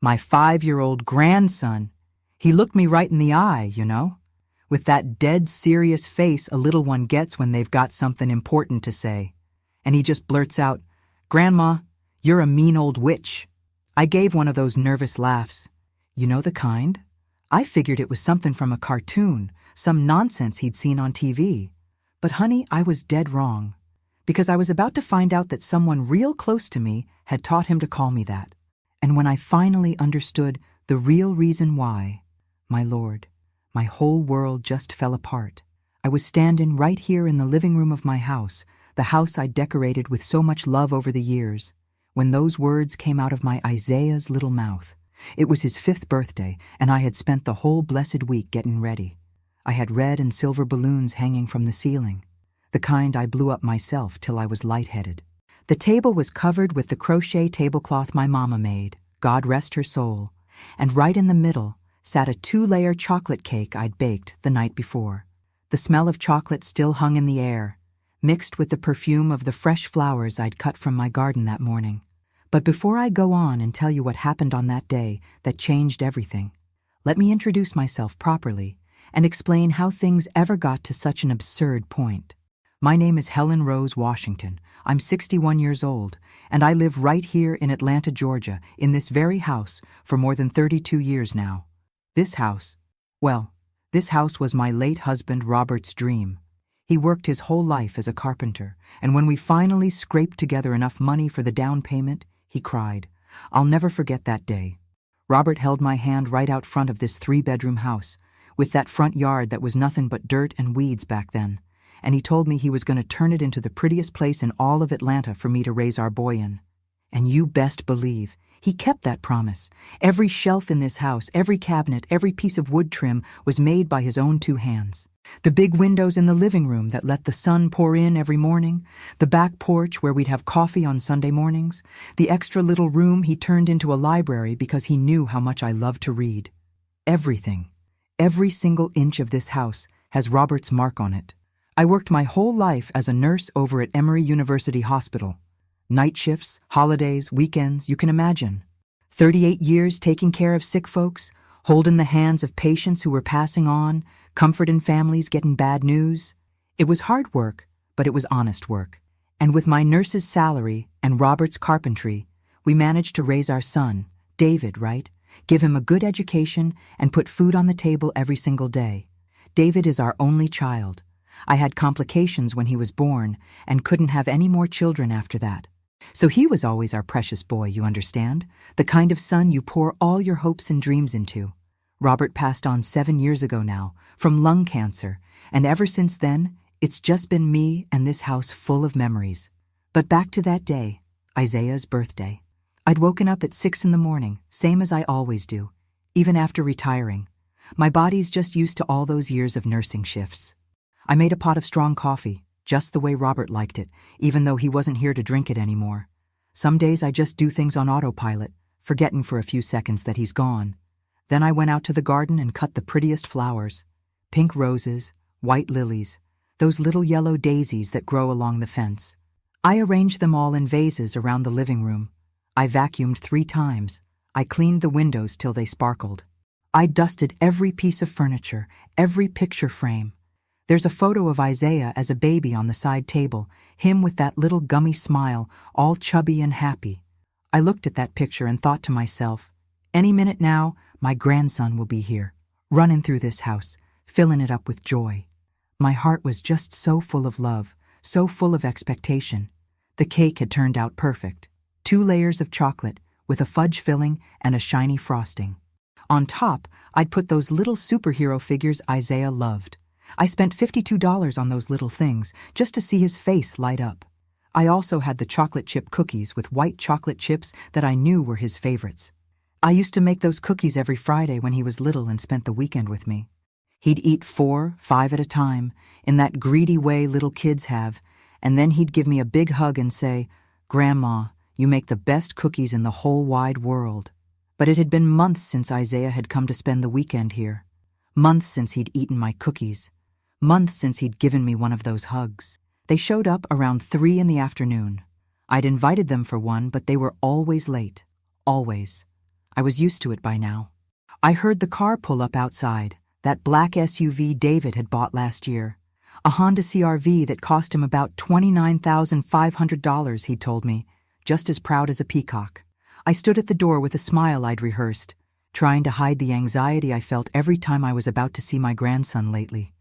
My 5-year-old grandson. He looked me right in the eye, with that dead serious face a little one gets when they've got something important to say. And he just blurts out, "Grandma, you're a mean old witch." I gave one of those nervous laughs. You know the kind? I figured it was something from a cartoon, some nonsense he'd seen on TV. But honey, I was dead wrong. Because I was about to find out that someone real close to me had taught him to call me that. And when I finally understood the real reason why, my lord, my whole world just fell apart. I was standing right here in the living room of my house, the house I decorated with so much love over the years, when those words came out of my Isaiah's little mouth. It was his 5th birthday, and I had spent the whole blessed week getting ready. I had red and silver balloons hanging from the ceiling, the kind I blew up myself till I was lightheaded. The table was covered with the crochet tablecloth my mama made, God rest her soul, and right in the middle sat a 2-layer chocolate cake I'd baked the night before. The smell of chocolate still hung in the air, mixed with the perfume of the fresh flowers I'd cut from my garden that morning. But before I go on and tell you what happened on that day that changed everything, let me introduce myself properly and explain how things ever got to such an absurd point. My name is Helen Rose Washington. I'm 61 years old, and I live right here in Atlanta, Georgia, in this very house for more than 32 years now. This house was my late husband Robert's dream. He worked his whole life as a carpenter, and when we finally scraped together enough money for the down payment, he cried. I'll never forget that day. Robert held my hand right out front of this 3-bedroom house, with that front yard that was nothing but dirt and weeds back then, and he told me he was going to turn it into the prettiest place in all of Atlanta for me to raise our boy in. And you best believe he kept that promise. Every shelf in this house, every cabinet, every piece of wood trim was made by his own 2 hands. The big windows in the living room that let the sun pour in every morning, the back porch where we'd have coffee on Sunday mornings, the extra little room he turned into a library because he knew how much I loved to read. Everything, every single inch of this house has Robert's mark on it. I worked my whole life as a nurse over at Emory University Hospital. Night shifts, holidays, weekends, you can imagine. 38 years taking care of sick folks, holding the hands of patients who were passing on, comforting families getting bad news. It was hard work, but it was honest work. And with my nurse's salary and Robert's carpentry, we managed to raise our son, David, right? Give him a good education and put food on the table every single day. David is our only child. I had complications when he was born and couldn't have any more children after that. So he was always our precious boy, you understand? The kind of son you pour all your hopes and dreams into. Robert passed on 7 years ago now, from lung cancer, and ever since then, it's just been me and this house full of memories. But back to that day, Isaiah's birthday. I'd woken up at 6 in the morning, same as I always do, even after retiring. My body's just used to all those years of nursing shifts. I made a pot of strong coffee, just the way Robert liked it, even though he wasn't here to drink it anymore. Some days I just do things on autopilot, forgetting for a few seconds that he's gone. Then I went out to the garden and cut the prettiest flowers. Pink roses, white lilies, those little yellow daisies that grow along the fence. I arranged them all in vases around the living room. I vacuumed 3 times. I cleaned the windows till they sparkled. I dusted every piece of furniture, every picture frame. There's a photo of Isaiah as a baby on the side table, him with that little gummy smile, all chubby and happy. I looked at that picture and thought to myself, any minute now, my grandson will be here, running through this house, filling it up with joy. My heart was just so full of love, so full of expectation. The cake had turned out perfect. 2 layers of chocolate with a fudge filling and a shiny frosting. On top, I'd put those little superhero figures Isaiah loved. I spent $52 on those little things just to see his face light up. I also had the chocolate chip cookies with white chocolate chips that I knew were his favorites. I used to make those cookies every Friday when he was little and spent the weekend with me. He'd eat 4, 5 at a time, in that greedy way little kids have, and then he'd give me a big hug and say, "Grandma, you make the best cookies in the whole wide world." But it had been months since Isaiah had come to spend the weekend here. Months since he'd eaten my cookies. Months since he'd given me one of those hugs. They showed up around 3 in the afternoon. I'd invited them for one, but they were always late. Always. I was used to it by now. I heard the car pull up outside, that black SUV David had bought last year. A Honda CR-V that cost him about $29,500, he told me, just as proud as a peacock. I stood at the door with a smile I'd rehearsed, trying to hide the anxiety I felt every time I was about to see my grandson lately.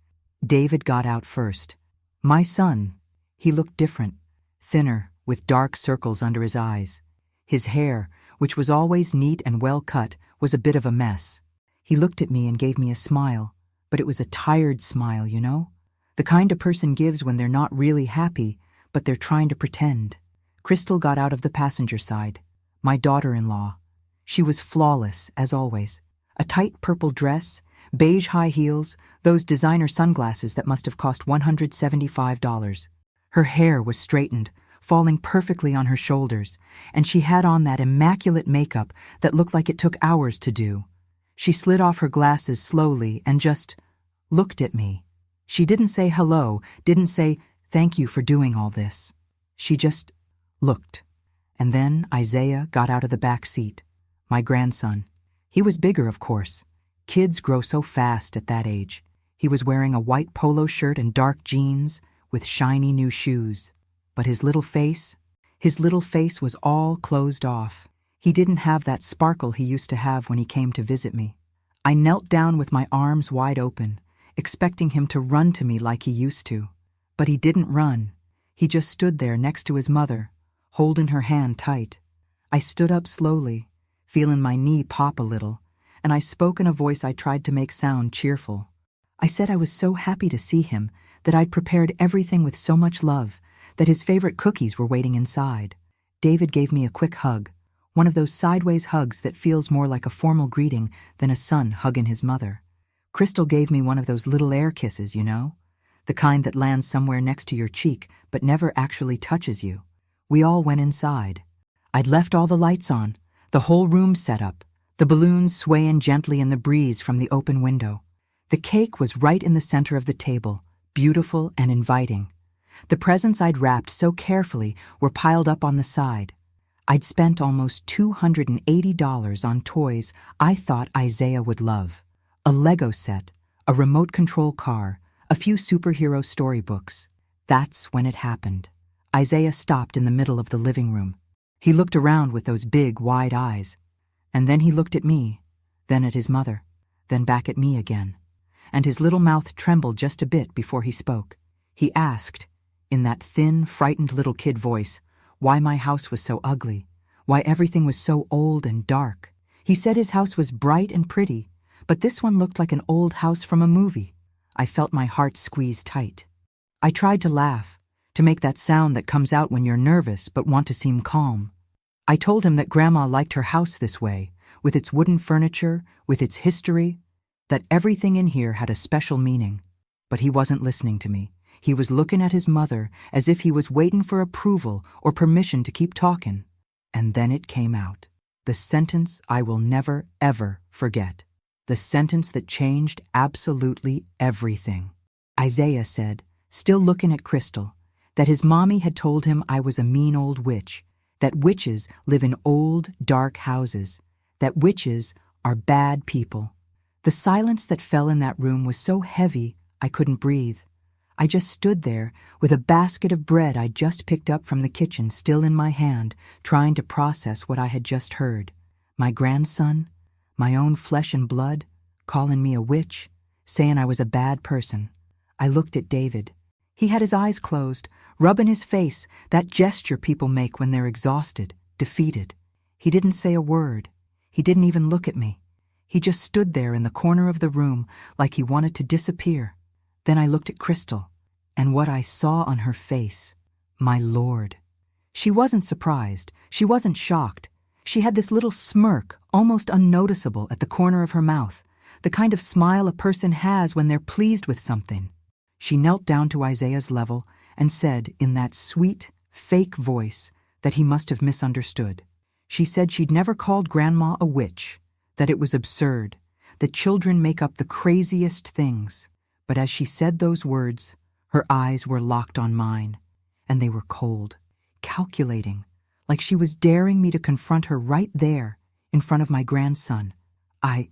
David got out first. My son. He looked different, thinner, with dark circles under his eyes. His hair, which was always neat and well cut, was a bit of a mess. He looked at me and gave me a smile, but it was a tired smile, you know? The kind a person gives when they're not really happy, but they're trying to pretend. Crystal got out of the passenger side, my daughter-in-law. She was flawless, as always. A tight purple dress, beige high heels, those designer sunglasses that must have cost $175. Her hair was straightened, falling perfectly on her shoulders, and she had on that immaculate makeup that looked like it took hours to do. She slid off her glasses slowly and just looked at me. She didn't say hello, didn't say thank you for doing all this. She just looked. And then Isaiah got out of the back seat, my grandson. He was bigger, of course. Kids grow so fast at that age. He was wearing a white polo shirt and dark jeans with shiny new shoes. But his little face was all closed off. He didn't have that sparkle he used to have when he came to visit me. I knelt down with my arms wide open, expecting him to run to me like he used to. But he didn't run. He just stood there next to his mother, holding her hand tight. I stood up slowly, feeling my knee pop a little, and I spoke in a voice I tried to make sound cheerful. I said I was so happy to see him, that I'd prepared everything with so much love, that his favorite cookies were waiting inside. David gave me a quick hug, one of those sideways hugs that feels more like a formal greeting than a son hugging his mother. Crystal gave me one of those little air kisses, you know? The kind that lands somewhere next to your cheek but never actually touches you. We all went inside. I'd left all the lights on, the whole room set up, the balloons swaying gently in the breeze from the open window. The cake was right in the center of the table, beautiful and inviting. The presents I'd wrapped so carefully were piled up on the side. I'd spent almost $280 on toys I thought Isaiah would love. A Lego set, a remote control car, a few superhero storybooks. That's when it happened. Isaiah stopped in the middle of the living room. He looked around with those big, wide eyes. And then he looked at me, then at his mother, then back at me again. And his little mouth trembled just a bit before he spoke. He asked, in that thin, frightened little kid voice, why my house was so ugly, why everything was so old and dark. He said his house was bright and pretty, but this one looked like an old house from a movie. I felt my heart squeeze tight. I tried to laugh, to make that sound that comes out when you're nervous but want to seem calm. I told him that Grandma liked her house this way, with its wooden furniture, with its history, that everything in here had a special meaning. But he wasn't listening to me. He was looking at his mother as if he was waiting for approval or permission to keep talking. And then it came out. The sentence I will never, ever forget. The sentence that changed absolutely everything. Isaiah said, still looking at Crystal, that his mommy had told him I was a mean old witch, that witches live in old, dark houses, that witches are bad people. The silence that fell in that room was so heavy I couldn't breathe. I just stood there with a basket of bread I'd just picked up from the kitchen still in my hand, trying to process what I had just heard. My grandson, my own flesh and blood, calling me a witch, saying I was a bad person. I looked at David. He had his eyes closed, rubbing his face, that gesture people make when they're exhausted, defeated. He didn't say a word. He didn't even look at me. He just stood there in the corner of the room like he wanted to disappear. Then I looked at Crystal, and what I saw on her face, my Lord. She wasn't surprised. She wasn't shocked. She had this little smirk, almost unnoticeable, at the corner of her mouth, the kind of smile a person has when they're pleased with something. She knelt down to Isaiah's level and said in that sweet, fake voice that he must have misunderstood. She said she'd never called Grandma a witch, that it was absurd, that children make up the craziest things. But as she said those words, her eyes were locked on mine, and they were cold, calculating, like she was daring me to confront her right there, in front of my grandson. I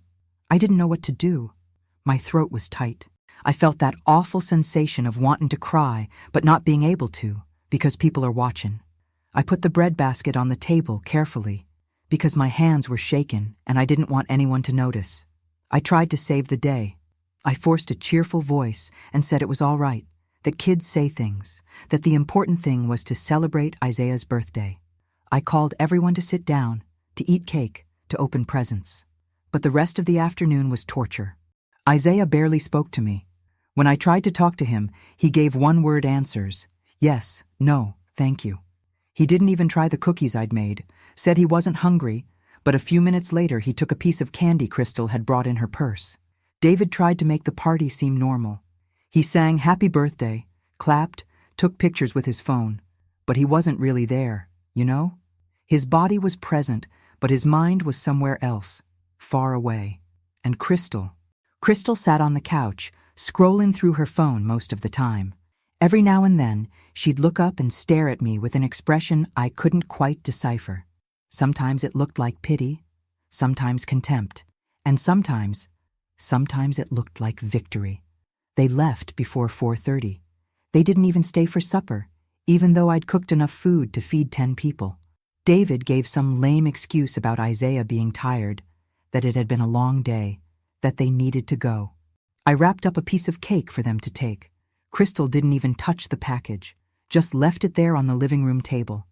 didn't know what to do. My throat was tight. I felt that awful sensation of wanting to cry, but not being able to, because people are watching. I put the bread basket on the table carefully, because my hands were shaken and I didn't want anyone to notice. I tried to save the day. I forced a cheerful voice and said it was all right, that kids say things, that the important thing was to celebrate Isaiah's birthday. I called everyone to sit down, to eat cake, to open presents. But the rest of the afternoon was torture. Isaiah barely spoke to me. When I tried to talk to him, he gave one-word answers. Yes, no, thank you. He didn't even try the cookies I'd made, said he wasn't hungry, but a few minutes later he took a piece of candy Crystal had brought in her purse. David tried to make the party seem normal. He sang happy birthday, clapped, took pictures with his phone, but he wasn't really there, you know? His body was present, but his mind was somewhere else, far away. And Crystal sat on the couch, scrolling through her phone most of the time. Every now and then, she'd look up and stare at me with an expression I couldn't quite decipher. Sometimes it looked like pity, sometimes contempt, and sometimes it looked like victory. They left before 4:30. They didn't even stay for supper, even though I'd cooked enough food to feed 10 people. David gave some lame excuse about Isaiah being tired, that it had been a long day, that they needed to go. I wrapped up a piece of cake for them to take. Crystal didn't even touch the package, just left it there on the living room table.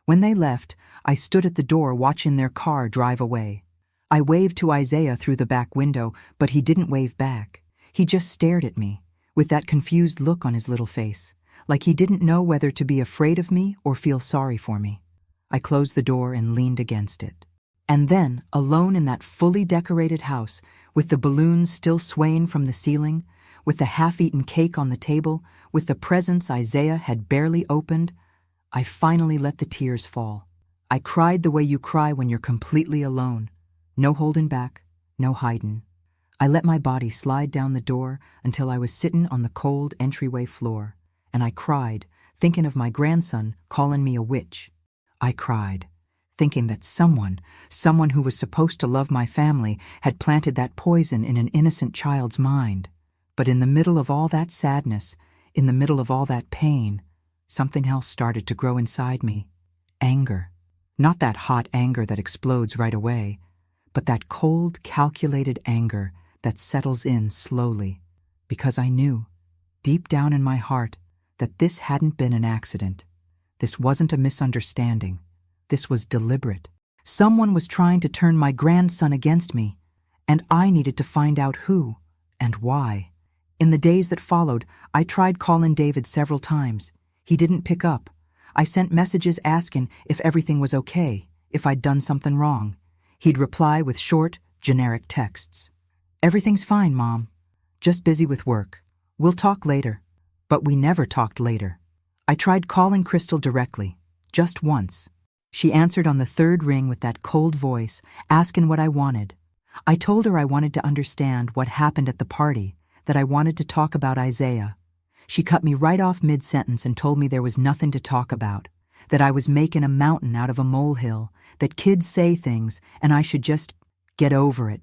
When they left, I stood at the door watching their car drive away. I waved to Isaiah through the back window, but he didn't wave back. He just stared at me, with that confused look on his little face, like he didn't know whether to be afraid of me or feel sorry for me. I closed the door and leaned against it. And then, alone in that fully decorated house, with the balloons still swaying from the ceiling, with the half-eaten cake on the table, with the presents Isaiah had barely opened, I finally let the tears fall. I cried the way you cry when you're completely alone. No holding back, no hiding. I let my body slide down the door until I was sitting on the cold entryway floor, and I cried, thinking of my grandson calling me a witch. I cried, thinking that someone who was supposed to love my family had planted that poison in an innocent child's mind. But in the middle of all that sadness, in the middle of all that pain, something else started to grow inside me. Anger. Not that hot anger that explodes right away, but that cold, calculated anger that settles in slowly. Because I knew, deep down in my heart, that this hadn't been an accident. This wasn't a misunderstanding. This was deliberate. Someone was trying to turn my grandson against me, and I needed to find out who and why. In the days that followed, I tried calling David several times. He didn't pick up. I sent messages asking if everything was okay, if I'd done something wrong. He'd reply with short, generic texts. Everything's fine, Mom. Just busy with work. We'll talk later. But we never talked later. I tried calling Crystal directly, just once. She answered on the third ring with that cold voice, asking what I wanted. I told her I wanted to understand what happened at the party, that I wanted to talk about Isaiah. She cut me right off mid-sentence and told me there was nothing to talk about, that I was making a mountain out of a molehill, that kids say things and I should just get over it,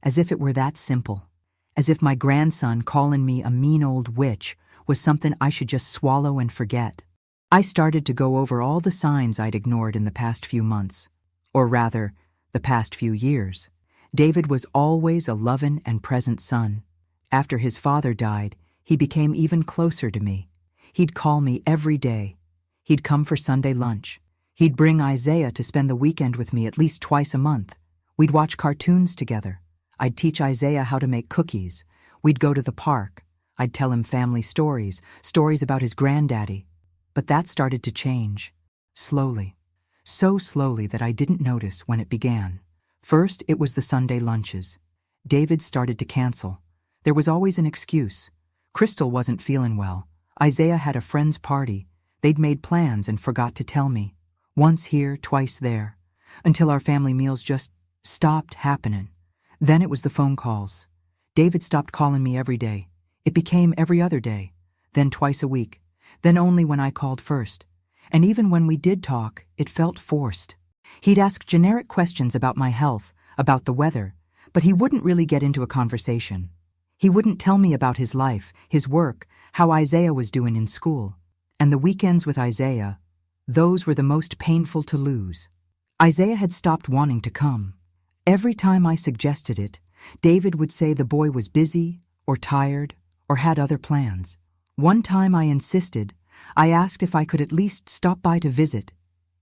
as if it were that simple, as if my grandson calling me a mean old witch was something I should just swallow and forget. I started to go over all the signs I'd ignored in the past few months, or rather, the past few years. David was always a loving and present son. After his father died, he became even closer to me. He'd call me every day. He'd come for Sunday lunch. He'd bring Isaiah to spend the weekend with me at least twice a month. We'd watch cartoons together. I'd teach Isaiah how to make cookies. We'd go to the park. I'd tell him family stories about his granddaddy. But that started to change. Slowly. So slowly that I didn't notice when it began. First, it was the Sunday lunches. David started to cancel. There was always an excuse. Crystal wasn't feeling well. Isaiah had a friend's party. They'd made plans and forgot to tell me. Once here, twice there. Until our family meals just stopped happening. Then it was the phone calls. David stopped calling me every day. It became every other day. Then twice a week. Then only when I called first. And even when we did talk, it felt forced. He'd ask generic questions about my health, about the weather, but he wouldn't really get into a conversation. He wouldn't tell me about his life, his work, how Isaiah was doing in school. And the weekends with Isaiah, those were the most painful to lose. Isaiah had stopped wanting to come. Every time I suggested it, David would say the boy was busy, or tired, or had other plans. One time I insisted. I asked if I could at least stop by to visit,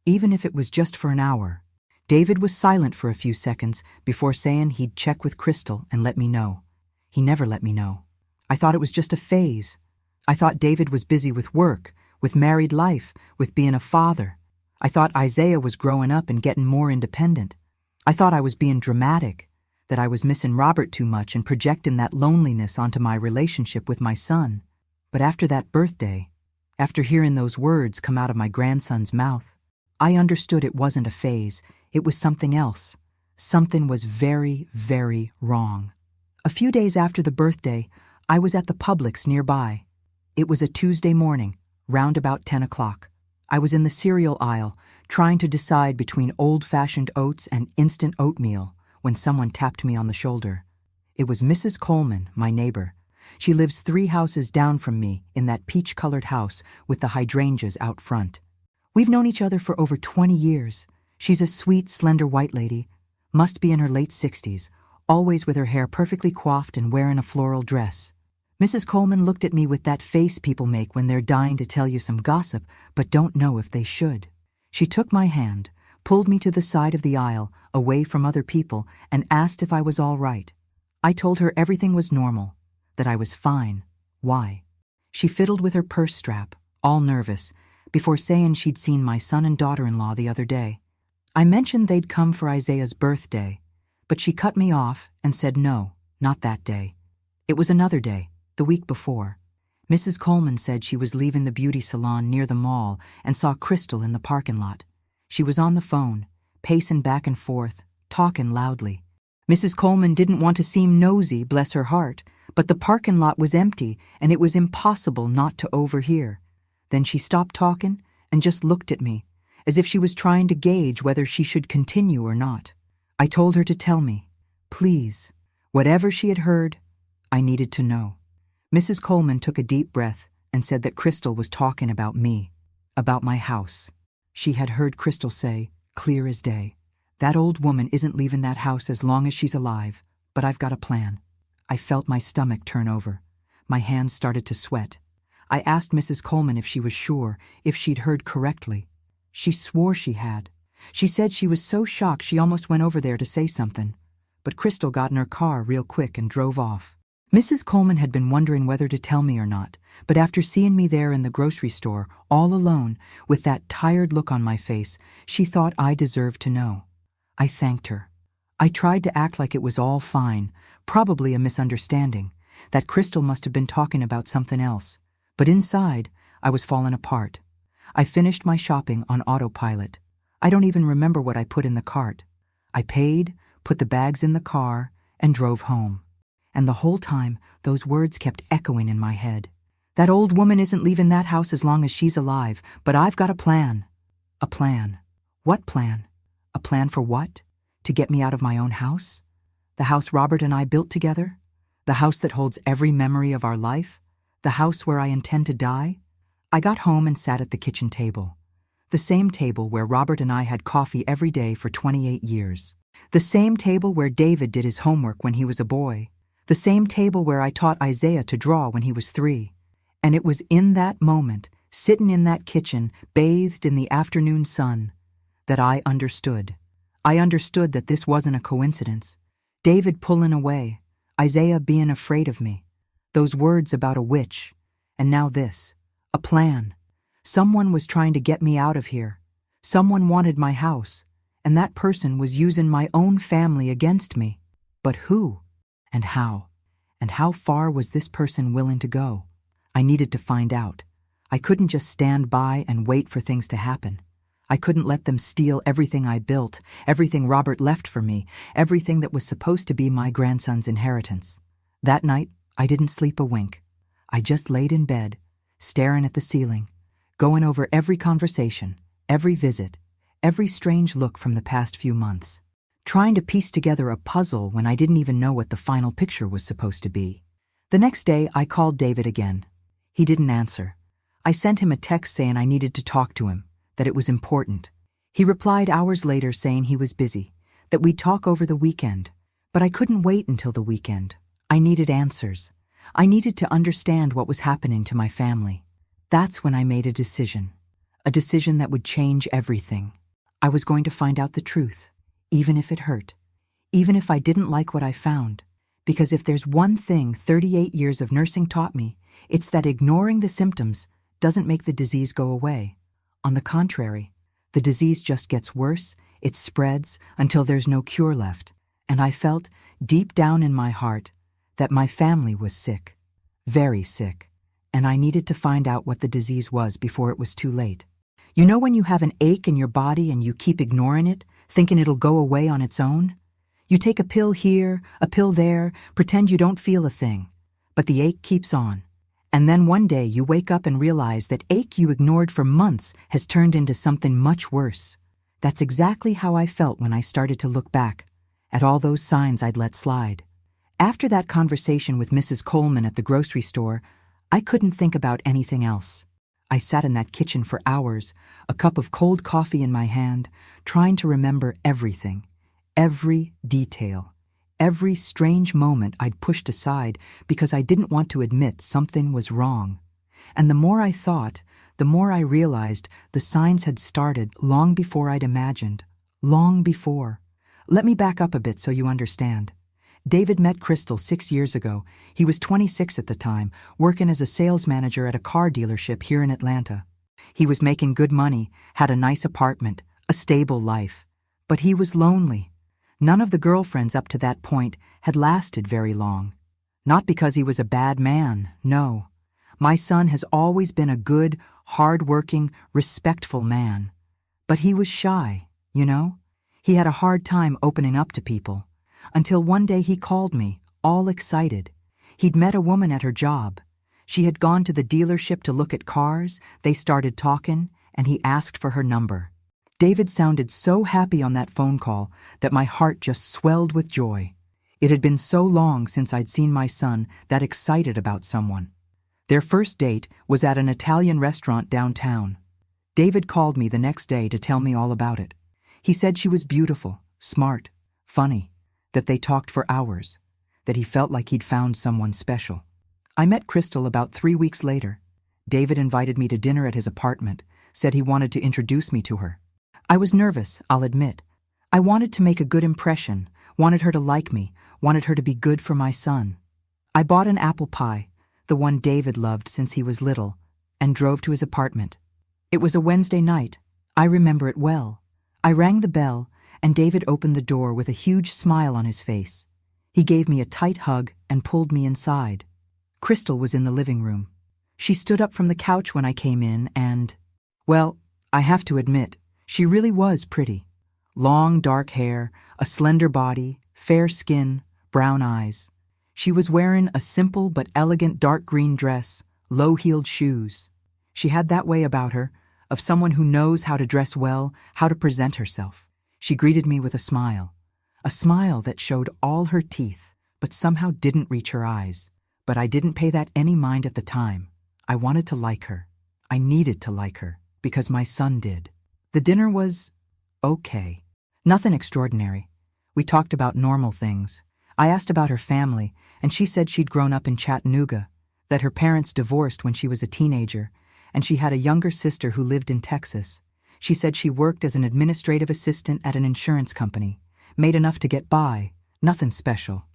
even if it was just for an hour. David was silent for a few seconds before saying he'd check with Crystal and let me know. He never let me know. I thought it was just a phase. I thought David was busy with work, with married life, with being a father. I thought Isaiah was growing up and getting more independent. I thought I was being dramatic, that I was missing Robert too much and projecting that loneliness onto my relationship with my son. But after that birthday, after hearing those words come out of my grandson's mouth, I understood it wasn't a phase, it was something else. Something was very, very wrong. A few days after the birthday, I was at the Publix nearby. It was a Tuesday morning, round about 10 o'clock. I was in the cereal aisle, trying to decide between old-fashioned oats and instant oatmeal, when someone tapped me on the shoulder. It was Mrs. Coleman, my neighbor. She lives 3 houses down from me in that peach-colored house with the hydrangeas out front. We've known each other for over 20 years. She's a sweet, slender white lady, must be in her late 60s, always with her hair perfectly coiffed and wearing a floral dress. Mrs. Coleman looked at me with that face people make when they're dying to tell you some gossip but don't know if they should. She took my hand, pulled me to the side of the aisle, away from other people, and asked if I was all right. I told her everything was normal, that I was fine. Why? She fiddled with her purse strap, all nervous, before saying she'd seen my son and daughter-in-law the other day. I mentioned they'd come for Isaiah's birthday, but she cut me off and said no, not that day. It was another day, the week before. Mrs. Coleman said she was leaving the beauty salon near the mall and saw Crystal in the parking lot. She was on the phone, pacing back and forth, talking loudly. Mrs. Coleman didn't want to seem nosy, bless her heart, but the parking lot was empty and it was impossible not to overhear. Then she stopped talking and just looked at me, as if she was trying to gauge whether she should continue or not. I told her to tell me, please. Whatever she had heard, I needed to know. Mrs. Coleman took a deep breath and said that Crystal was talking about me, about my house. She had heard Crystal say, clear as day, that old woman isn't leaving that house as long as she's alive, but I've got a plan. I felt my stomach turn over. My hands started to sweat. I asked Mrs. Coleman if she was sure, if she'd heard correctly. She swore she had. She said she was so shocked she almost went over there to say something. But Crystal got in her car real quick and drove off. Mrs. Coleman had been wondering whether to tell me or not, but after seeing me there in the grocery store, all alone, with that tired look on my face, she thought I deserved to know. I thanked her. I tried to act like it was all fine, probably a misunderstanding, that Crystal must have been talking about something else. But inside, I was falling apart. I finished my shopping on autopilot. I don't even remember what I put in the cart. I paid, put the bags in the car, and drove home. And the whole time, those words kept echoing in my head. That old woman isn't leaving that house as long as she's alive, but I've got a plan. A plan. What plan? A plan for what? To get me out of my own house? The house Robert and I built together? The house that holds every memory of our life? The house where I intend to die? I got home and sat at the kitchen table. The same table where Robert and I had coffee every day for 28 years. The same table where David did his homework when he was a boy. The same table where I taught Isaiah to draw when he was 3. And it was in that moment, sitting in that kitchen, bathed in the afternoon sun, that I understood. I understood that this wasn't a coincidence. David pulling away, Isaiah being afraid of me, those words about a witch, and now this, a plan. Someone was trying to get me out of here. Someone wanted my house, and that person was using my own family against me. But who? And how? And how far was this person willing to go? I needed to find out. I couldn't just stand by and wait for things to happen. I couldn't let them steal everything I built, everything Robert left for me, everything that was supposed to be my grandson's inheritance. That night, I didn't sleep a wink. I just laid in bed, staring at the ceiling, going over every conversation, every visit, every strange look from the past few months, trying to piece together a puzzle when I didn't even know what the final picture was supposed to be. The next day, I called David again. He didn't answer. I sent him a text saying I needed to talk to him, that it was important. He replied hours later saying he was busy, that we'd talk over the weekend. But I couldn't wait until the weekend. I needed answers. I needed to understand what was happening to my family. That's when I made a decision that would change everything. I was going to find out the truth, even if it hurt, even if I didn't like what I found. Because if there's one thing 38 years of nursing taught me, it's that ignoring the symptoms doesn't make the disease go away. On the contrary, the disease just gets worse, it spreads until there's no cure left. And I felt, deep down in my heart, that my family was sick, very sick, and I needed to find out what the disease was before it was too late. You know when you have an ache in your body and you keep ignoring it, thinking it'll go away on its own? You take a pill here, a pill there, pretend you don't feel a thing, but the ache keeps on. And then one day you wake up and realize that ache you ignored for months has turned into something much worse. That's exactly how I felt when I started to look back at all those signs I'd let slide. After that conversation with Mrs. Coleman at the grocery store, I couldn't think about anything else. I sat in that kitchen for hours, a cup of cold coffee in my hand, trying to remember everything, every detail, every strange moment I'd pushed aside because I didn't want to admit something was wrong. And the more I thought, the more I realized the signs had started long before I'd imagined, long before. Let me back up a bit so you understand. David met Crystal 6 years ago. He was 26 at the time, working as a sales manager at a car dealership here in Atlanta. He was making good money, had a nice apartment, a stable life. But he was lonely. None of the girlfriends up to that point had lasted very long. Not because he was a bad man, no. My son has always been a good, hard-working, respectful man. But he was shy, you know? He had a hard time opening up to people, until one day he called me, all excited. He'd met a woman at her job. She had gone to the dealership to look at cars, they started talking, and he asked for her number. David sounded so happy on that phone call that my heart just swelled with joy. It had been so long since I'd seen my son that excited about someone. Their first date was at an Italian restaurant downtown. David called me the next day to tell me all about it. He said she was beautiful, smart, funny, that they talked for hours, that he felt like he'd found someone special. I met Crystal about 3 weeks later. David invited me to dinner at his apartment, said he wanted to introduce me to her. I was nervous, I'll admit. I wanted to make a good impression, wanted her to like me, wanted her to be good for my son. I bought an apple pie, the one David loved since he was little, and drove to his apartment. It was a Wednesday night. I remember it well. I rang the bell, and David opened the door with a huge smile on his face. He gave me a tight hug and pulled me inside. Crystal was in the living room. She stood up from the couch when I came in and, well, I have to admit, she really was pretty. Long, dark hair, a slender body, fair skin, brown eyes. She was wearing a simple but elegant dark green dress, low-heeled shoes. She had that way about her, of someone who knows how to dress well, how to present herself. She greeted me with a smile that showed all her teeth, but somehow didn't reach her eyes. But I didn't pay that any mind at the time. I wanted to like her. I needed to like her, because my son did. The dinner was okay. Nothing extraordinary. We talked about normal things. I asked about her family, and she said she'd grown up in Chattanooga, that her parents divorced when she was a teenager, and she had a younger sister who lived in Texas. She said she worked as an administrative assistant at an insurance company, made enough to get by, nothing special.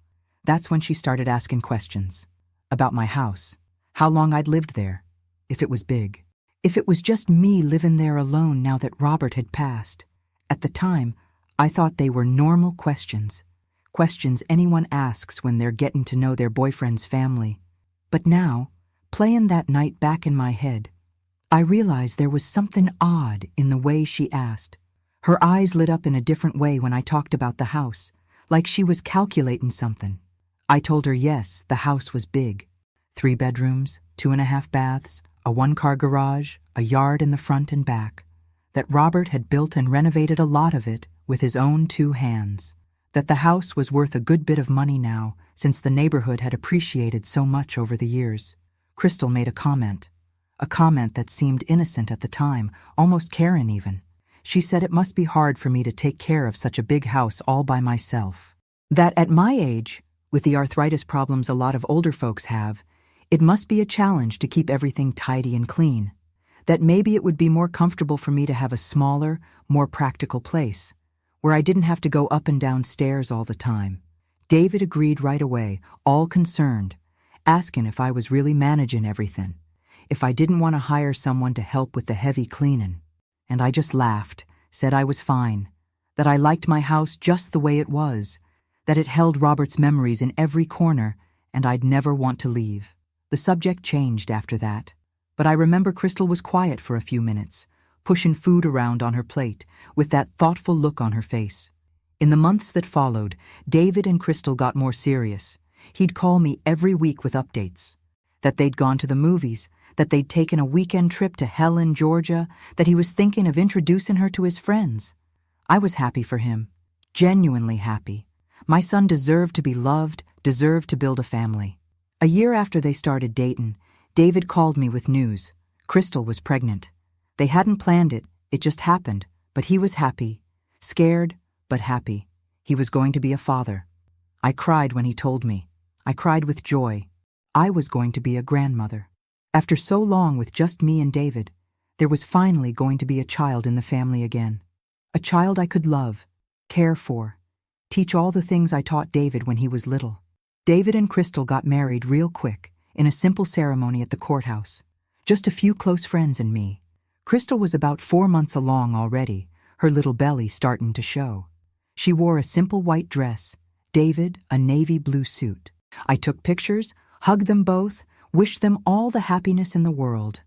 That's when she started asking questions. About my house, how long I'd lived there, if it was big, if it was just me living there alone now that Robert had passed. At the time, I thought they were normal questions, questions anyone asks when they're getting to know their boyfriend's family. But now, playing that night back in my head, I realized there was something odd in the way she asked. Her eyes lit up in a different way when I talked about the house, like she was calculating something. I told her yes, the house was big. 3 bedrooms, 2.5 baths, a 1-car garage, a yard in the front and back. that Robert had built and renovated a lot of it with his own 2 hands, that the house was worth a good bit of money now since the neighborhood had appreciated so much over the years. Crystal made a comment that seemed innocent at the time, almost caring even. She said it must be hard for me to take care of such a big house all by myself. That at my age, with the arthritis problems a lot of older folks have, it must be a challenge to keep everything tidy and clean. That maybe it would be more comfortable for me to have a smaller, more practical place, where I didn't have to go up and down stairs all the time. David agreed right away, all concerned, asking if I was really managing everything, if I didn't want to hire someone to help with the heavy cleaning. And I just laughed, said I was fine, that I liked my house just the way it was, that it held Robert's memories in every corner, and I'd never want to leave. The subject changed after that, but I remember Crystal was quiet for a few minutes, pushing food around on her plate, with that thoughtful look on her face. In the months that followed, David and Crystal got more serious. He'd call me every week with updates. That they'd gone to the movies, that they'd taken a weekend trip to Helen, Georgia, that he was thinking of introducing her to his friends. I was happy for him, genuinely happy. My son deserved to be loved, deserved to build a family. A year after they started dating, David called me with news. Crystal was pregnant. They hadn't planned it, it just happened, but he was happy. Scared, but happy. He was going to be a father. I cried when he told me. I cried with joy. I was going to be a grandmother. After so long with just me and David, there was finally going to be a child in the family again. A child I could love, care for, teach all the things I taught David when he was little. David and Crystal got married real quick, in a simple ceremony at the courthouse. Just a few close friends and me. Crystal was about 4 months along already, her little belly starting to show. She wore a simple white dress, David a navy blue suit. I took pictures, hugged them both, wished them all the happiness in the world.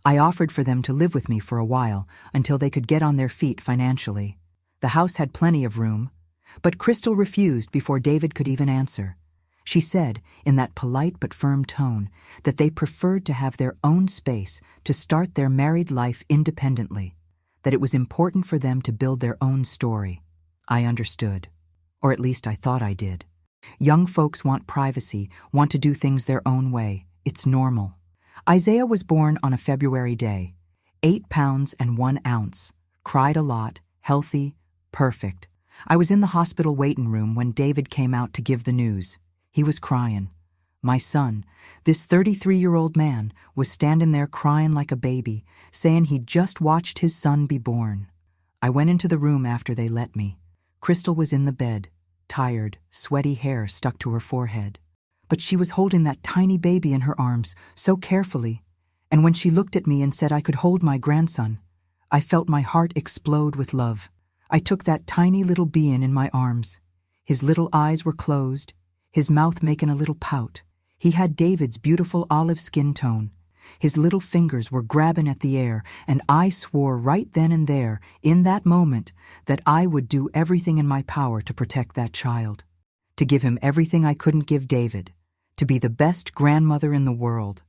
I offered for them to live with me for a while until they could get on their feet financially. The house had plenty of room, but Crystal refused before David could even answer. She said, in that polite but firm tone, that they preferred to have their own space to start their married life independently, that it was important for them to build their own story. I understood, or at least I thought I did. Young folks want privacy, want to do things their own way. It's normal. Isaiah was born on a February day, 8 pounds and 1 ounce, cried a lot, healthy, perfect. I was in the hospital waiting room when David came out to give the news. He was crying. My son, this 33-year-old man, was standing there crying like a baby, saying he'd just watched his son be born. I went into the room after they let me. Crystal was in the bed, tired, sweaty hair stuck to her forehead. But she was holding that tiny baby in her arms so carefully, and when she looked at me and said I could hold my grandson, I felt my heart explode with love. I took that tiny little being in my arms. His little eyes were closed, his mouth making a little pout. He had David's beautiful olive skin tone. His little fingers were grabbing at the air, and I swore right then and there, in that moment, that I would do everything in my power to protect that child, to give him everything I couldn't give David, to be the best grandmother in the world.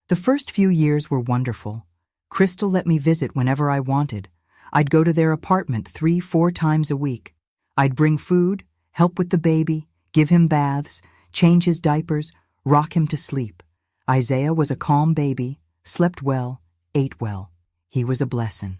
The first few years were wonderful. Crystal let me visit whenever I wanted. I'd go to their apartment 3-4 times a week. I'd bring food, help with the baby, give him baths, change his diapers, rock him to sleep. Isaiah was a calm baby, slept well, ate well. He was a blessing.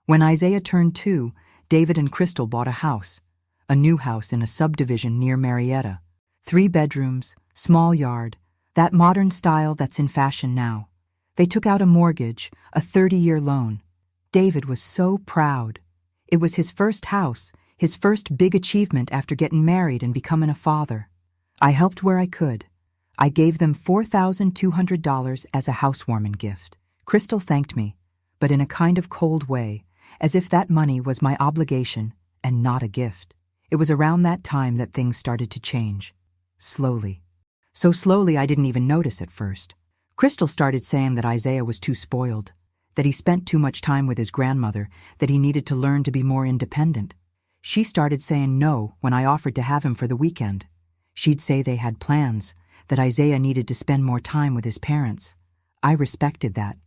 When Isaiah turned 2, David and Crystal bought a house, a new house in a subdivision near Marietta. 3 bedrooms, small yard, that modern style that's in fashion now. They took out a mortgage, a 30-year loan. David was so proud. It was his first house, his first big achievement after getting married and becoming a father. I helped where I could. I gave them $4,200 as a housewarming gift. Crystal thanked me, but in a kind of cold way, as if that money was my obligation and not a gift. It was around that time that things started to change. Slowly. So slowly I didn't even notice at first. Crystal started saying that Isaiah was too spoiled, that he spent too much time with his grandmother, that he needed to learn to be more independent. She started saying no when I offered to have him for the weekend. She'd say they had plans, that Isaiah needed to spend more time with his parents. I respected that.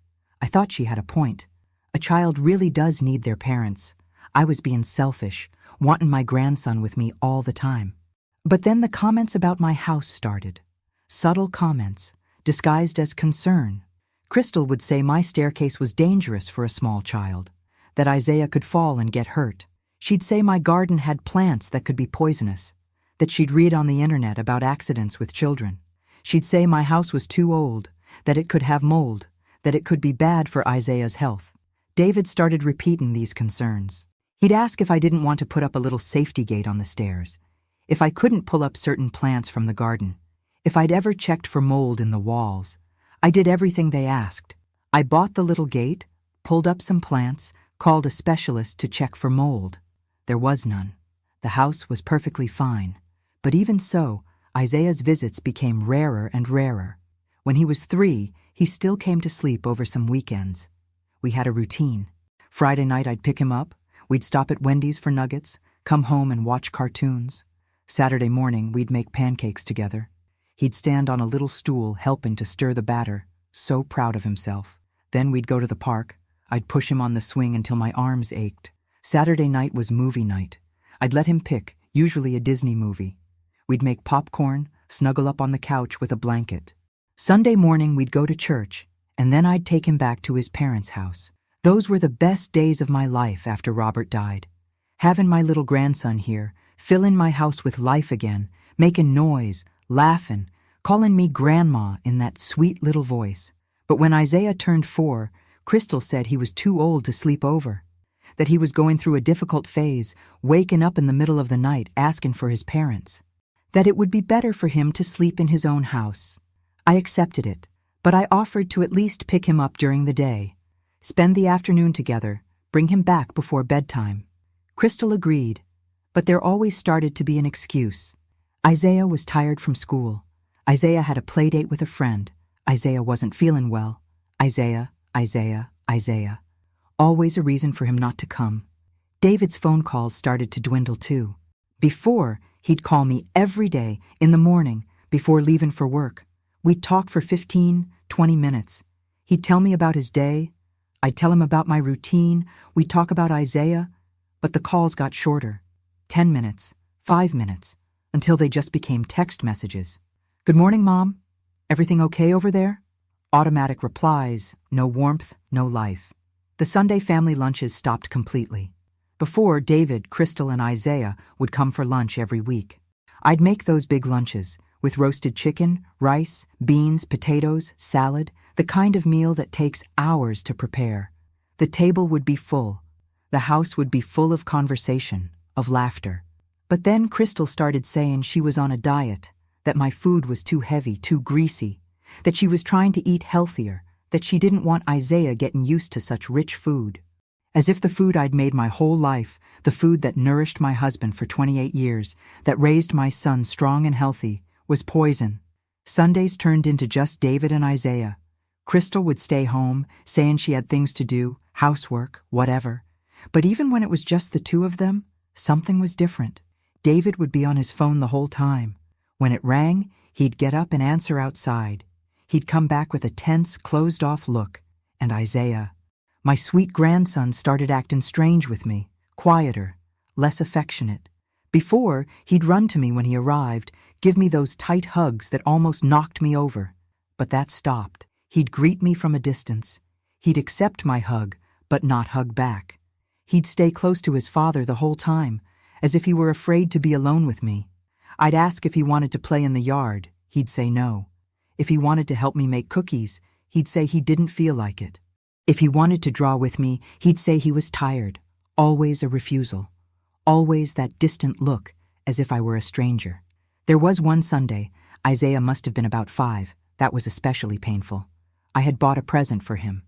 I thought she had a point. A child really does need their parents. I was being selfish, wanting my grandson with me all the time. But then the comments about my house started. Subtle comments, disguised as concern. Crystal would say my staircase was dangerous for a small child, that Isaiah could fall and get hurt. She'd say my garden had plants that could be poisonous, that she'd read on the internet about accidents with children. She'd say my house was too old, that it could have mold, that it could be bad for Isaiah's health. David started repeating these concerns. He'd ask if I didn't want to put up a little safety gate on the stairs, if I couldn't pull up certain plants from the garden, if I'd ever checked for mold in the walls. I did everything they asked. I bought the little gate, pulled up some plants, called a specialist to check for mold. There was none. The house was perfectly fine. But even so, Isaiah's visits became rarer and rarer. When he was 3, he still came to sleep over some weekends. We had a routine. Friday night I'd pick him up, we'd stop at Wendy's for nuggets, come home and watch cartoons. Saturday morning we'd make pancakes together. He'd stand on a little stool helping to stir the batter, so proud of himself. Then we'd go to the park. I'd push him on the swing until my arms ached. Saturday night was movie night. I'd let him pick, usually a Disney movie. We'd make popcorn, snuggle up on the couch with a blanket. Sunday morning we'd go to church, and then I'd take him back to his parents' house. Those were the best days of my life after Robert died. Having my little grandson here, filling my house with life again, making noise, laughing, calling me grandma in that sweet little voice. But when Isaiah turned 4, Crystal said he was too old to sleep over, that he was going through a difficult phase, waking up in the middle of the night asking for his parents, that it would be better for him to sleep in his own house. I accepted it, but I offered to at least pick him up during the day, spend the afternoon together, bring him back before bedtime. Crystal agreed, but there always started to be an excuse. Isaiah was tired from school. Isaiah had a play date with a friend. Isaiah wasn't feeling well. Isaiah. Always a reason for him not to come. David's phone calls started to dwindle too. Before, he'd call me every day in the morning before leaving for work. We'd talk for 15, 20 minutes. He'd tell me about his day. I'd tell him about my routine. We'd talk about Isaiah. But the calls got shorter. 10 minutes, 5 minutes, until they just became text messages. Good morning, Mom. Everything okay over there? Automatic replies, no warmth, no life. The Sunday family lunches stopped completely. Before, David, Crystal, and Isaiah would come for lunch every week. I'd make those big lunches, with roasted chicken, rice, beans, potatoes, salad, the kind of meal that takes hours to prepare. The table would be full. The house would be full of conversation, of laughter. But then Crystal started saying she was on a diet, that my food was too heavy, too greasy, that she was trying to eat healthier, that she didn't want Isaiah getting used to such rich food. As if the food I'd made my whole life, the food that nourished my husband for 28 years, that raised my son strong and healthy, was poison. Sundays turned into just David and Isaiah. Crystal would stay home, saying she had things to do, housework, whatever. But even when it was just the two of them, something was different. David would be on his phone the whole time. When it rang, he'd get up and answer outside. He'd come back with a tense, closed-off look. And Isaiah, my sweet grandson, started acting strange with me, quieter, less affectionate. Before, he'd run to me when he arrived, give me those tight hugs that almost knocked me over. But that stopped. He'd greet me from a distance. He'd accept my hug, but not hug back. He'd stay close to his father the whole time, as if he were afraid to be alone with me. I'd ask if he wanted to play in the yard. He'd say no. If he wanted to help me make cookies, he'd say he didn't feel like it. If he wanted to draw with me, he'd say he was tired. Always a refusal. Always that distant look, as if I were a stranger. There was one Sunday, Isaiah must have been about 5, that was especially painful. I had bought a present for him.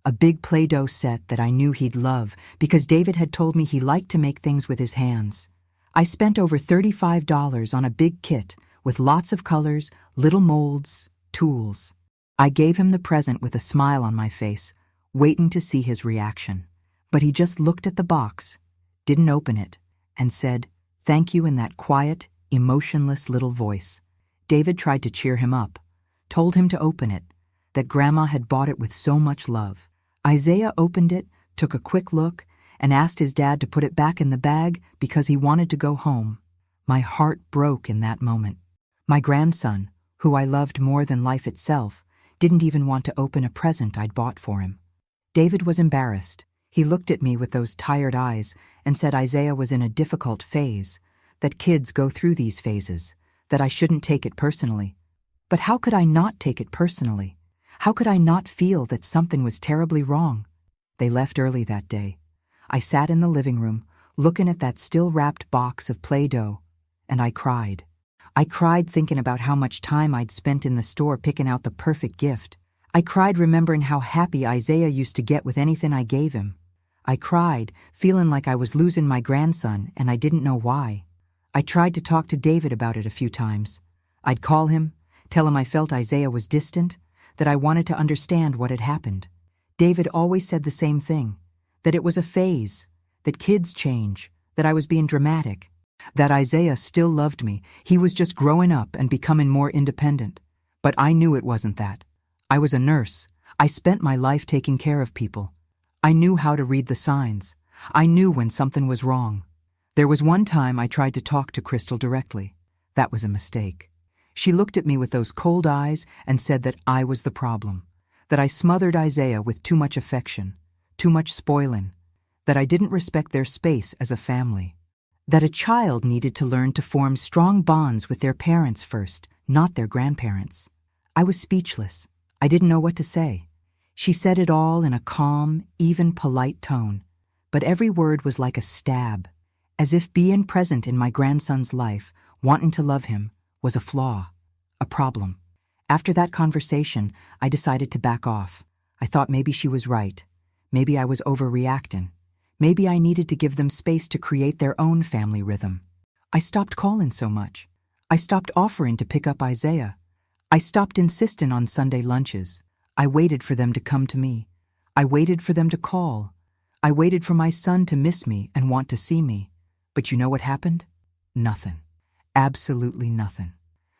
A big Play-Doh set that I knew he'd love because David had told me he liked to make things with his hands. I spent over $35 on a big kit with lots of colors, little molds, tools. I gave him the present with a smile on my face, waiting to see his reaction. But he just looked at the box, didn't open it, and said, "Thank you," in that quiet, emotionless little voice. David tried to cheer him up, told him to open it, that Grandma had bought it with so much love. Isaiah opened it, took a quick look, and asked his dad to put it back in the bag because he wanted to go home. My heart broke in that moment. My grandson, who I loved more than life itself, didn't even want to open a present I'd bought for him. David was embarrassed. He looked at me with those tired eyes and said Isaiah was in a difficult phase, that kids go through these phases, that I shouldn't take it personally. But how could I not take it personally? How could I not feel that something was terribly wrong? They left early that day. I sat in the living room, looking at that still-wrapped box of Play-Doh, and I cried. I cried thinking about how much time I'd spent in the store picking out the perfect gift. I cried remembering how happy Isaiah used to get with anything I gave him. I cried, feeling like I was losing my grandson, and I didn't know why. I tried to talk to David about it a few times. I'd call him, tell him I felt Isaiah was distant, that I wanted to understand what had happened. David always said the same thing, that it was a phase, that kids change, that I was being dramatic, that Isaiah still loved me. He was just growing up and becoming more independent. But I knew it wasn't that. I was a nurse. I spent my life taking care of people. I knew how to read the signs. I knew when something was wrong. There was one time I tried to talk to Crystal directly. That was a mistake. She looked at me with those cold eyes and said that I was the problem, that I smothered Isaiah with too much affection, too much spoiling, that I didn't respect their space as a family, that a child needed to learn to form strong bonds with their parents first, not their grandparents. I was speechless. I didn't know what to say. She said it all in a calm, even polite tone, but every word was like a stab, as if being present in my grandson's life, wanting to love him, was a flaw, a problem. After that conversation, I decided to back off. I thought maybe she was right. Maybe I was overreacting. Maybe I needed to give them space to create their own family rhythm. I stopped calling so much. I stopped offering to pick up Isaiah. I stopped insisting on Sunday lunches. I waited for them to come to me. I waited for them to call. I waited for my son to miss me and want to see me. But you know what happened? Nothing. Absolutely nothing.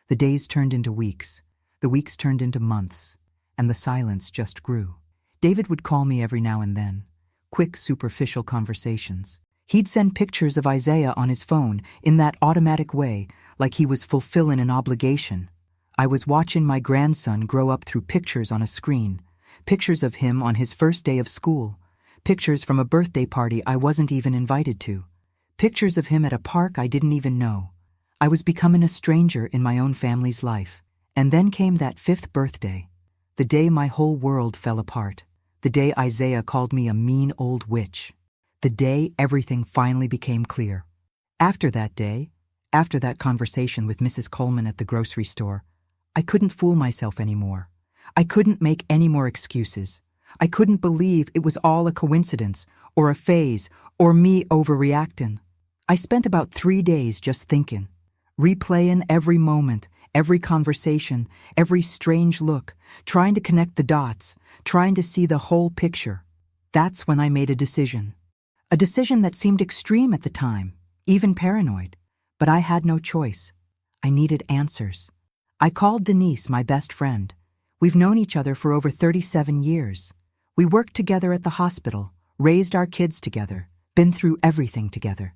The days turned into weeks. The weeks turned into months. And the silence just grew. David would call me every now and then. Quick, superficial conversations. He'd send pictures of Isaiah on his phone in that automatic way, like he was fulfilling an obligation. I was watching my grandson grow up through pictures on a screen, pictures of him on his first day of school, pictures from a birthday party I wasn't even invited to, pictures of him at a park I didn't even know. I was becoming a stranger in my own family's life. And then came that 5th birthday, the day my whole world fell apart, the day Isaiah called me a mean old witch, the day everything finally became clear. After that day, after that conversation with Mrs. Coleman at the grocery store, I couldn't fool myself anymore. I couldn't make any more excuses. I couldn't believe it was all a coincidence, or a phase, or me overreacting. I spent about 3 days just thinking, replaying every moment, every conversation, every strange look, trying to connect the dots, trying to see the whole picture. That's when I made a decision. A decision that seemed extreme at the time, even paranoid. But I had no choice. I needed answers. I called Denise, my best friend. We've known each other for over 37 years. We worked together at the hospital, raised our kids together, been through everything together.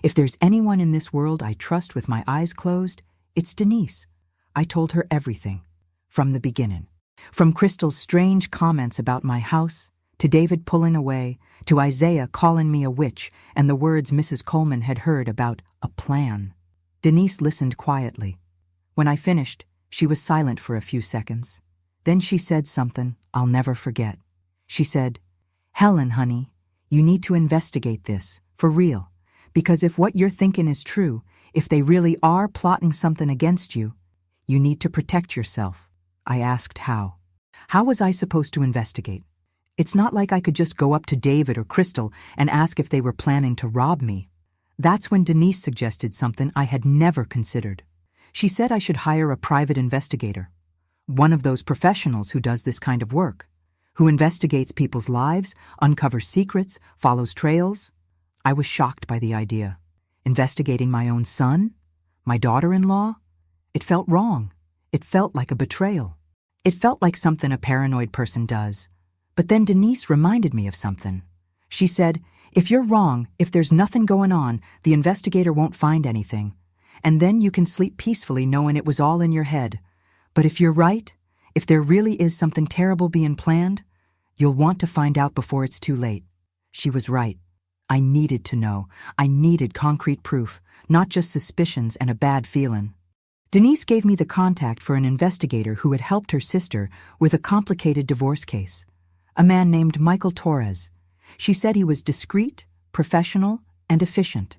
If there's anyone in this world I trust with my eyes closed, it's Denise. I told her everything, from the beginning. From Crystal's strange comments about my house, to David pulling away, to Isaiah calling me a witch, and the words Mrs. Coleman had heard about a plan. Denise listened quietly. When I finished, she was silent for a few seconds. Then she said something I'll never forget. She said, "Helen, honey, you need to investigate this, for real, because if what you're thinking is true, if they really are plotting something against you, you need to protect yourself." I asked how. How was I supposed to investigate? It's not like I could just go up to David or Crystal and ask if they were planning to rob me. That's when Denise suggested something I had never considered. She said I should hire a private investigator, one of those professionals who does this kind of work, who investigates people's lives, uncovers secrets, follows trails. I was shocked by the idea. Investigating my own son? My daughter-in-law? It felt wrong. It felt like a betrayal. It felt like something a paranoid person does. But then Denise reminded me of something. She said, "If you're wrong, if there's nothing going on, the investigator won't find anything. And then you can sleep peacefully knowing it was all in your head. But if you're right, if there really is something terrible being planned, you'll want to find out before it's too late." She was right. I needed to know. I needed concrete proof, not just suspicions and a bad feeling. Denise gave me the contact for an investigator who had helped her sister with a complicated divorce case. A man named Michael Torres. She said he was discreet, professional, and efficient.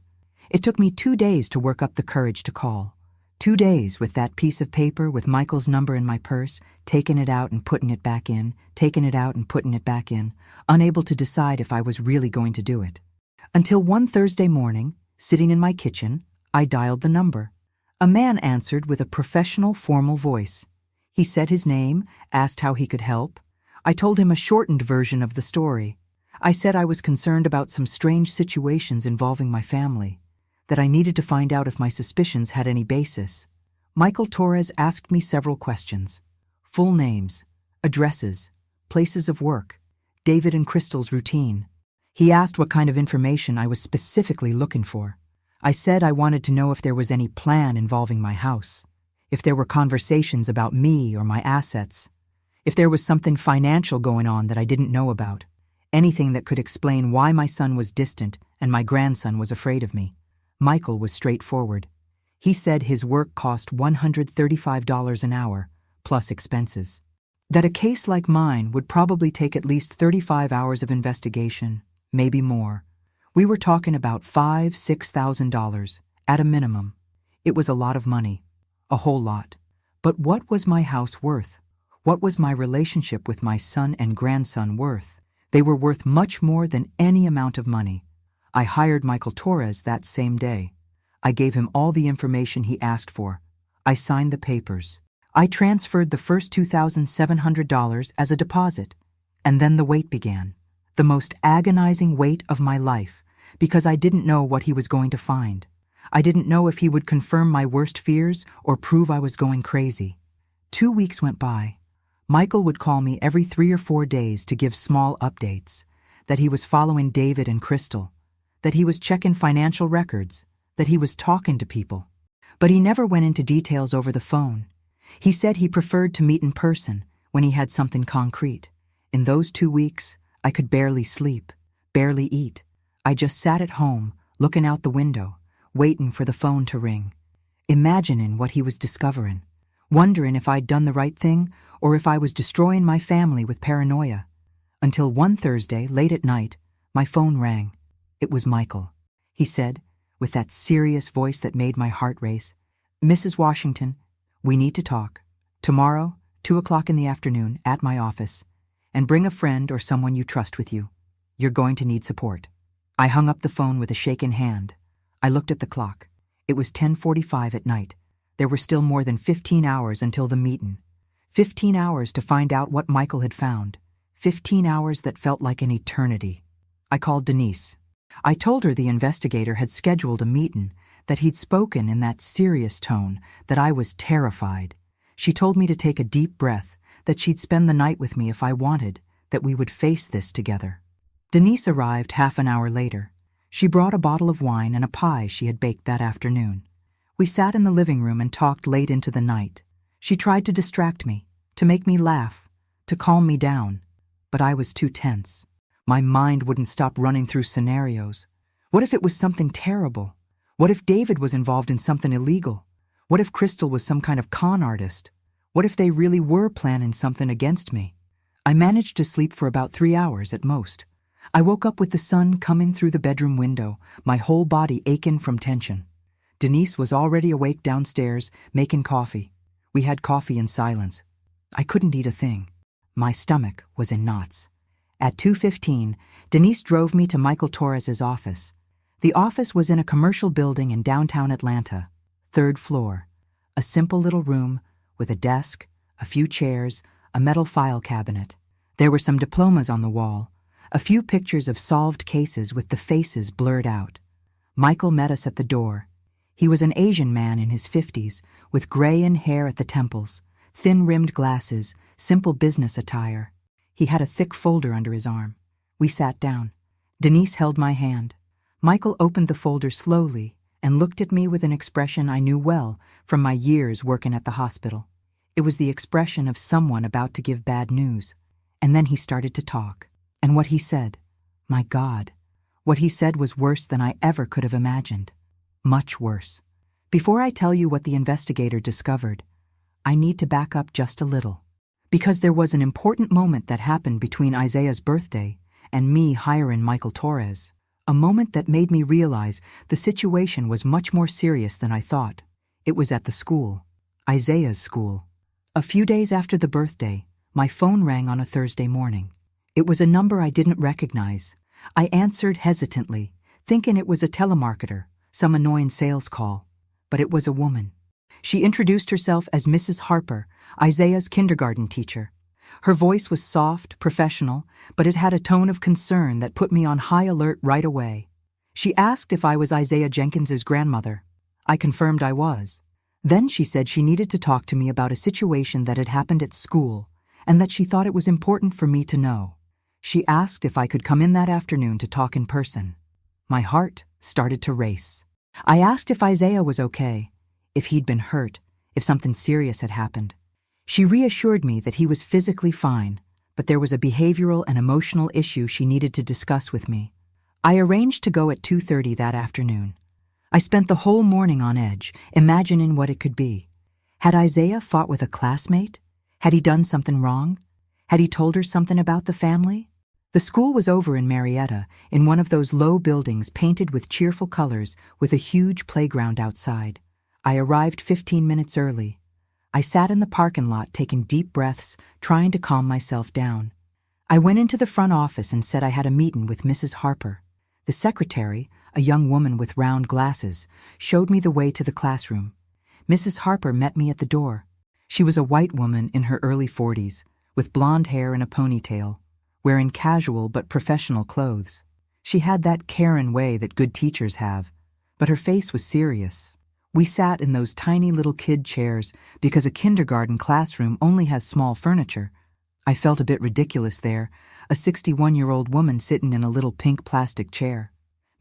It took me 2 days to work up the courage to call. 2 days with that piece of paper with Michael's number in my purse, taking it out and putting it back in, taking it out and putting it back in, unable to decide if I was really going to do it. Until one Thursday morning, sitting in my kitchen, I dialed the number. A man answered with a professional, formal voice. He said his name, asked how he could help. I told him a shortened version of the story. I said I was concerned about some strange situations involving my family, that I needed to find out if my suspicions had any basis. Michael Torres asked me several questions. Full names, addresses, places of work, David and Crystal's routine. He asked what kind of information I was specifically looking for. I said I wanted to know if there was any plan involving my house, if there were conversations about me or my assets, if there was something financial going on that I didn't know about, anything that could explain why my son was distant and my grandson was afraid of me. Michael was straightforward. He said his work cost $135 an hour, plus expenses. That a case like mine would probably take at least 35 hours of investigation, maybe more. We were talking about $5,000, $6,000, at a minimum. It was a lot of money, a whole lot. But what was my house worth? What was my relationship with my son and grandson worth? They were worth much more than any amount of money. I hired Michael Torres that same day. I gave him all the information he asked for. I signed the papers. I transferred the first $2,700 as a deposit. And then the wait began. The most agonizing wait of my life, because I didn't know what he was going to find. I didn't know if he would confirm my worst fears or prove I was going crazy. 2 weeks went by. Michael would call me every 3 or 4 days to give small updates, that he was following David and Crystal, that he was checking financial records, that he was talking to people. But he never went into details over the phone. He said he preferred to meet in person when he had something concrete. In those 2 weeks, I could barely sleep, barely eat. I just sat at home, looking out the window, waiting for the phone to ring, imagining what he was discovering, wondering if I'd done the right thing or if I was destroying my family with paranoia. Until one Thursday, late at night, my phone rang. It was Michael. He said, with that serious voice that made my heart race, "Mrs. Washington, we need to talk. Tomorrow, 2 o'clock in the afternoon, at my office. And bring a friend or someone you trust with you. You're going to need support." I hung up the phone with a shaken hand. I looked at the clock. It was 10:45 at night. There were still more than 15 hours until the meeting. 15 hours to find out what Michael had found. 15 hours that felt like an eternity. I called Denise. I told her the investigator had scheduled a meeting, that he'd spoken in that serious tone, that I was terrified. She told me to take a deep breath, that she'd spend the night with me if I wanted, that we would face this together. Denise arrived half an hour later. She brought a bottle of wine and a pie she had baked that afternoon. We sat in the living room and talked late into the night. She tried to distract me, to make me laugh, to calm me down, but I was too tense. My mind wouldn't stop running through scenarios. What if it was something terrible? What if David was involved in something illegal? What if Crystal was some kind of con artist? What if they really were planning something against me? I managed to sleep for about 3 hours at most. I woke up with the sun coming through the bedroom window, my whole body aching from tension. Denise was already awake downstairs, making coffee. We had coffee in silence. I couldn't eat a thing. My stomach was in knots. At 2:15, Denise drove me to Michael Torres's office. The office was in a commercial building in downtown Atlanta, 3rd floor. A simple little room with a desk, a few chairs, a metal file cabinet. There were some diplomas on the wall, a few pictures of solved cases with the faces blurred out. Michael met us at the door. He was an Asian man in his 50s, with gray-in hair at the temples, thin-rimmed glasses, simple business attire. He had a thick folder under his arm. We sat down. Denise held my hand. Michael opened the folder slowly and looked at me with an expression I knew well from my years working at the hospital. It was the expression of someone about to give bad news. And then he started to talk. And what he said, my God, what he said was worse than I ever could have imagined. Much worse. Before I tell you what the investigator discovered, I need to back up just a little. Because there was an important moment that happened between Isaiah's birthday and me hiring Michael Torres. A moment that made me realize the situation was much more serious than I thought. It was at the school, Isaiah's school. A few days after the birthday, my phone rang on a Thursday morning. It was a number I didn't recognize. I answered hesitantly, thinking it was a telemarketer, some annoying sales call. But it was a woman. She introduced herself as Mrs. Harper, Isaiah's kindergarten teacher. Her voice was soft, professional, but it had a tone of concern that put me on high alert right away. She asked if I was Isaiah Jenkins's grandmother. I confirmed I was. Then she said she needed to talk to me about a situation that had happened at school and that she thought it was important for me to know. She asked if I could come in that afternoon to talk in person. My heart started to race. I asked if Isaiah was okay, if he'd been hurt, if something serious had happened. She reassured me that he was physically fine, but there was a behavioral and emotional issue she needed to discuss with me. I arranged to go at 2:30 that afternoon. I spent the whole morning on edge, imagining what it could be. Had Isaiah fought with a classmate? Had he done something wrong? Had he told her something about the family? The school was over in Marietta, in one of those low buildings painted with cheerful colors with a huge playground outside. I arrived 15 minutes early. I sat in the parking lot taking deep breaths, trying to calm myself down. I went into the front office and said I had a meeting with Mrs. Harper. The secretary, a young woman with round glasses, showed me the way to the classroom. Mrs. Harper met me at the door. She was a white woman in her early 40s, with blonde hair and a ponytail, wearing casual but professional clothes. She had that Karen way that good teachers have, but her face was serious. We sat in those tiny little kid chairs because a kindergarten classroom only has small furniture. I felt a bit ridiculous there, a 61-year-old woman sitting in a little pink plastic chair.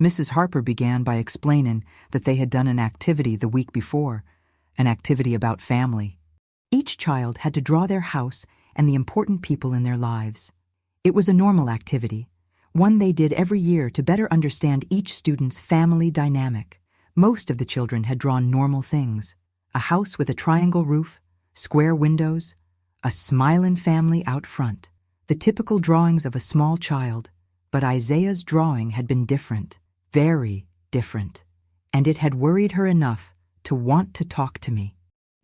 Mrs. Harper began by explaining that they had done an activity the week before, an activity about family. Each child had to draw their house and the important people in their lives. It was a normal activity, one they did every year to better understand each student's family dynamic. Most of the children had drawn normal things: a house with a triangle roof, square windows, a smiling family out front, the typical drawings of a small child. But Isaiah's drawing had been different, very different, and it had worried her enough to want to talk to me.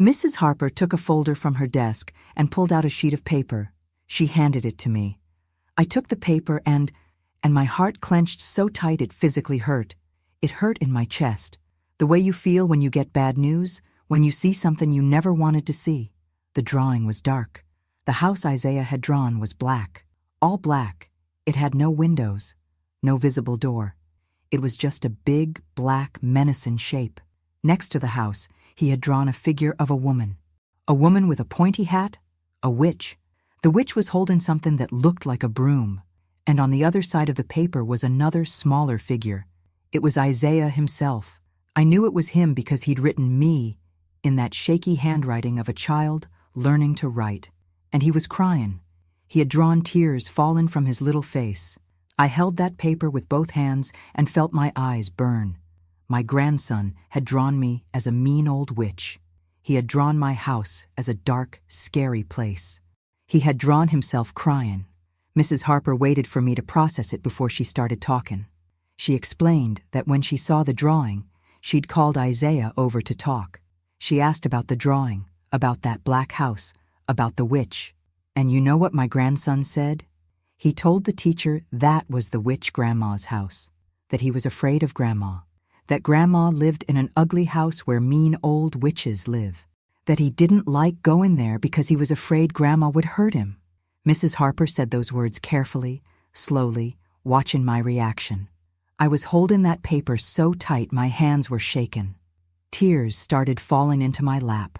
Mrs. Harper took a folder from her desk and pulled out a sheet of paper. She handed it to me. I took the paper and my heart clenched so tight it physically hurt. It hurt in my chest, the way you feel when you get bad news, when you see something you never wanted to see. The drawing was dark. The house Isaiah had drawn was black, all black. It had no windows, no visible door. It was just a big, black, menacing shape. Next to the house, he had drawn a figure of a woman with a pointy hat, a witch. The witch was holding something that looked like a broom, and on the other side of the paper was another smaller figure. It was Isaiah himself. I knew it was him because he'd written me in that shaky handwriting of a child learning to write. And he was crying. He had drawn tears falling from his little face. I held that paper with both hands and felt my eyes burn. My grandson had drawn me as a mean old witch. He had drawn my house as a dark, scary place. He had drawn himself crying. Mrs. Harper waited for me to process it before she started talking. She explained that when she saw the drawing, she'd called Isaiah over to talk. She asked about the drawing, about that black house, about the witch. And you know what my grandson said? He told the teacher that was the witch grandma's house, that he was afraid of grandma, that grandma lived in an ugly house where mean old witches live, that he didn't like going there because he was afraid grandma would hurt him. Mrs. Harper said those words carefully, slowly, watching my reaction. I was holding that paper so tight my hands were shaking. Tears started falling into my lap.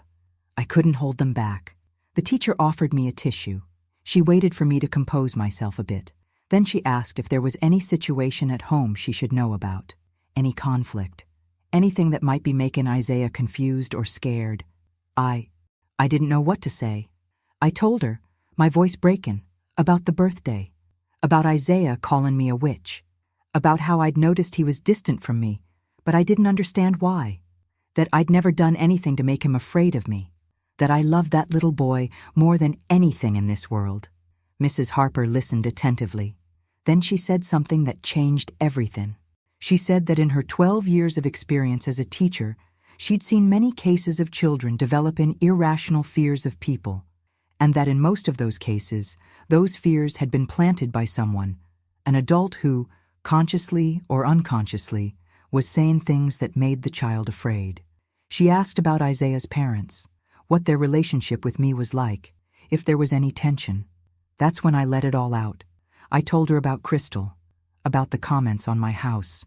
I couldn't hold them back. The teacher offered me a tissue. She waited for me to compose myself a bit. Then she asked if there was any situation at home she should know about, any conflict, anything that might be making Isaiah confused or scared. I didn't know what to say. I told her, my voice breaking, about the birthday, about Isaiah calling me a witch, about how I'd noticed he was distant from me, but I didn't understand why, that I'd never done anything to make him afraid of me, that I loved that little boy more than anything in this world. Mrs. Harper listened attentively. Then she said something that changed everything. She said that in her 12 years of experience as a teacher, she'd seen many cases of children developing irrational fears of people, and that in most of those cases, those fears had been planted by someone, an adult who, consciously or unconsciously, was saying things that made the child afraid. She asked about Isaiah's parents, what their relationship with me was like, if there was any tension. That's when I let it all out. I told her about Crystal, about the comments on my house,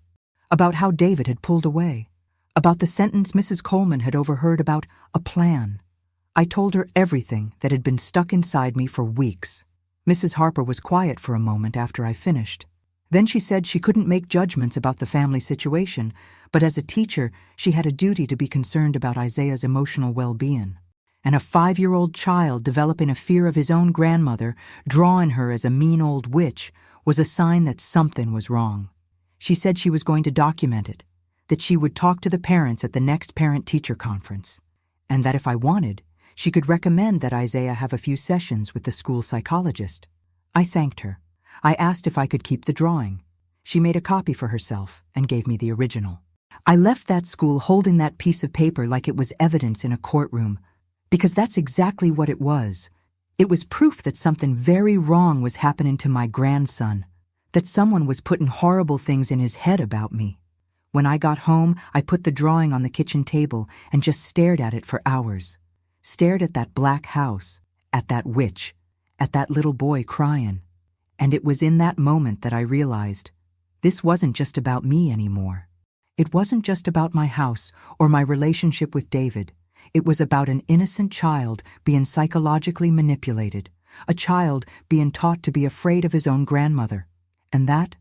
about how David had pulled away, about the sentence Mrs. Coleman had overheard about a plan. I told her everything that had been stuck inside me for weeks. Mrs. Harper was quiet for a moment after I finished. Then she said she couldn't make judgments about the family situation, but as a teacher, she had a duty to be concerned about Isaiah's emotional well-being. And a 5-year-old child developing a fear of his own grandmother, drawing her as a mean old witch, was a sign that something was wrong. She said she was going to document it, that she would talk to the parents at the next parent-teacher conference, and that if I wanted, she could recommend that Isaiah have a few sessions with the school psychologist. I thanked her. I asked if I could keep the drawing. She made a copy for herself and gave me the original. I left that school holding that piece of paper like it was evidence in a courtroom, because that's exactly what it was. It was proof that something very wrong was happening to my grandson, that someone was putting horrible things in his head about me. When I got home, I put the drawing on the kitchen table and just stared at it for hours. Stared at that black house, at that witch, at that little boy crying. And it was in that moment that I realized this wasn't just about me anymore. It wasn't just about my house or my relationship with David. It was about an innocent child being psychologically manipulated, a child being taught to be afraid of his own grandmother. And that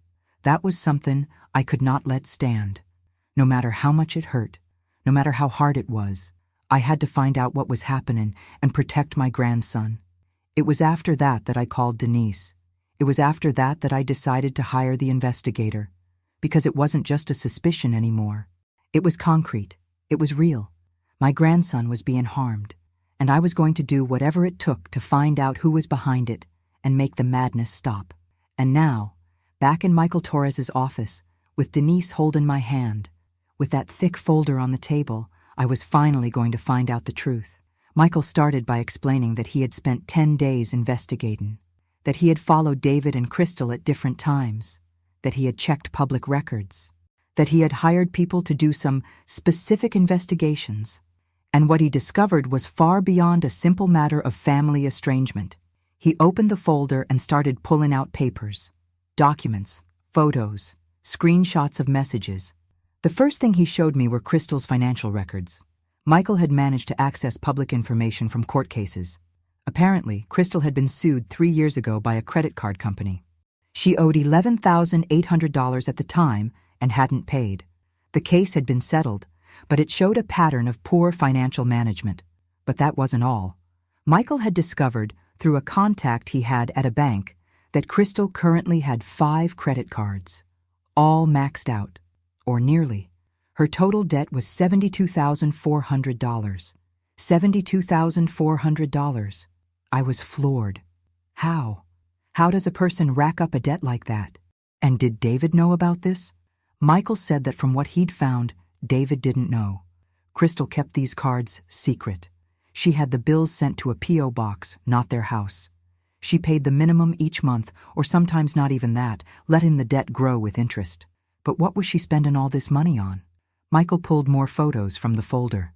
was something I could not let stand. No matter how much it hurt, no matter how hard it was, I had to find out what was happening and protect my grandson. It was after that I called Denise. It was after that I decided to hire the investigator, because it wasn't just a suspicion anymore. It was concrete. It was real. My grandson was being harmed, and I was going to do whatever it took to find out who was behind it and make the madness stop. And now, back in Michael Torres's office, with Denise holding my hand, with that thick folder on the table, I was finally going to find out the truth. Michael started by explaining that he had spent 10 days investigating, that he had followed David and Crystal at different times, that he had checked public records, that he had hired people to do some specific investigations, and what he discovered was far beyond a simple matter of family estrangement. He opened the folder and started pulling out papers, documents, photos, screenshots of messages. The first thing he showed me were Crystal's financial records. Michael had managed to access public information from court cases. Apparently, Crystal had been sued 3 years ago by a credit card company. She owed $11,800 at the time and hadn't paid. The case had been settled, but it showed a pattern of poor financial management. But that wasn't all. Michael had discovered, through a contact he had at a bank, that Crystal currently had 5 credit cards, all maxed out, or nearly. Her total debt was $72,400. $72,400. I was floored. How? How does a person rack up a debt like that? And did David know about this? Michael said that from what he'd found, David didn't know. Crystal kept these cards secret. She had the bills sent to a P.O. box, not their house. She paid the minimum each month, or sometimes not even that, letting the debt grow with interest. But what was she spending all this money on? Michael pulled more photos from the folder.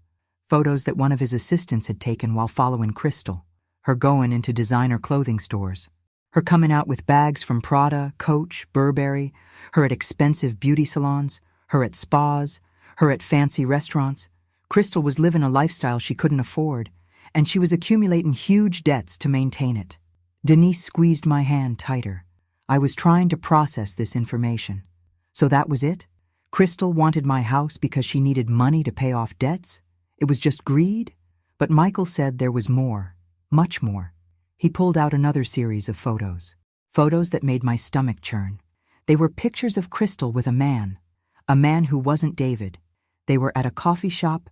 Photos that one of his assistants had taken while following Crystal. Her going into designer clothing stores. Her coming out with bags from Prada, Coach, Burberry. Her at expensive beauty salons. Her at spas. Her at fancy restaurants. Crystal was living a lifestyle she couldn't afford, and she was accumulating huge debts to maintain it. Denise squeezed my hand tighter. I was trying to process this information. So that was it? Crystal wanted my house because she needed money to pay off debts? It was just greed? But Michael said there was more, much more. He pulled out another series of photos. Photos that made my stomach churn. They were pictures of Crystal with a man who wasn't David. They were at a coffee shop,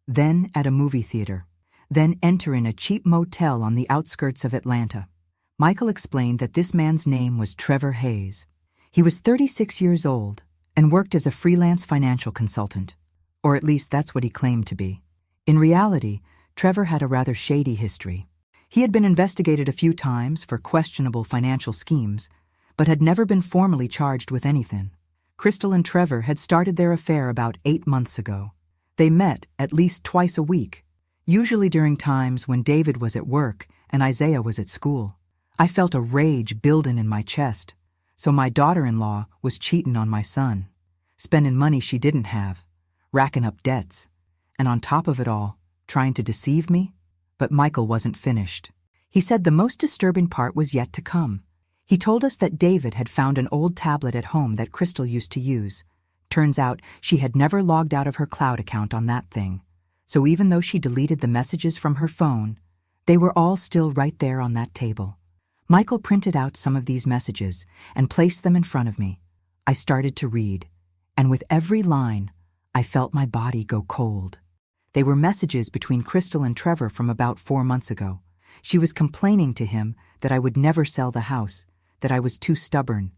then at a movie theater, then entering a cheap motel on the outskirts of Atlanta. Michael explained that this man's name was Trevor Hayes. He was 36 years old and worked as a freelance financial consultant, or at least that's what he claimed to be. In reality, Trevor had a rather shady history. He had been investigated a few times for questionable financial schemes, but had never been formally charged with anything. Crystal and Trevor had started their affair about 8 months ago. They met at least twice a week, usually during times when David was at work and Isaiah was at school. I felt a rage building in my chest. So my daughter-in-law was cheating on my son, spending money she didn't have, racking up debts, and on top of it all, trying to deceive me? But Michael wasn't finished. He said the most disturbing part was yet to come. He told us that David had found an old tablet at home that Crystal used to use. Turns out she had never logged out of her cloud account on that thing. So even though she deleted the messages from her phone, they were all still right there on that table. Michael printed out some of these messages and placed them in front of me. I started to read, and with every line, I felt my body go cold. They were messages between Crystal and Trevor from about 4 months ago. She was complaining to him that I would never sell the house, that I was too stubborn,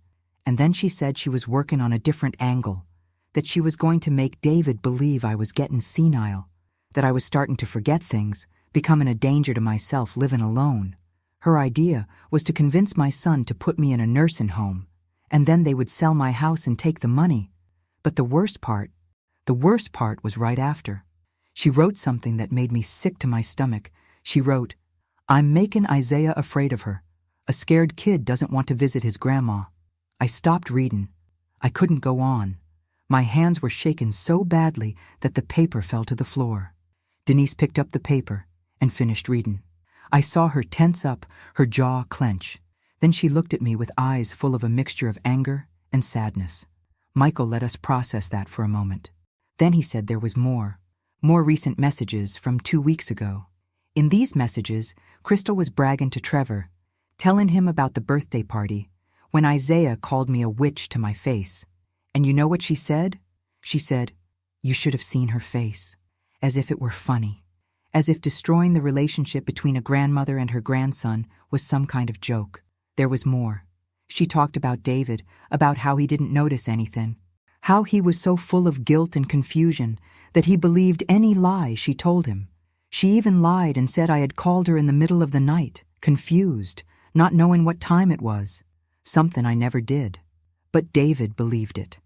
and then she said she was working on a different angle, that she was going to make David believe I was getting senile, that I was starting to forget things, becoming a danger to myself living alone. Her idea was to convince my son to put me in a nursing home, and then they would sell my house and take the money. But the worst part was right after. She wrote something that made me sick to my stomach. She wrote, "I'm making Isaiah afraid of her. A scared kid doesn't want to visit his grandma." I stopped reading. I couldn't go on. My hands were shaking so badly that the paper fell to the floor. Denise picked up the paper and finished reading. I saw her tense up, her jaw clench. Then she looked at me with eyes full of a mixture of anger and sadness. Michael let us process that for a moment. Then he said there was more recent messages from 2 weeks ago. In these messages, Crystal was bragging to Trevor, telling him about the birthday party, when Isaiah called me a witch to my face. And you know what she said? She said, "You should have seen her face," as if it were funny. As if destroying the relationship between a grandmother and her grandson was some kind of joke. There was more. She talked about David, about how he didn't notice anything, how he was so full of guilt and confusion that he believed any lie she told him. She even lied and said I had called her in the middle of the night, confused, not knowing what time it was, something I never did. But David believed it.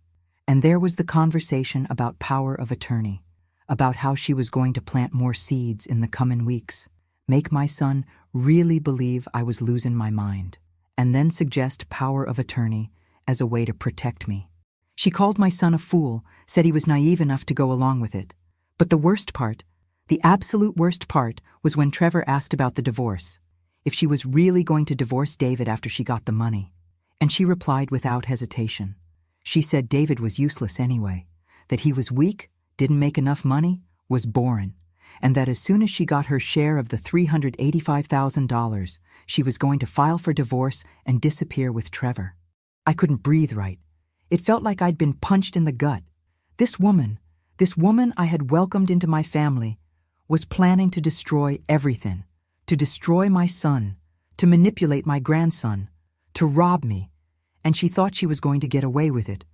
And there was the conversation about power of attorney, about how she was going to plant more seeds in the coming weeks, make my son really believe I was losing my mind, and then suggest power of attorney as a way to protect me. She called my son a fool, said he was naive enough to go along with it. But the worst part, the absolute worst part, was when Trevor asked about the divorce, if she was really going to divorce David after she got the money. And she replied without hesitation. She said David was useless anyway, that he was weak, didn't make enough money, was boring, and that as soon as she got her share of the $385,000, she was going to file for divorce and disappear with Trevor. I couldn't breathe right. It felt like I'd been punched in the gut. This woman I had welcomed into my family, was planning to destroy everything, to destroy my son, to manipulate my grandson, to rob me, and she thought she was going to get away with it.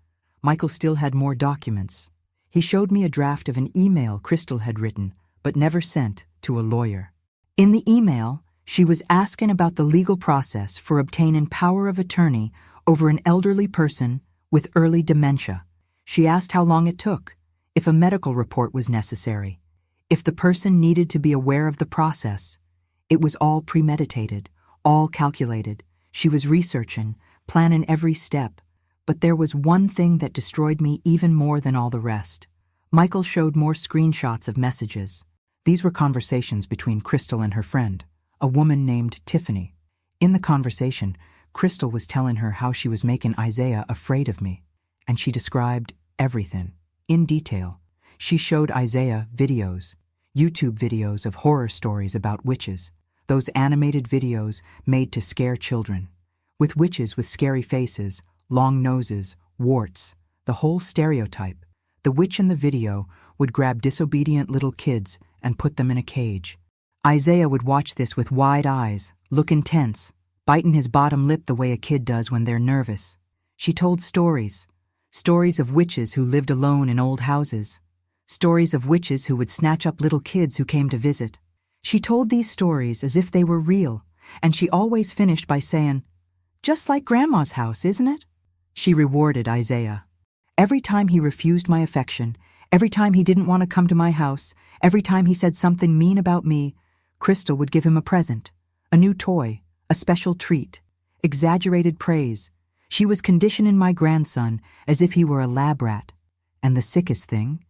Michael still had more documents. He showed me a draft of an email Crystal had written, but never sent, to a lawyer. In the email, she was asking about the legal process for obtaining power of attorney over an elderly person with early dementia. She asked how long it took, if a medical report was necessary, if the person needed to be aware of the process. It was all premeditated, all calculated. She was researching, planning every step. But there was one thing that destroyed me even more than all the rest. Michael showed more screenshots of messages. These were conversations between Crystal and her friend, a woman named Tiffany. In the conversation, Crystal was telling her how she was making Isaiah afraid of me, and she described everything, in detail. She showed Isaiah videos, YouTube videos of horror stories about witches, those animated videos made to scare children, with witches with scary faces, long noses, warts, the whole stereotype. The witch in the video would grab disobedient little kids and put them in a cage. Isaiah would watch this with wide eyes, look intense, biting his bottom lip the way a kid does when they're nervous. She told stories of witches who lived alone in old houses, stories of witches who would snatch up little kids who came to visit. She told these stories as if they were real, and she always finished by saying, "Just like Grandma's house, isn't it?" She rewarded Isaiah. Every time he refused my affection, every time he didn't want to come to my house, every time he said something mean about me, Crystal would give him a present, a new toy, a special treat, exaggerated praise. She was conditioning my grandson as if he were a lab rat. And the sickest thing,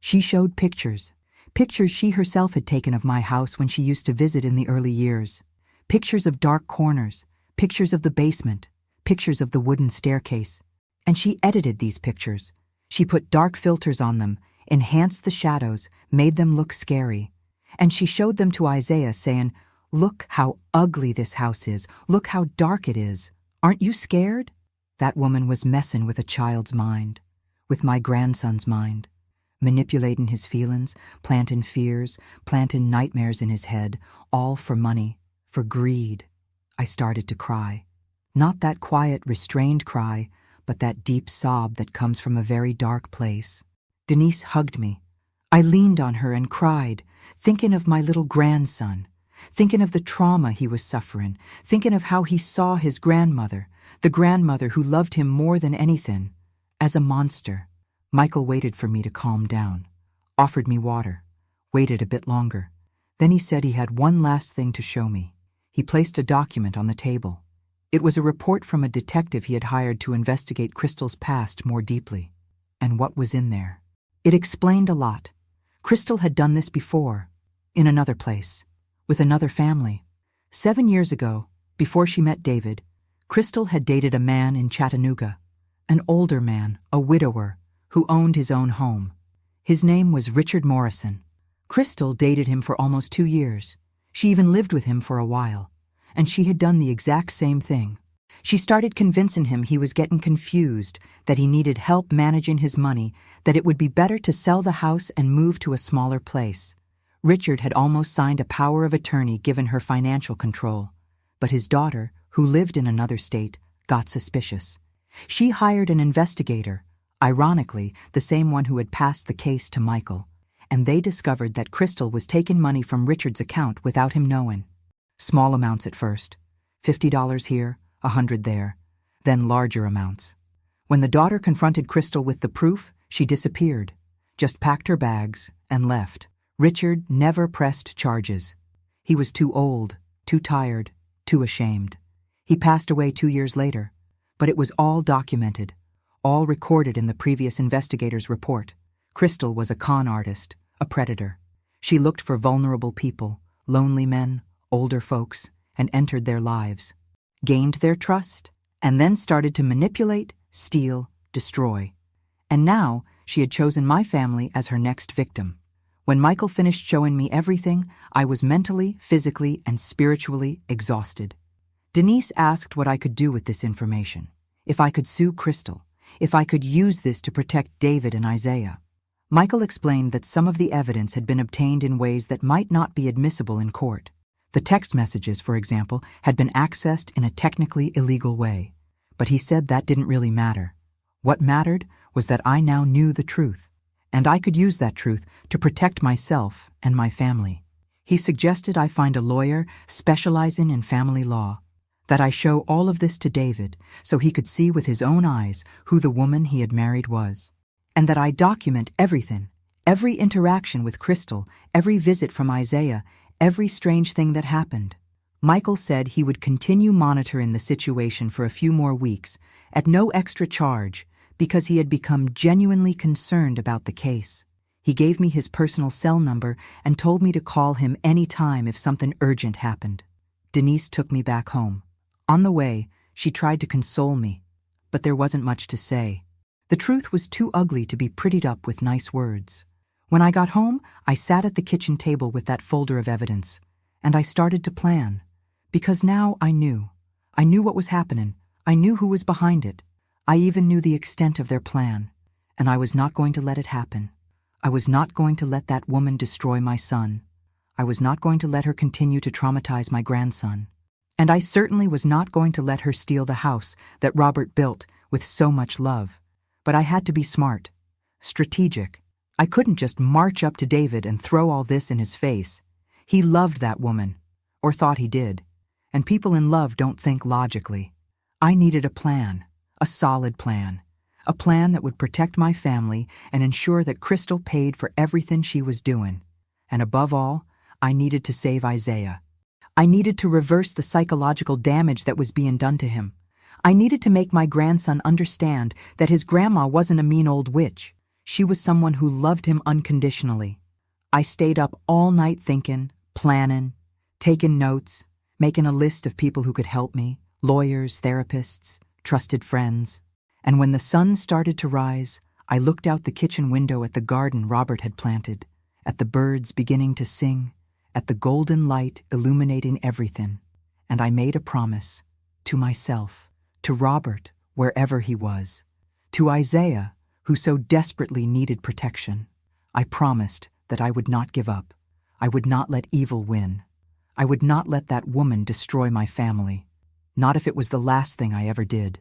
she showed pictures she herself had taken of my house when she used to visit in the early years. Pictures of dark corners, pictures of the basement, pictures of the wooden staircase. And she edited these pictures. She put dark filters on them, enhanced the shadows, made them look scary. And she showed them to Isaiah saying, "Look how ugly this house is. Look how dark it is. Aren't you scared?" That woman was messing with a child's mind, with my grandson's mind, manipulating his feelings, planting fears, planting nightmares in his head, all for money, for greed. I started to cry. Not that quiet, restrained cry, but that deep sob that comes from a very dark place. Denise hugged me. I leaned on her and cried, thinking of my little grandson, thinking of the trauma he was suffering, thinking of how he saw his grandmother, the grandmother who loved him more than anything, as a monster. Michael waited for me to calm down, offered me water, waited a bit longer. Then he said he had one last thing to show me. He placed a document on the table. It was a report from a detective he had hired to investigate Crystal's past more deeply. And what was in there? It explained a lot. Crystal had done this before, in another place, with another family. 7 years ago, before she met David, Crystal had dated a man in Chattanooga, an older man, a widower, who owned his own home. His name was Richard Morrison. Crystal dated him for almost 2 years. She even lived with him for a while. And she had done the exact same thing. She started convincing him he was getting confused, that he needed help managing his money, that it would be better to sell the house and move to a smaller place. Richard had almost signed a power of attorney given her financial control. But his daughter, who lived in another state, got suspicious. She hired an investigator, ironically, the same one who had passed the case to Michael, and they discovered that Crystal was taking money from Richard's account without him knowing. Small amounts at first, $50 here, $100 there, then larger amounts. When the daughter confronted Crystal with the proof, she disappeared, just packed her bags and left. Richard never pressed charges. He was too old, too tired, too ashamed. He passed away 2 years later, but it was all documented, all recorded in the previous investigator's report. Crystal was a con artist, a predator. She looked for vulnerable people, lonely men, older folks, and entered their lives, gained their trust, and then started to manipulate, steal, destroy. And now she had chosen my family as her next victim. When Michael finished showing me everything, I was mentally, physically, and spiritually exhausted. Denise asked what I could do with this information, if I could sue Crystal, if I could use this to protect David and Isaiah. Michael explained that some of the evidence had been obtained in ways that might not be admissible in court. The text messages, for example, had been accessed in a technically illegal way. But he said that didn't really matter. What mattered was that I now knew the truth, and I could use that truth to protect myself and my family. He suggested I find a lawyer specializing in family law, that I show all of this to David so he could see with his own eyes who the woman he had married was, and that I document everything, every interaction with Crystal, every visit from Isaiah, every strange thing that happened. Michael said he would continue monitoring the situation for a few more weeks, at no extra charge, because he had become genuinely concerned about the case. He gave me his personal cell number and told me to call him any time if something urgent happened. Denise took me back home. On the way, She tried to console me, but there wasn't much to say. The truth was too ugly to be prettied up with nice words. When I got home, I sat at the kitchen table with that folder of evidence, and I started to plan. Because now I knew. I knew what was happening. I knew who was behind it. I even knew the extent of their plan, and I was not going to let it happen. I was not going to let that woman destroy my son. I was not going to let her continue to traumatize my grandson. And I certainly was not going to let her steal the house that Robert built with so much love. But I had to be smart, strategic. I couldn't just march up to David and throw all this in his face. He loved that woman, or thought he did. And people in love don't think logically. I needed a plan, a solid plan. A plan that would protect my family and ensure that Crystal paid for everything she was doing. And above all, I needed to save Isaiah. I needed to reverse the psychological damage that was being done to him. I needed to make my grandson understand that his grandma wasn't a mean old witch. She was someone who loved him unconditionally. I stayed up all night thinking, planning, taking notes, making a list of people who could help me, lawyers, therapists, trusted friends. And when the sun started to rise, I looked out the kitchen window at the garden Robert had planted, at the birds beginning to sing, at the golden light illuminating everything, and I made a promise to myself, to Robert, wherever he was, to Isaiah, who so desperately needed protection. I promised that I would not give up. I would not let evil win. I would not let that woman destroy my family, not if it was the last thing I ever did.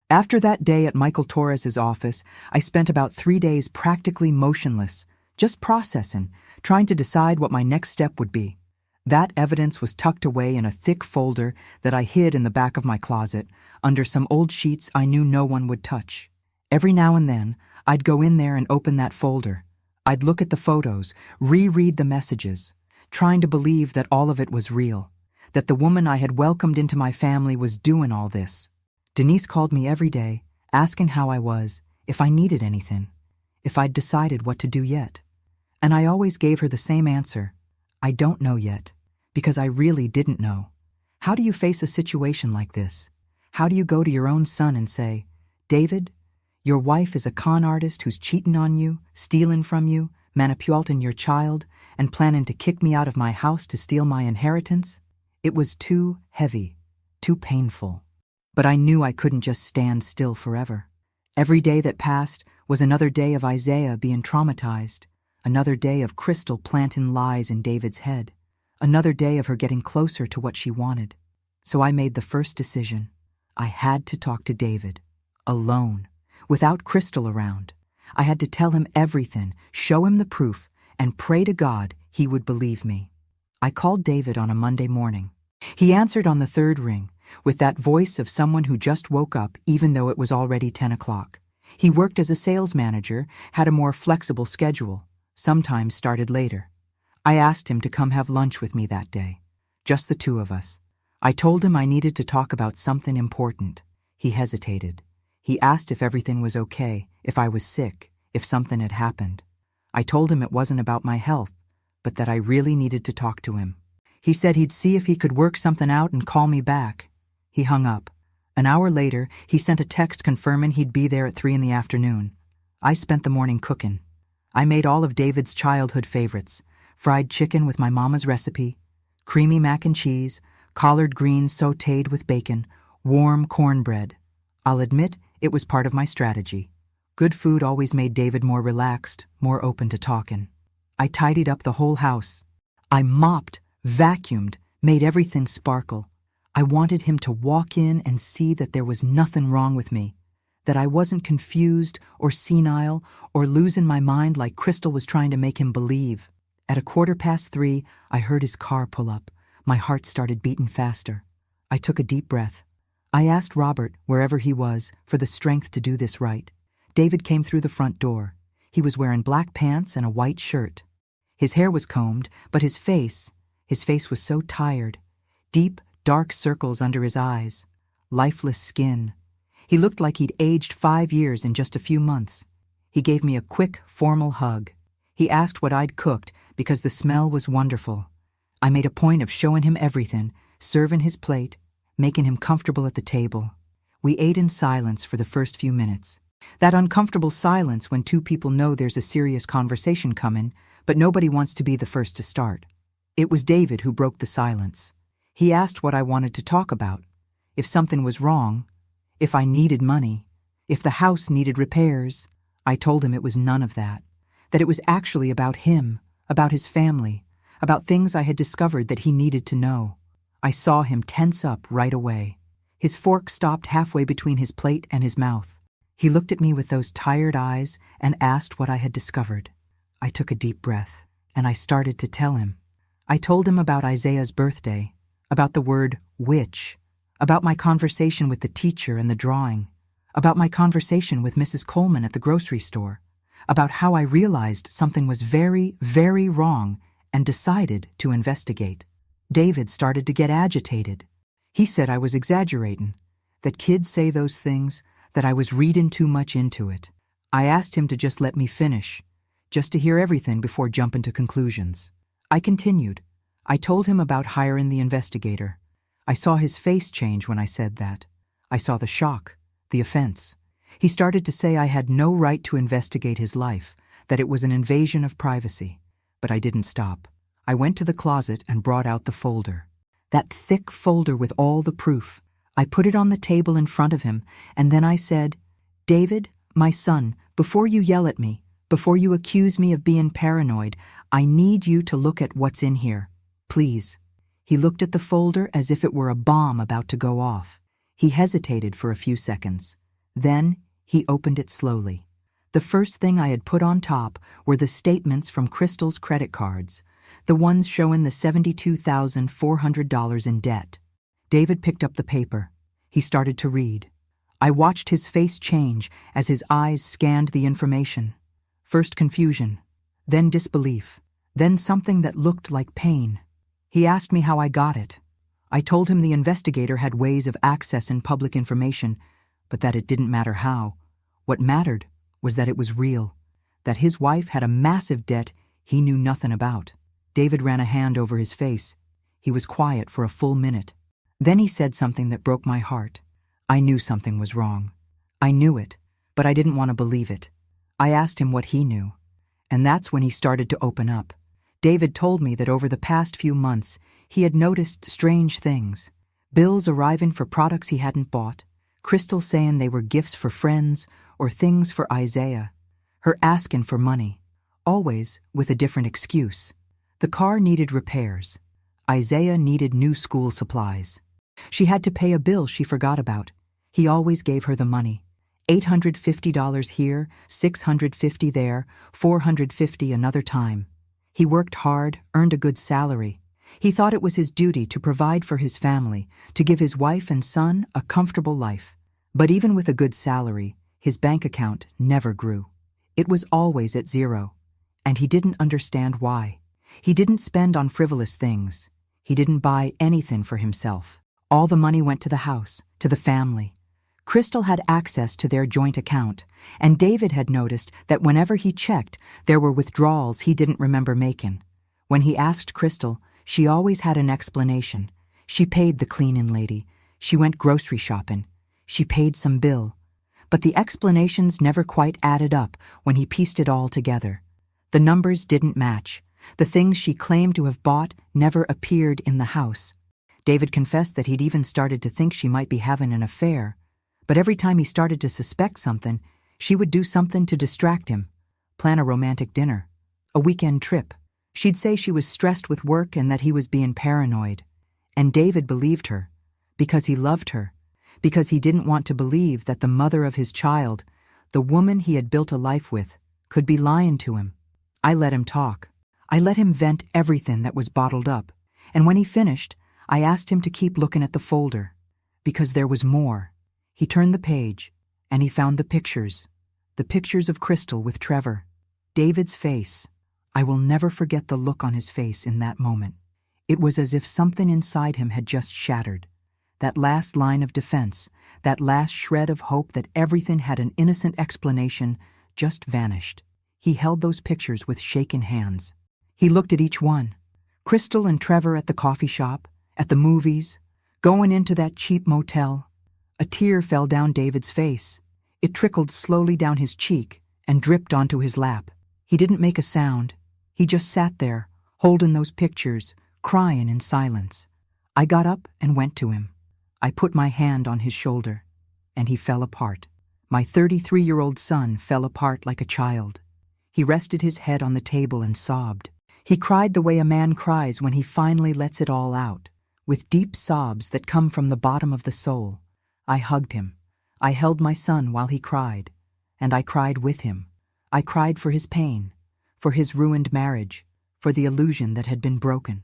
After that day at Michael Torres's office, I spent about 3 days practically motionless, just processing, trying to decide what my next step would be. That evidence was tucked away in a thick folder that I hid in the back of my closet, under some old sheets I knew no one would touch. Every now and then, I'd go in there and open that folder. I'd look at the photos, reread the messages, trying to believe that all of it was real, that the woman I had welcomed into my family was doing all this. Denise called me every day, asking how I was, if I needed anything, if I'd decided what to do yet. And I always gave her the same answer, I don't know yet, because I really didn't know. How do you face a situation like this? How do you go to your own son and say, David, your wife is a con artist who's cheating on you, stealing from you, manipulating your child, and planning to kick me out of my house to steal my inheritance? It was too heavy, too painful. But I knew I couldn't just stand still forever. Every day that passed was another day of Isaiah being traumatized, another day of Crystal planting lies in David's head, another day of her getting closer to what she wanted. So I made the first decision. I had to talk to David, alone, without Crystal around. I had to tell him everything, show him the proof, and pray to God he would believe me. I called David on a Monday morning. He answered on the third ring, with that voice of someone who just woke up even though it was already 10 o'clock. He worked as a sales manager, had a more flexible schedule, sometimes started later. I asked him to come have lunch with me that day, just the two of us. I told him I needed to talk about something important. He hesitated. He asked if everything was okay, if I was sick, if something had happened. I told him it wasn't about my health, but that I really needed to talk to him. He said he'd see if he could work something out and call me back. He hung up. An hour later, he sent a text confirming he'd be there at 3 in the afternoon. I spent the morning cooking. I made all of David's childhood favorites: fried chicken with my mama's recipe, creamy mac and cheese, collard greens sautéed with bacon, warm cornbread. I'll admit it was part of my strategy. Good food always made David more relaxed, more open to talking. I tidied up the whole house. I mopped, vacuumed, made everything sparkle. I wanted him to walk in and see that there was nothing wrong with me, that I wasn't confused or senile or losing my mind like Crystal was trying to make him believe. At 3:15, I heard his car pull up. My heart started beating faster. I took a deep breath. I asked Robert, wherever he was, for the strength to do this right. David came through the front door. He was wearing black pants and a white shirt. His hair was combed, but his face was so tired. Deep, dark circles under his eyes, lifeless skin. He looked like he'd aged 5 years in just a few months. He gave me a quick, formal hug. He asked what I'd cooked because the smell was wonderful. I made a point of showing him everything, serving his plate, making him comfortable at the table. We ate in silence for the first few minutes. That uncomfortable silence when two people know there's a serious conversation coming, but nobody wants to be the first to start. It was David who broke the silence. He asked what I wanted to talk about. If something was wrong, if I needed money, if the house needed repairs. I told him it was none of that. That it was actually about him, about his family, about things I had discovered that he needed to know. I saw him tense up right away. His fork stopped halfway between his plate and his mouth. He looked at me with those tired eyes and asked what I had discovered. I took a deep breath, and I started to tell him. I told him about Isaiah's birthday, about the word witch, about my conversation with the teacher and the drawing, about my conversation with Mrs. Coleman at the grocery store, about how I realized something was very, very wrong and decided to investigate. David started to get agitated. He said I was exaggerating, that kids say those things, that I was reading too much into it. I asked him to just let me finish, just to hear everything before jumping to conclusions. I continued. I told him about hiring the investigator. I saw his face change when I said that. I saw the shock, the offense. He started to say I had no right to investigate his life, that it was an invasion of privacy. But I didn't stop. I went to the closet and brought out the folder. That thick folder with all the proof. I put it on the table in front of him, and then I said, "David, my son, before you yell at me, before you accuse me of being paranoid, I need you to look at what's in here. Please." He looked at the folder as if it were a bomb about to go off. He hesitated for a few seconds. Then he opened it slowly. The first thing I had put on top were the statements from Crystal's credit cards, the ones showing the $72,400 in debt. David picked up the paper. He started to read. I watched his face change as his eyes scanned the information. First confusion, then disbelief, then something that looked like pain. He asked me how I got it. I told him the investigator had ways of accessing public information, but that it didn't matter how. What mattered was that it was real, that his wife had a massive debt he knew nothing about. David ran a hand over his face. He was quiet for a full minute. Then he said something that broke my heart. I knew something was wrong. I knew it, but I didn't want to believe it. I asked him what he knew, and that's when he started to open up. David told me that over the past few months, he had noticed strange things. Bills arriving for products he hadn't bought, Crystal saying they were gifts for friends or things for Isaiah, her asking for money, always with a different excuse. The car needed repairs. Isaiah needed new school supplies. She had to pay a bill she forgot about. He always gave her the money. $850 here, $650 there, $450 another time. He worked hard, earned a good salary. He thought it was his duty to provide for his family, to give his wife and son a comfortable life. But even with a good salary, his bank account never grew. It was always at zero. And he didn't understand why. He didn't spend on frivolous things. He didn't buy anything for himself. All the money went to the house, to the family. Crystal had access to their joint account, and David had noticed that whenever he checked, there were withdrawals he didn't remember making. When he asked Crystal, she always had an explanation. She paid the cleaning lady. She went grocery shopping. She paid some bill. But the explanations never quite added up when he pieced it all together. The numbers didn't match. The things she claimed to have bought never appeared in the house. David confessed that he'd even started to think she might be having an affair. But every time he started to suspect something, she would do something to distract him. Plan a romantic dinner, a weekend trip. She'd say she was stressed with work and that he was being paranoid. And David believed her, because he loved her, because he didn't want to believe that the mother of his child, the woman he had built a life with, could be lying to him. I let him talk. I let him vent everything that was bottled up. And when he finished, I asked him to keep looking at the folder, because there was more. He turned the page, and he found the pictures of Crystal with Trevor. David's face. I will never forget the look on his face in that moment. It was as if something inside him had just shattered. That last line of defense, that last shred of hope that everything had an innocent explanation, just vanished. He held those pictures with shaken hands. He looked at each one. Crystal and Trevor at the coffee shop, at the movies, going into that cheap motel. A tear fell down David's face. It trickled slowly down his cheek and dripped onto his lap. He didn't make a sound. He just sat there, holding those pictures, crying in silence. I got up and went to him. I put my hand on his shoulder, and he fell apart. My 33-year-old son fell apart like a child. He rested his head on the table and sobbed. He cried the way a man cries when he finally lets it all out, with deep sobs that come from the bottom of the soul. I hugged him. I held my son while he cried, and I cried with him. I cried for his pain, for his ruined marriage, for the illusion that had been broken.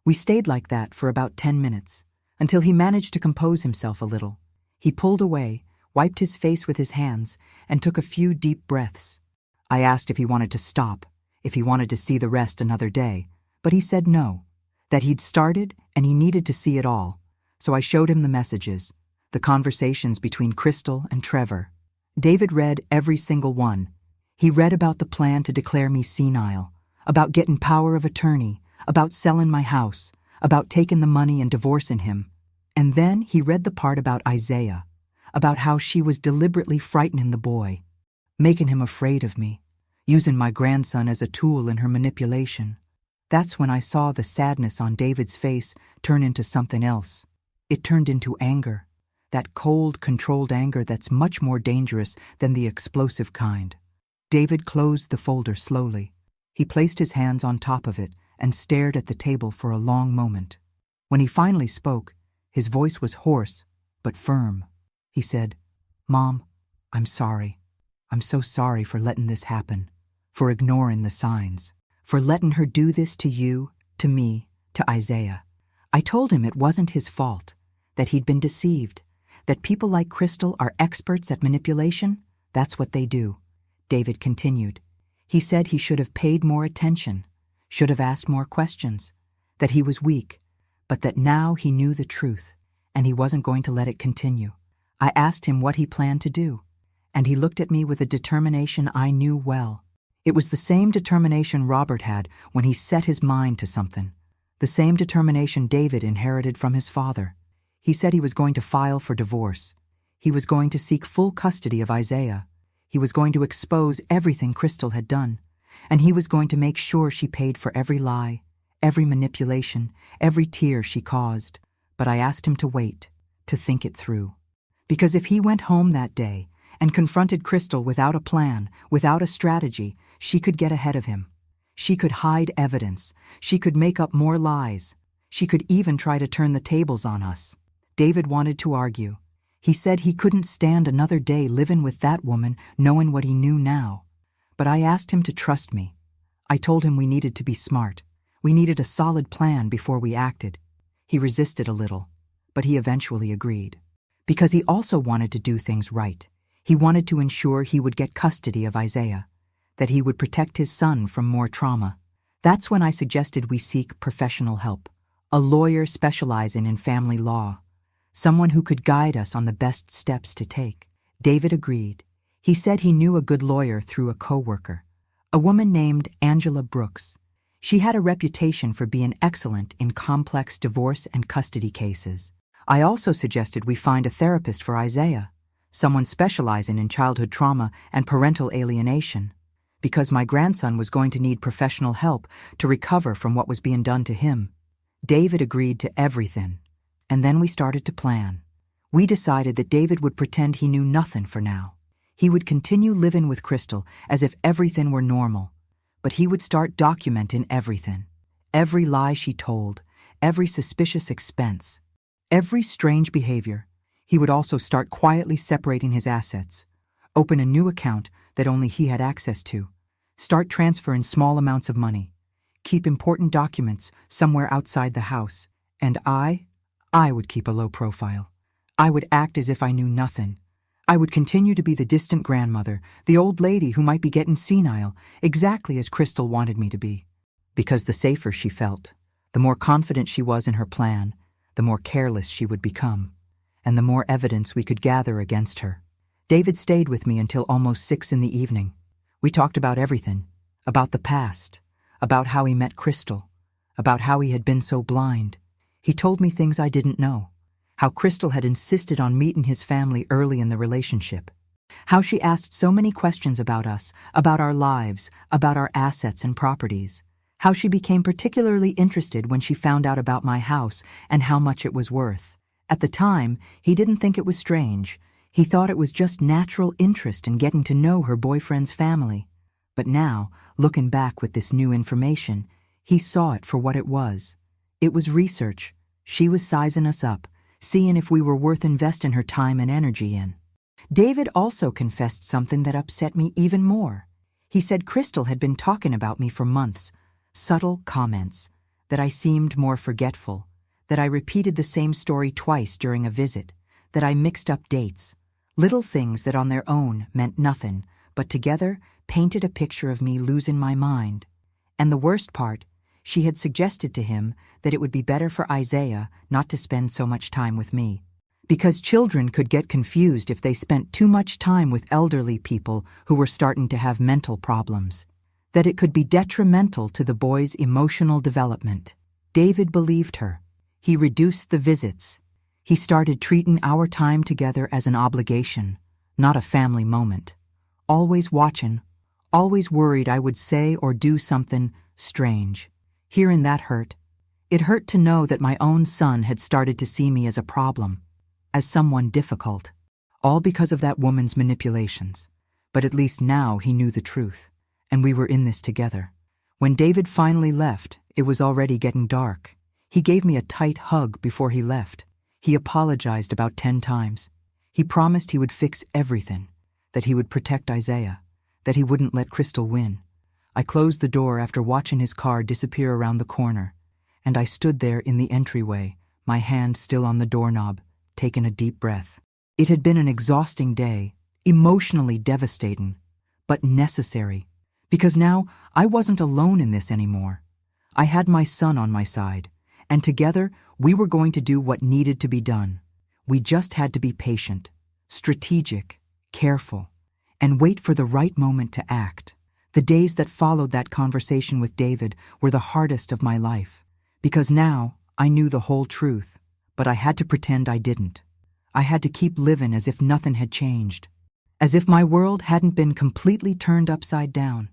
We stayed like that for about 10 minutes, until he managed to compose himself a little. He pulled away, wiped his face with his hands, and took a few deep breaths. I asked if he wanted to stop, if he wanted to see the rest another day, but he said no, that he'd started and he needed to see it all. So I showed him the messages, the conversations between Crystal and Trevor. David read every single one. He read about the plan to declare me senile, about getting power of attorney, about selling my house, about taking the money and divorcing him. And then he read the part about Isaiah, about how she was deliberately frightening the boy, making him afraid of me, using my grandson as a tool in her manipulation. That's when I saw the sadness on David's face turn into something else. It turned into anger, that cold, controlled anger that's much more dangerous than the explosive kind. David closed the folder slowly. He placed his hands on top of it and stared at the table for a long moment. When he finally spoke, his voice was hoarse but firm. He said, "Mom, I'm sorry. I'm so sorry for letting this happen, for ignoring the signs, for letting her do this to you, to me, to Isaiah." I told him it wasn't his fault, that he'd been deceived, that people like Crystal are experts at manipulation. That's what they do. David continued. He said he should have paid more attention, should have asked more questions, that he was weak, but that now he knew the truth, and he wasn't going to let it continue. I asked him what he planned to do, and he looked at me with a determination I knew well. It was the same determination Robert had when he set his mind to something, the same determination David inherited from his father. He said he was going to file for divorce. He was going to seek full custody of Isaiah. He was going to expose everything Crystal had done, and he was going to make sure she paid for every lie, every manipulation, every tear she caused. But I asked him to wait, to think it through. Because if he went home that day and confronted Crystal without a plan, without a strategy, she could get ahead of him. She could hide evidence. She could make up more lies. She could even try to turn the tables on us. David wanted to argue. He said he couldn't stand another day living with that woman, knowing what he knew now. But I asked him to trust me. I told him we needed to be smart. We needed a solid plan before we acted. He resisted a little, but he eventually agreed. Because he also wanted to do things right. He wanted to ensure he would get custody of Isaiah, that he would protect his son from more trauma. That's when I suggested we seek professional help, a lawyer specializing in family law, someone who could guide us on the best steps to take. David agreed. He said he knew a good lawyer through a coworker, a woman named Angela Brooks. She had a reputation for being excellent in complex divorce and custody cases. I also suggested we find a therapist for Isaiah, someone specializing in childhood trauma and parental alienation, because my grandson was going to need professional help to recover from what was being done to him. David agreed to everything, and then we started to plan. We decided that David would pretend he knew nothing for now. He would continue living with Crystal as if everything were normal, but he would start documenting everything. Every lie she told, every suspicious expense, every strange behavior. He would also start quietly separating his assets, open a new account that only he had access to, start transferring small amounts of money, keep important documents somewhere outside the house, and I would keep a low profile. I would act as if I knew nothing. I would continue to be the distant grandmother, the old lady who might be getting senile, exactly as Crystal wanted me to be. Because the safer she felt, the more confident she was in her plan, the more careless she would become, and the more evidence we could gather against her. David stayed with me until almost 6 p.m. We talked about everything, about the past, about how he met Crystal, about how he had been so blind. He told me things I didn't know, How Crystal had insisted on meeting his family early in the relationship. How she asked so many questions about us, about our lives, about our assets and properties. How she became particularly interested when she found out about my house and how much it was worth. At the time, he didn't think it was strange. He thought it was just natural interest in getting to know her boyfriend's family. But now, looking back with this new information, he saw it for what it was. It was research. She was sizing us up, seeing if we were worth investing her time and energy in. David also confessed something that upset me even more. He said Crystal had been talking about me for months, subtle comments, that I seemed more forgetful, that I repeated the same story twice during a visit, that I mixed up dates, little things that on their own meant nothing, but together painted a picture of me losing my mind. And the worst part, she had suggested to him that it would be better for Isaiah not to spend so much time with me, because children could get confused if they spent too much time with elderly people who were starting to have mental problems, that it could be detrimental to the boy's emotional development. David believed her. He reduced the visits. He started treating our time together as an obligation, not a family moment. Always watching, always worried I would say or do something strange. Hearing that hurt. It hurt to know that my own son had started to see me as a problem, as someone difficult, all because of that woman's manipulations. But at least now he knew the truth, and we were in this together. When David finally left, it was already getting dark. He gave me a tight hug before he left. He apologized about 10 times. He promised he would fix everything, that he would protect Isaiah, that he wouldn't let Crystal win. I closed the door after watching his car disappear around the corner, and I stood there in the entryway, my hand still on the doorknob, taking a deep breath. It had been an exhausting day, emotionally devastating, but necessary, because now I wasn't alone in this anymore. I had my son on my side, and together we were going to do what needed to be done. We just had to be patient, strategic, careful, and wait for the right moment to act. The days that followed that conversation with David were the hardest of my life, because now I knew the whole truth, but I had to pretend I didn't. I had to keep living as if nothing had changed, as if my world hadn't been completely turned upside down.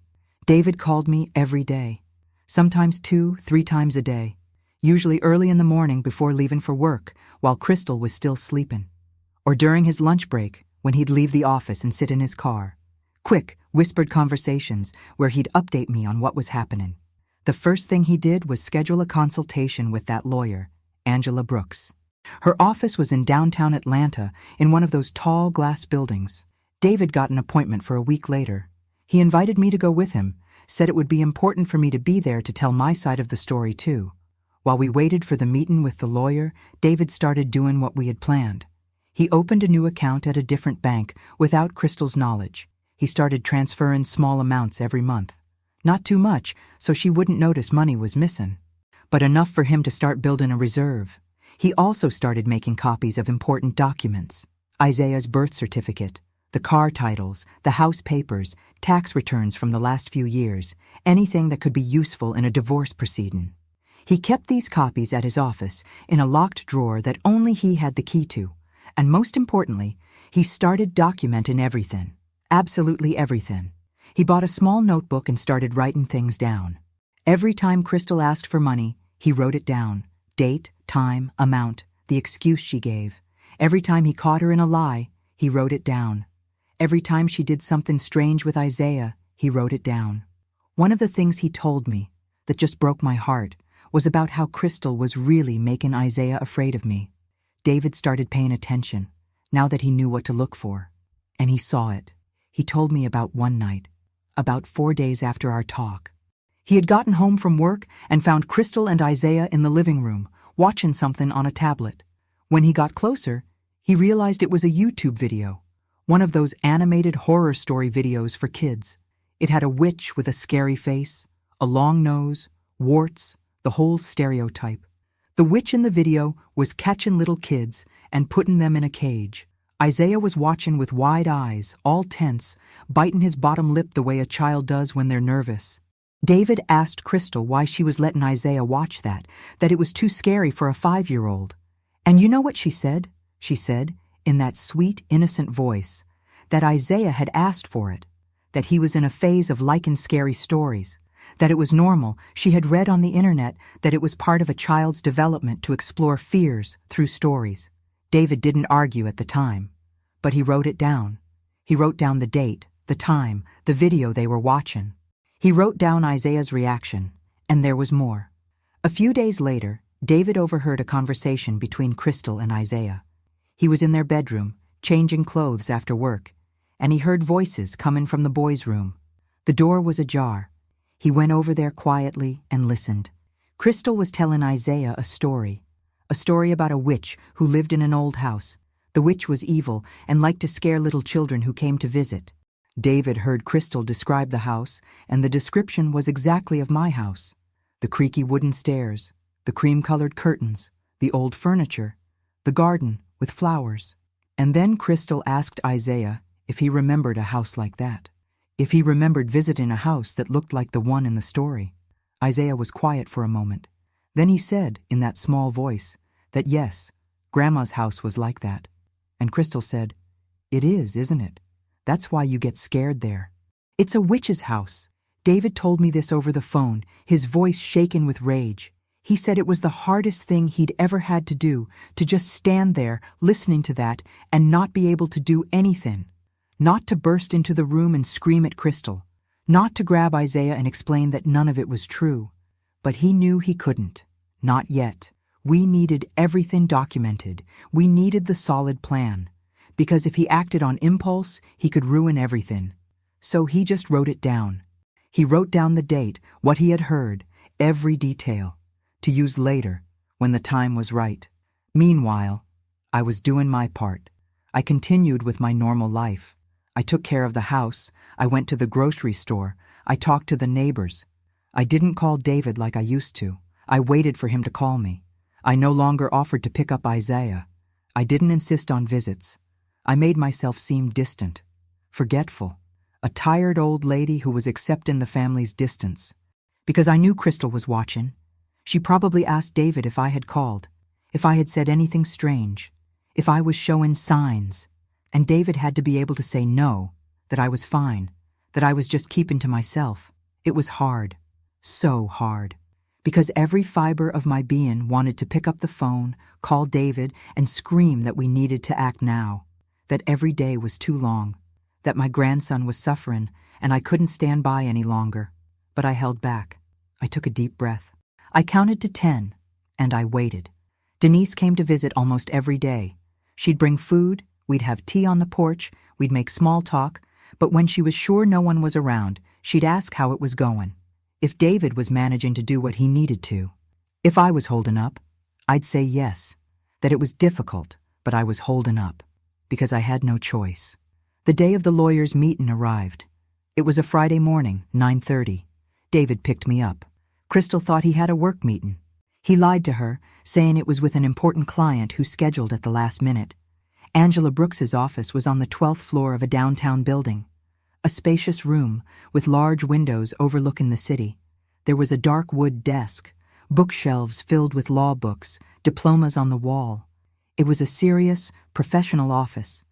David called me every day, sometimes 2-3 times a day, usually early in the morning before leaving for work while Crystal was still sleeping, or during his lunch break when he'd leave the office and sit in his car. Quick, whispered conversations where he'd update me on what was happening. The first thing he did was schedule a consultation with that lawyer, Angela Brooks. Her office was in downtown Atlanta in one of those tall glass buildings. David got an appointment for a week later. He invited me to go with him, said it would be important for me to be there to tell my side of the story too. While we waited for the meeting with the lawyer, David started doing what we had planned. He opened a new account at a different bank without Crystal's knowledge. He started transferring small amounts every month. Not too much, so she wouldn't notice money was missing, but enough for him to start building a reserve. He also started making copies of important documents: Isaiah's birth certificate, the car titles, the house papers, tax returns from the last few years, anything that could be useful in a divorce proceeding. He kept these copies at his office in a locked drawer that only he had the key to, and most importantly, he started documenting everything. Absolutely everything. He bought a small notebook and started writing things down. Every time Crystal asked for money, he wrote it down. Date, time, amount, the excuse she gave. Every time he caught her in a lie, he wrote it down. Every time she did something strange with Isaiah, he wrote it down. One of the things he told me that just broke my heart was about how Crystal was really making Isaiah afraid of me. David started paying attention, now that he knew what to look for. And he saw it. He told me about one night, about 4 days after our talk. He had gotten home from work and found Crystal and Isaiah in the living room, watching something on a tablet. When he got closer, he realized it was a YouTube video, one of those animated horror story videos for kids. It had a witch with a scary face, a long nose, warts, the whole stereotype. The witch in the video was catching little kids and putting them in a cage. Isaiah was watching with wide eyes, all tense, biting his bottom lip the way a child does when they're nervous. David asked Crystal why she was letting Isaiah watch that it was too scary for a 5-year-old. And you know what she said? She said, in that sweet, innocent voice, that Isaiah had asked for it, that he was in a phase of liking scary stories, that it was normal. She had read on the internet that it was part of a child's development to explore fears through stories. David didn't argue at the time, but he wrote it down. He wrote down the date, the time, the video they were watching. He wrote down Isaiah's reaction, and there was more. A few days later, David overheard a conversation between Crystal and Isaiah. He was in their bedroom, changing clothes after work, and he heard voices coming from the boys' room. The door was ajar. He went over there quietly and listened. Crystal was telling Isaiah a story about a witch who lived in an old house. The witch was evil and liked to scare little children who came to visit. David heard Crystal describe the house, and the description was exactly of my house. The creaky wooden stairs, the cream-colored curtains, the old furniture, the garden with flowers. And then Crystal asked Isaiah if he remembered a house like that, if he remembered visiting a house that looked like the one in the story. Isaiah was quiet for a moment. Then he said, in that small voice, that yes, Grandma's house was like that. And Crystal said, "It is, isn't it? That's why you get scared there. It's a witch's house." David told me this over the phone, his voice shaken with rage. He said it was the hardest thing he'd ever had to do, to just stand there, listening to that, and not be able to do anything. Not to burst into the room and scream at Crystal. Not to grab Isaiah and explain that none of it was true. But he knew he couldn't. Not yet. We needed everything documented. We needed the solid plan. Because if he acted on impulse, he could ruin everything. So he just wrote it down. He wrote down the date, what he had heard, every detail, to use later, when the time was right. Meanwhile, I was doing my part. I continued with my normal life. I took care of the house. I went to the grocery store. I talked to the neighbors. I didn't call David like I used to. I waited for him to call me. I no longer offered to pick up Isaiah. I didn't insist on visits. I made myself seem distant, forgetful, a tired old lady who was accepting the family's distance. Because I knew Crystal was watching. She probably asked David if I had called, if I had said anything strange, if I was showing signs. And David had to be able to say no, that I was fine, that I was just keeping to myself. It was hard, so hard. Because every fiber of my being wanted to pick up the phone, call David, and scream that we needed to act now, that every day was too long, that my grandson was suffering, and I couldn't stand by any longer. But I held back. I took a deep breath. I counted to 10, and I waited. Denise came to visit almost every day. She'd bring food, we'd have tea on the porch, we'd make small talk, but when she was sure no one was around, she'd ask how it was going. If David was managing to do what he needed to. If I was holding up, I'd say yes, that it was difficult, but I was holding up, because I had no choice. The day of the lawyers' meeting arrived. It was a Friday morning, 9:30. David picked me up. Crystal thought he had a work meeting. He lied to her, saying it was with an important client who scheduled at the last minute. Angela Brooks's office was on the 12th floor of a downtown building. A spacious room with large windows overlooking the city. There was a dark wood desk, bookshelves filled with law books, diplomas on the wall. It was a serious, professional office.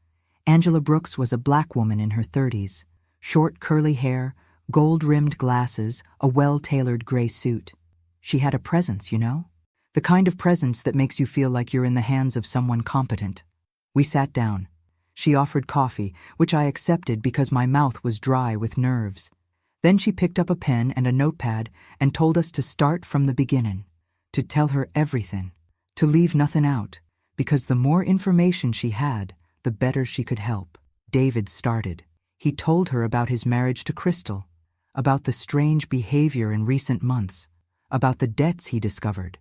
Angela Brooks was a black woman in her 30s, short curly hair, gold-rimmed glasses, a well-tailored gray suit. She had a presence, you know? The kind of presence that makes you feel like you're in the hands of someone competent. We sat down. She offered coffee, which I accepted because my mouth was dry with nerves. Then she picked up a pen and a notepad and told us to start from the beginning, to tell her everything, to leave nothing out, because the more information she had, the better she could help. David started. He told her about his marriage to Crystal, about the strange behavior in recent months, about the debts he discovered,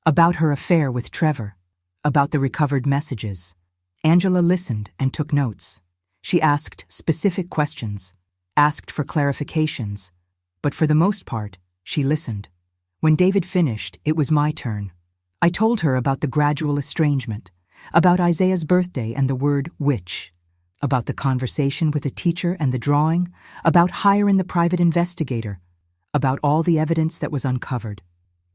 about her affair with Trevor, about the recovered messages. Angela listened and took notes. She asked specific questions, asked for clarifications, but for the most part, she listened. When David finished, it was my turn. I told her about the gradual estrangement, about Isaiah's birthday and the word witch, about the conversation with the teacher and the drawing, about hiring the private investigator, about all the evidence that was uncovered.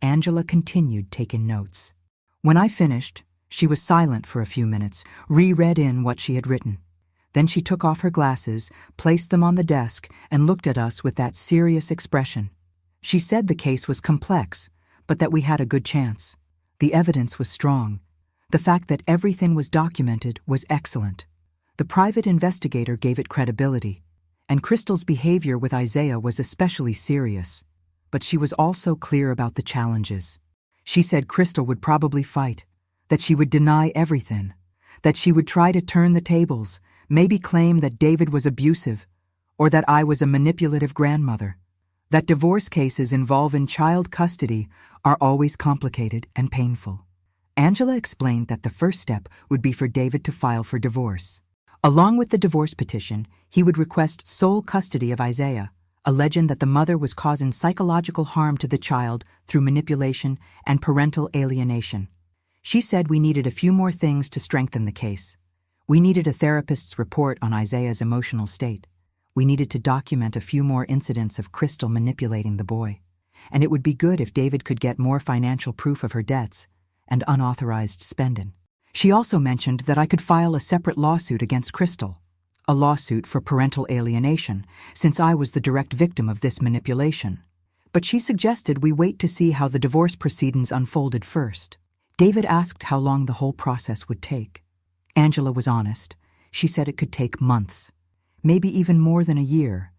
Angela continued taking notes. When I finished, She was silent for a few minutes, reread in what she had written. Then she took off her glasses, placed them on the desk, and looked at us with that serious expression. She said the case was complex, but that we had a good chance. The evidence was strong. The fact that everything was documented was excellent. The private investigator gave it credibility, and Crystal's behavior with Isaiah was especially serious. But she was also clear about the challenges. She said Crystal would probably fight, that she would deny everything, that she would try to turn the tables, maybe claim that David was abusive, or that I was a manipulative grandmother, that divorce cases involving child custody are always complicated and painful. Angela explained that the first step would be for David to file for divorce. Along with the divorce petition, he would request sole custody of Isaiah, alleging that the mother was causing psychological harm to the child through manipulation and parental alienation. She said we needed a few more things to strengthen the case. We needed a therapist's report on Isaiah's emotional state. We needed to document a few more incidents of Crystal manipulating the boy. And it would be good if David could get more financial proof of her debts and unauthorized spending. She also mentioned that I could file a separate lawsuit against Crystal, a lawsuit for parental alienation, since I was the direct victim of this manipulation. But she suggested we wait to see how the divorce proceedings unfolded first. David asked how long the whole process would take. Angela was honest. She said it could take months, maybe even more than a year,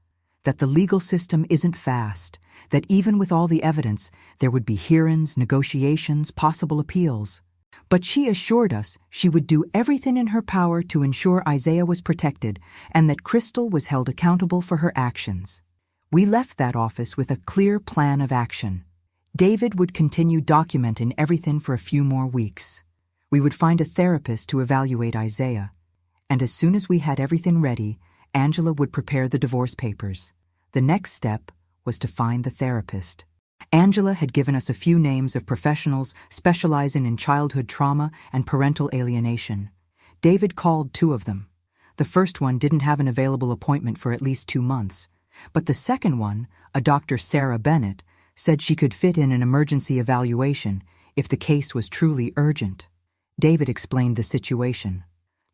that the legal system isn't fast, that even with all the evidence, there would be hearings, negotiations, possible appeals. But she assured us she would do everything in her power to ensure Isaiah was protected and that Crystal was held accountable for her actions. We left that office with a clear plan of action. David would continue documenting everything for a few more weeks. We would find a therapist to evaluate Isaiah, and as soon as we had everything ready, Angela would prepare the divorce papers. The next step was to find the therapist. Angela had given us a few names of professionals specializing in childhood trauma and parental alienation. David called 2 of them. The first one didn't have an available appointment for at least 2 months, but the second one, a Dr. Sarah Bennett, said she could fit in an emergency evaluation if the case was truly urgent. David explained the situation.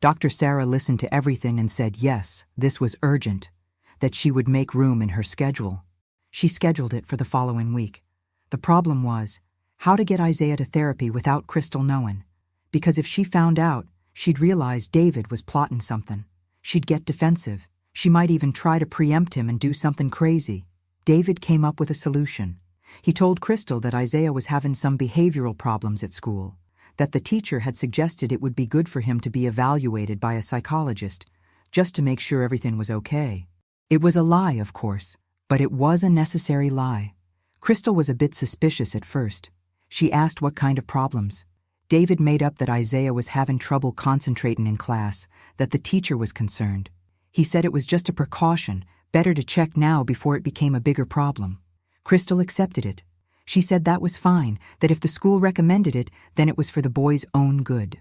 Dr. Sarah listened to everything and said yes, this was urgent, that she would make room in her schedule. She scheduled it for the following week. The problem was how to get Isaiah to therapy without Crystal knowing, because if she found out, she'd realize David was plotting something. She'd get defensive. She might even try to preempt him and do something crazy. David came up with a solution. He told Crystal that Isaiah was having some behavioral problems at school, that the teacher had suggested it would be good for him to be evaluated by a psychologist, just to make sure everything was okay. It was a lie, of course, but it was a necessary lie. Crystal was a bit suspicious at first. She asked what kind of problems. David made up that Isaiah was having trouble concentrating in class, that the teacher was concerned. He said it was just a precaution, better to check now before it became a bigger problem. Crystal accepted it. She said that was fine, that if the school recommended it, then it was for the boy's own good.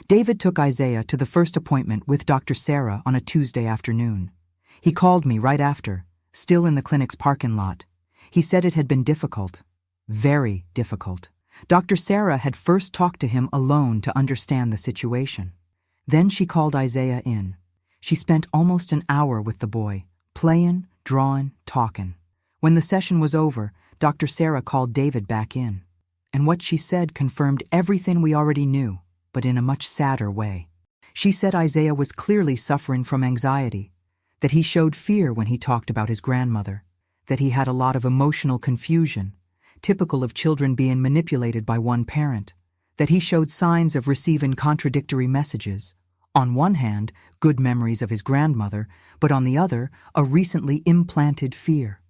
David took Isaiah to the first appointment with Dr. Sarah on a Tuesday afternoon. He called me right after, still in the clinic's parking lot. He said it had been difficult, very difficult. Dr. Sarah had first talked to him alone to understand the situation. Then she called Isaiah in. She spent almost an hour with the boy, playing, drawing, talking. When the session was over, Dr. Sarah called David back in. And what she said confirmed everything we already knew, but in a much sadder way. She said Isaiah was clearly suffering from anxiety, that he showed fear when he talked about his grandmother, that he had a lot of emotional confusion, typical of children being manipulated by one parent, that he showed signs of receiving contradictory messages. On one hand, good memories of his grandmother, but on the other, a recently implanted fear.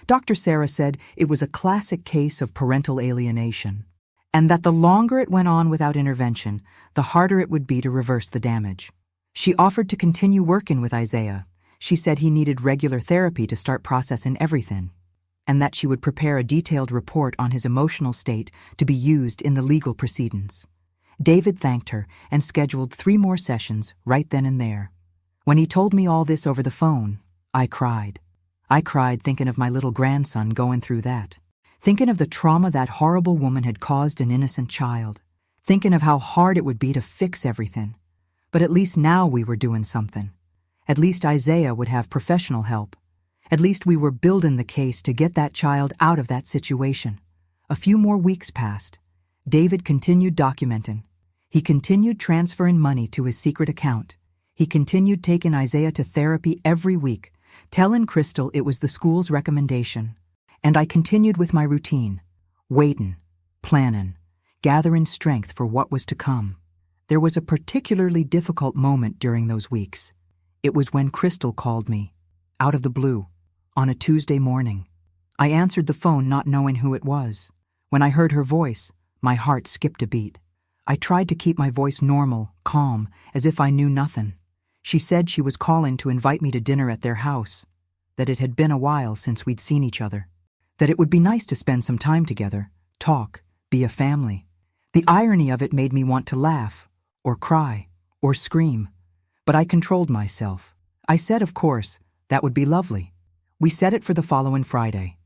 Dr. Sarah said it was a classic case of parental alienation, and that the longer it went on without intervention, the harder it would be to reverse the damage. She offered to continue working with Isaiah. She said he needed regular therapy to start processing everything, and that she would prepare a detailed report on his emotional state to be used in the legal proceedings. David thanked her and scheduled 3 more sessions right then and there. When he told me all this over the phone, I cried. I cried thinking of my little grandson going through that, thinking of the trauma that horrible woman had caused an innocent child, thinking of how hard it would be to fix everything. But at least now we were doing something. At least Isaiah would have professional help. At least we were building the case to get that child out of that situation. A few more weeks passed. David continued documenting. He continued transferring money to his secret account. He continued taking Isaiah to therapy every week, telling Crystal it was the school's recommendation. And I continued with my routine, waiting, planning, gathering strength for what was to come. There was a particularly difficult moment during those weeks. It was when Crystal called me, out of the blue, on a Tuesday morning. I answered the phone not knowing who it was. When I heard her voice, my heart skipped a beat. I tried to keep my voice normal, calm, as if I knew nothing. She said she was calling to invite me to dinner at their house, that it had been a while since we'd seen each other, that it would be nice to spend some time together, talk, be a family. The irony of it made me want to laugh, or cry, or scream, but I controlled myself. I said, of course, that would be lovely. We set it for the following Friday.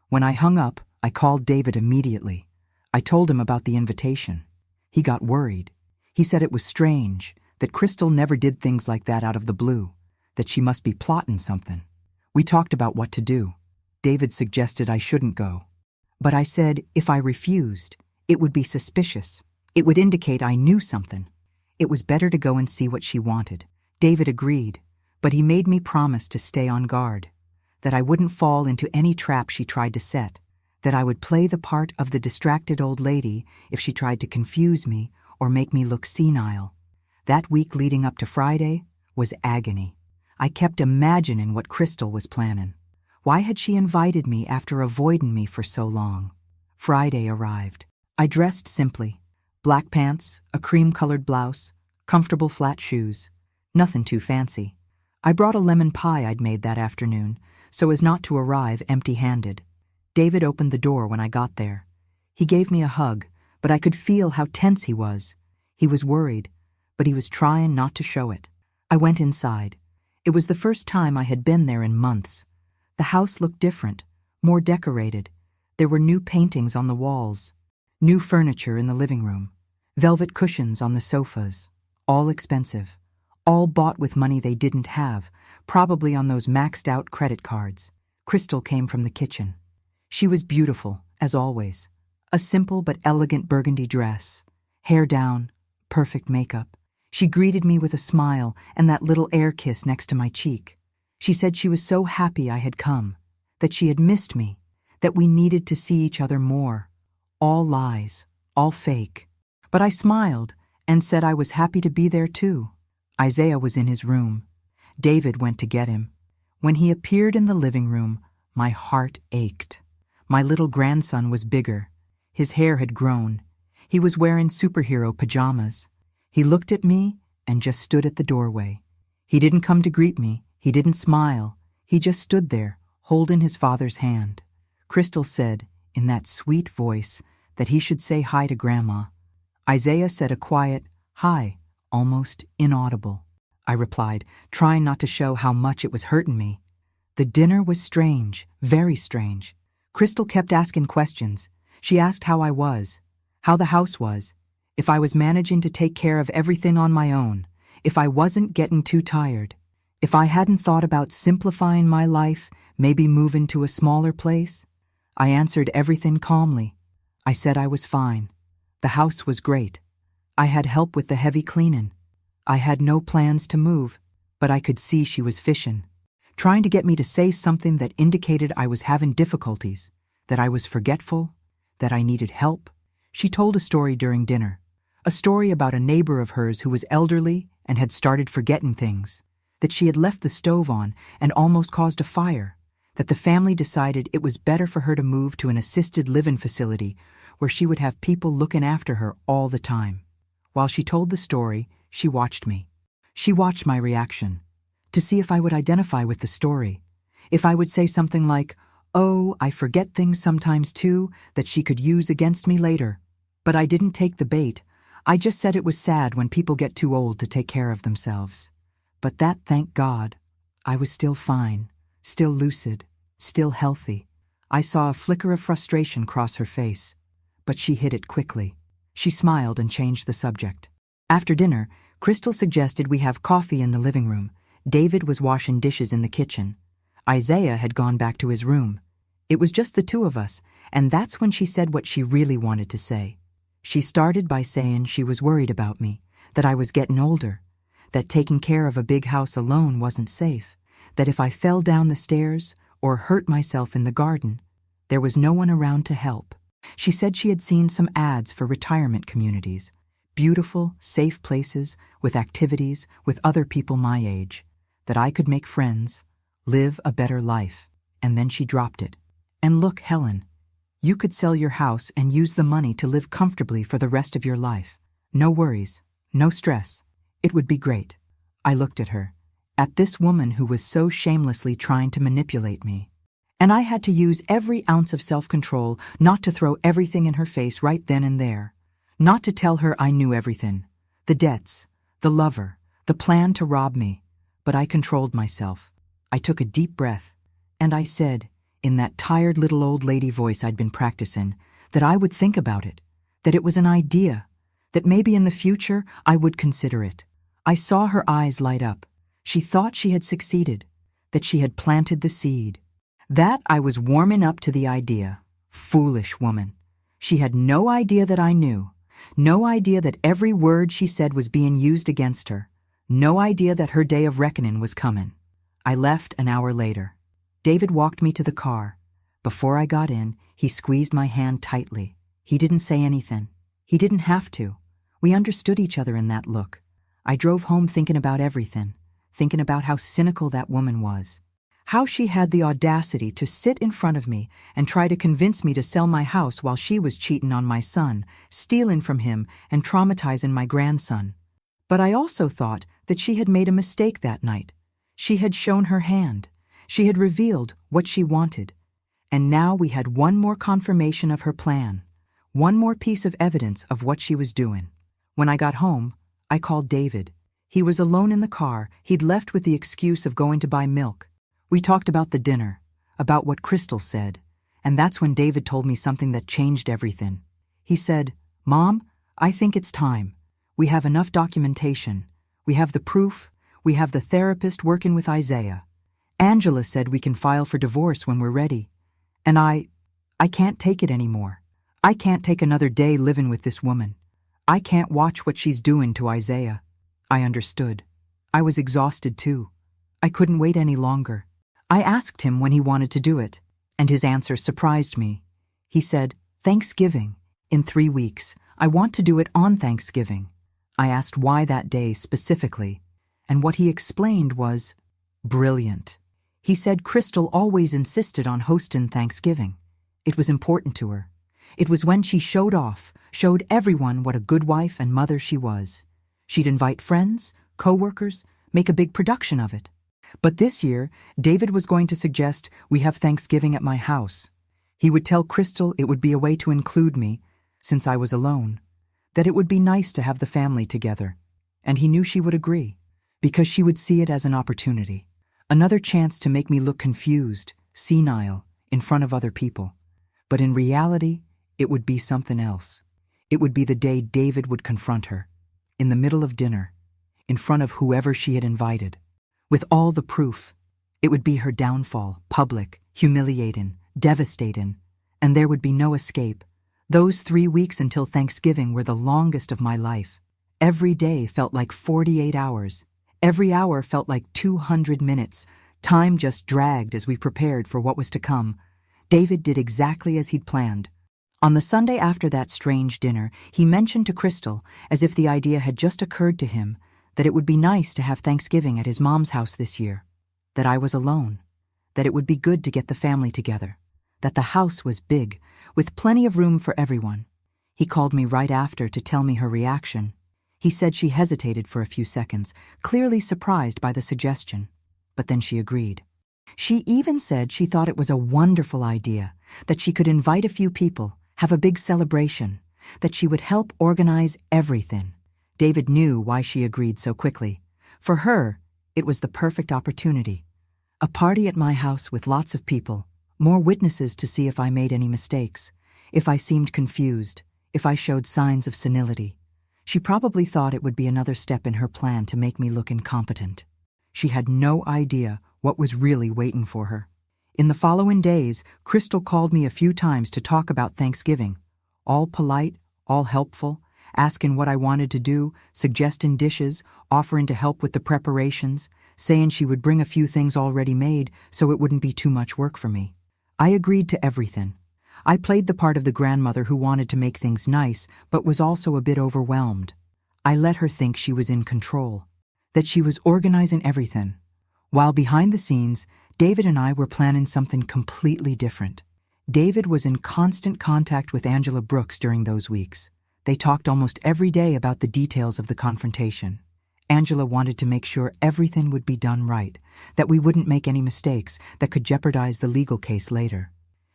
When I hung up, I called David immediately. I told him about the invitation. He got worried. He said it was strange, that Crystal never did things like that out of the blue, that she must be plotting something. We talked about what to do. David suggested I shouldn't go. But I said if I refused, it would be suspicious. It would indicate I knew something. It was better to go and see what she wanted. David agreed, but he made me promise to stay on guard, that I wouldn't fall into any trap she tried to set, that I would play the part of the distracted old lady if she tried to confuse me or make me look senile. That week leading up to Friday was agony. I kept imagining what Crystal was planning. Why had she invited me after avoiding me for so long? Friday arrived. I dressed simply. Black pants, a cream-colored blouse, comfortable flat shoes. Nothing too fancy. I brought a lemon pie I'd made that afternoon, so as not to arrive empty-handed. David opened the door when I got there. He gave me a hug, but I could feel how tense he was. He was worried, but he was trying not to show it. I went inside. It was the first time I had been there in months. The house looked different, more decorated. There were new paintings on the walls, new furniture in the living room, velvet cushions on the sofas, all expensive, all bought with money they didn't have, probably on those maxed-out credit cards. Crystal came from the kitchen. She was beautiful, as always. A simple but elegant burgundy dress, hair down, perfect makeup. She greeted me with a smile and that little air kiss next to my cheek. She said she was so happy I had come, that she had missed me, that we needed to see each other more. All lies, all fake. But I smiled and said I was happy to be there too. Isaiah was in his room. David went to get him. When he appeared in the living room, my heart ached. My little grandson was bigger. His hair had grown. He was wearing superhero pajamas. He looked at me and just stood at the doorway. He didn't come to greet me. He didn't smile. He just stood there, holding his father's hand. Crystal said, in that sweet voice, that he should say hi to Grandma. Isaiah said a quiet, hi, almost inaudible. I replied, trying not to show how much it was hurting me. The dinner was strange, very strange. Crystal kept asking questions. She asked how I was, how the house was, if I was managing to take care of everything on my own, if I wasn't getting too tired, if I hadn't thought about simplifying my life, maybe moving to a smaller place. I answered everything calmly. I said I was fine. The house was great. I had help with the heavy cleaning. I had no plans to move, but I could see she was fishing, trying to get me to say something that indicated I was having difficulties, that I was forgetful, that I needed help. She told a story during dinner, a story about a neighbor of hers who was elderly and had started forgetting things, that she had left the stove on and almost caused a fire, that the family decided it was better for her to move to an assisted living facility where she would have people looking after her all the time. While she told the story, she watched me. She watched my reaction, to see if I would identify with the story, if I would say something like, oh, I forget things sometimes too, that she could use against me later. But I didn't take the bait. I just said it was sad when people get too old to take care of themselves. But that, thank God, I was still fine, still lucid, still healthy. I saw a flicker of frustration cross her face, but she hid it quickly. She smiled and changed the subject. After dinner, Crystal suggested we have coffee in the living room. David was washing dishes in the kitchen. Isaiah had gone back to his room. It was just the two of us, and that's when she said what she really wanted to say. She started by saying she was worried about me, that I was getting older, that taking care of a big house alone wasn't safe, that if I fell down the stairs or hurt myself in the garden, there was no one around to help. She said she had seen some ads for retirement communities, beautiful, safe places with activities with other people my age, that I could make friends, live a better life, and then she dropped it. And look, Helen, you could sell your house and use the money to live comfortably for the rest of your life. No worries, no stress. It would be great. I looked at her, at this woman who was so shamelessly trying to manipulate me. And I had to use every ounce of self-control not to throw everything in her face right then and there, not to tell her I knew everything, the debts, the lover, the plan to rob me. But I controlled myself. I took a deep breath, and I said, in that tired little old lady voice I'd been practicing, that I would think about it, that it was an idea, that maybe in the future I would consider it. I saw her eyes light up. She thought she had succeeded, that she had planted the seed, that I was warming up to the idea. Foolish woman. She had no idea that I knew, no idea that every word she said was being used against her, no idea that her day of reckoning was coming. I left an hour later. David walked me to the car. Before I got in, he squeezed my hand tightly. He didn't say anything. He didn't have to. We understood each other in that look. I drove home thinking about everything, thinking about how cynical that woman was, how she had the audacity to sit in front of me and try to convince me to sell my house while she was cheating on my son, stealing from him, and traumatizing my grandson. But I also thought that she had made a mistake that night. She had shown her hand. She had revealed what she wanted. And now we had one more confirmation of her plan, one more piece of evidence of what she was doing. When I got home, I called David. He was alone in the car. He'd left with the excuse of going to buy milk. We talked about the dinner, about what Crystal said, and that's when David told me something that changed everything. He said, "Mom, I think it's time. We have enough documentation. We have the proof. We have the therapist working with Isaiah. Angela said we can file for divorce when we're ready. And I can't take it anymore. I can't take another day living with this woman. I can't watch what she's doing to Isaiah." I understood. I was exhausted too. I couldn't wait any longer. I asked him when he wanted to do it, and his answer surprised me. He said, "Thanksgiving, in 3 weeks. I want to do it on Thanksgiving." I asked why that day specifically, and what he explained was brilliant. He said Crystal always insisted on hosting Thanksgiving. It was important to her. It was when she showed off, showed everyone what a good wife and mother she was. She'd invite friends, co-workers, make a big production of it. But this year, David was going to suggest we have Thanksgiving at my house. He would tell Crystal it would be a way to include me, since I was alone, that it would be nice to have the family together. And he knew she would agree, because she would see it as an opportunity, another chance to make me look confused, senile, in front of other people. But in reality, it would be something else. It would be the day David would confront her, in the middle of dinner, in front of whoever she had invited, with all the proof. It would be her downfall, public, humiliating, devastating, and there would be no escape. Those 3 weeks until Thanksgiving were the longest of my life. Every day felt like 48 hours. Every hour felt like 200 minutes. Time just dragged as we prepared for what was to come. David did exactly as he'd planned. On the Sunday after that strange dinner, he mentioned to Crystal, as if the idea had just occurred to him, that it would be nice to have Thanksgiving at his mom's house this year, that I was alone, that it would be good to get the family together, that the house was big, with plenty of room for everyone. He called me right after to tell me her reaction. He said she hesitated for a few seconds, clearly surprised by the suggestion, but then she agreed. She even said she thought it was a wonderful idea, that she could invite a few people, have a big celebration, that she would help organize everything. David knew why she agreed so quickly. For her, it was the perfect opportunity. A party at my house with lots of people, more witnesses to see if I made any mistakes, if I seemed confused, if I showed signs of senility. She probably thought it would be another step in her plan to make me look incompetent. She had no idea what was really waiting for her. In the following days, Crystal called me a few times to talk about Thanksgiving. All polite, all helpful, asking what I wanted to do, suggesting dishes, offering to help with the preparations, saying she would bring a few things already made so it wouldn't be too much work for me. I agreed to everything. I played the part of the grandmother who wanted to make things nice but was also a bit overwhelmed. I let her think she was in control, that she was organizing everything, while behind the scenes, David and I were planning something completely different. David was in constant contact with Angela Brooks during those weeks. They talked almost every day about the details of the confrontation. Angela wanted to make sure everything would be done right, that we wouldn't make any mistakes that could jeopardize the legal case later.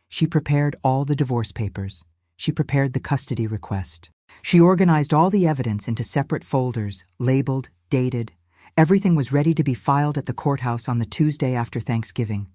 She prepared all the divorce papers. She prepared the custody request. She organized all the evidence into separate folders, labeled, dated. Everything was ready to be filed at the courthouse on the Tuesday after Thanksgiving.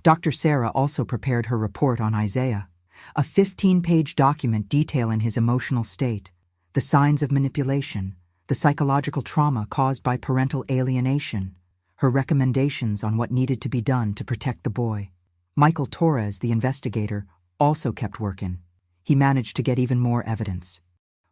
Dr. Sarah also prepared her report on Isaiah, a 15-page document detailing his emotional state, the signs of manipulation, the psychological trauma caused by parental alienation, her recommendations on what needed to be done to protect the boy. Michael Torres, the investigator, also kept working. He managed to get even more evidence.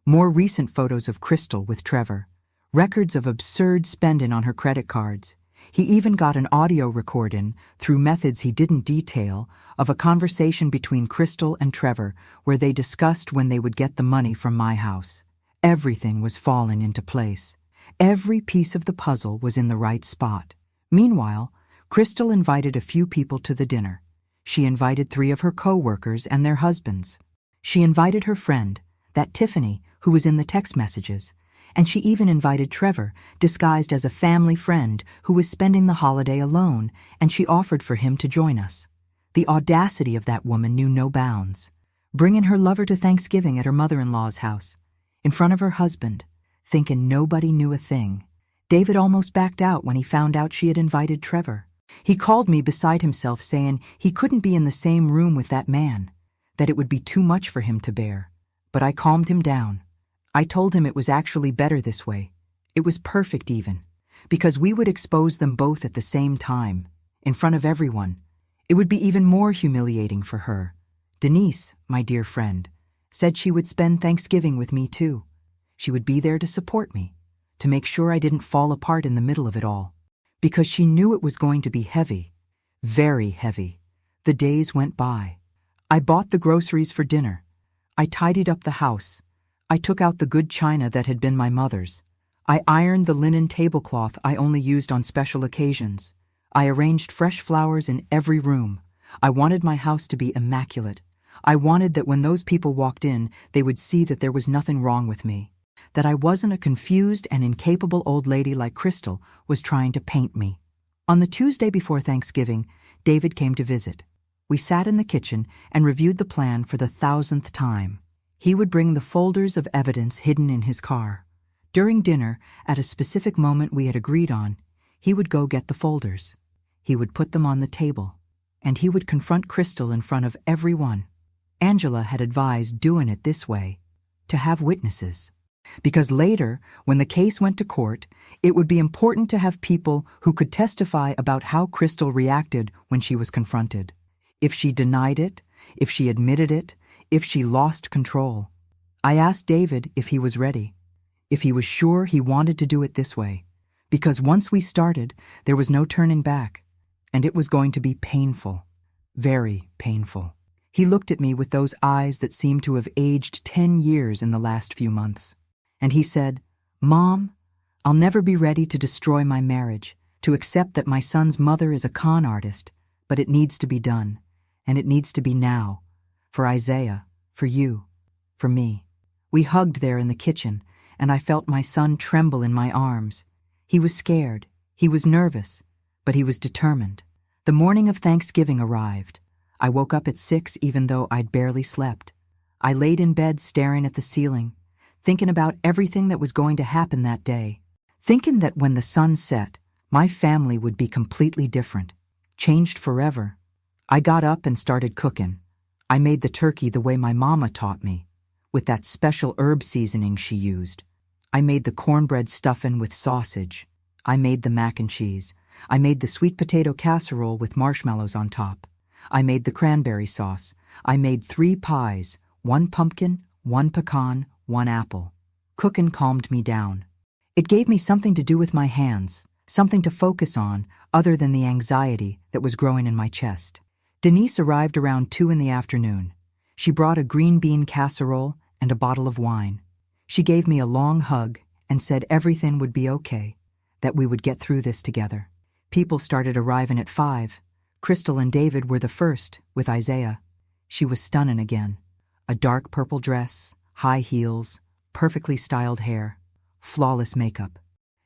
More recent photos of Crystal with Trevor, records of absurd spending on her credit cards. He even got an audio recording, through methods he didn't detail, of a conversation between Crystal and Trevor where they discussed when they would get the money from my house. Everything was falling into place. Every piece of the puzzle was in the right spot. Meanwhile, Crystal invited a few people to the dinner. She invited 3 of her co-workers and their husbands. She invited her friend, that Tiffany, who was in the text messages. And she even invited Trevor, disguised as a family friend who was spending the holiday alone, and she offered for him to join us. The audacity of that woman knew no bounds. Bringing her lover to Thanksgiving at her mother-in-law's house, in front of her husband, thinking nobody knew a thing. David almost backed out when he found out she had invited Trevor. He called me beside himself, saying he couldn't be in the same room with that man, that it would be too much for him to bear. But I calmed him down. I told him it was actually better this way. It was perfect even, because we would expose them both at the same time, in front of everyone. It would be even more humiliating for her. Denise, my dear friend, said she would spend Thanksgiving with me too. She would be there to support me, to make sure I didn't fall apart in the middle of it all, because she knew it was going to be heavy, very heavy. The days went by. I bought the groceries for dinner. I tidied up the house. I took out the good china that had been my mother's. I ironed the linen tablecloth I only used on special occasions. I arranged fresh flowers in every room. I wanted my house to be immaculate. I wanted that when those people walked in, they would see that there was nothing wrong with me, that I wasn't a confused and incapable old lady like Crystal was trying to paint me. On the Tuesday before Thanksgiving, David came to visit. We sat in the kitchen and reviewed the plan for the 1,000th time. He would bring the folders of evidence hidden in his car. During dinner, at a specific moment we had agreed on, he would go get the folders. He would put them on the table, and he would confront Crystal in front of everyone. Angela had advised doing it this way, to have witnesses. Because later, when the case went to court, it would be important to have people who could testify about how Crystal reacted when she was confronted. If she denied it, if she admitted it, if she lost control. I asked David if he was ready, if he was sure he wanted to do it this way, because once we started, there was no turning back, and it was going to be painful, very painful. He looked at me with those eyes that seemed to have aged 10 years in the last few months, and he said, "Mom, I'll never be ready to destroy my marriage, to accept that my son's mother is a con artist, but it needs to be done, and it needs to be now. For Isaiah, for you, for me." We hugged there in the kitchen, and I felt my son tremble in my arms. He was scared, he was nervous, but he was determined. The morning of Thanksgiving arrived. I woke up at 6 even though I'd barely slept. I laid in bed staring at the ceiling, thinking about everything that was going to happen that day, thinking that when the sun set, my family would be completely different, changed forever. I got up and started cooking. I made the turkey the way my mama taught me, with that special herb seasoning she used. I made the cornbread stuffin' with sausage. I made the mac and cheese. I made the sweet potato casserole with marshmallows on top. I made the cranberry sauce. I made 3 pies, 1 pumpkin, 1 pecan, 1 apple. Cookin' calmed me down. It gave me something to do with my hands, something to focus on other than the anxiety that was growing in my chest. Denise arrived around 2 in the afternoon. She brought a green bean casserole and a bottle of wine. She gave me a long hug and said everything would be okay, that we would get through this together. People started arriving at 5. Crystal and David were the first, with Isaiah. She was stunning again. A dark purple dress, high heels, perfectly styled hair, flawless makeup.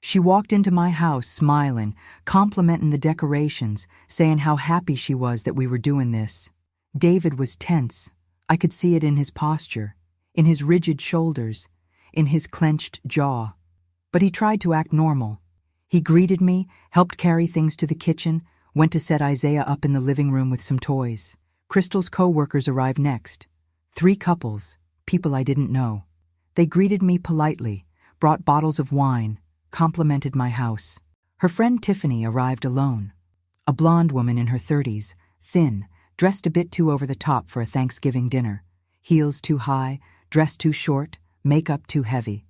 She walked into my house smiling, complimenting the decorations, saying how happy she was that we were doing this. David was tense. I could see it in his posture, in his rigid shoulders, in his clenched jaw. But he tried to act normal. He greeted me, helped carry things to the kitchen, went to set Isaiah up in the living room with some toys. Crystal's co-workers arrived next. 3 couples, people I didn't know. They greeted me politely, brought bottles of wine, complimented my house. Her friend Tiffany arrived alone. A blonde woman in her 30s, thin, dressed a bit too over the top for a Thanksgiving dinner. Heels too high, dress too short, makeup too heavy.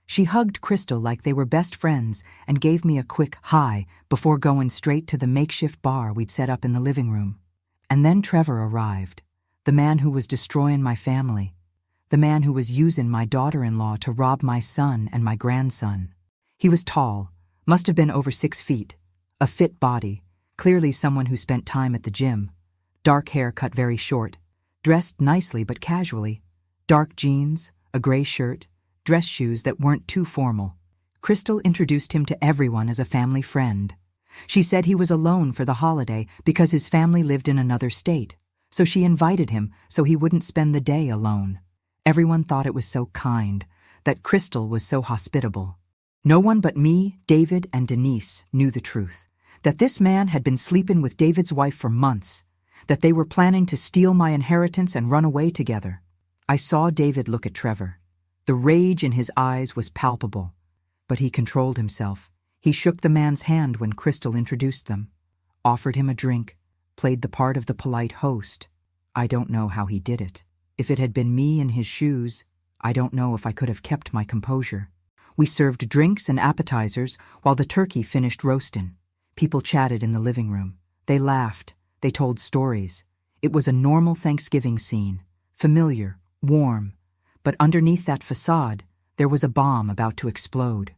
She hugged Crystal like they were best friends and gave me a quick hi before going straight to the makeshift bar we'd set up in the living room. And then Trevor arrived, the man who was destroying my family, the man who was using my daughter-in-law to rob my son and my grandson. He was tall, must have been over 6 feet, a fit body, clearly someone who spent time at the gym, dark hair cut very short, dressed nicely but casually, dark jeans, a gray shirt, dress shoes that weren't too formal. Crystal introduced him to everyone as a family friend. She said he was alone for the holiday because his family lived in another state, so she invited him so he wouldn't spend the day alone. Everyone thought it was so kind, that Crystal was so hospitable. No one but me, David, and Denise knew the truth, that this man had been sleeping with David's wife for months, that they were planning to steal my inheritance and run away together. I saw David look at Trevor. The rage in his eyes was palpable, but he controlled himself. He shook the man's hand when Crystal introduced them, offered him a drink, played the part of the polite host. I don't know how he did it. If it had been me in his shoes, I don't know if I could have kept my composure. We served drinks and appetizers while the turkey finished roasting. People chatted in the living room. They laughed. They told stories. It was a normal Thanksgiving scene, familiar, warm. But underneath that facade, there was a bomb about to explode.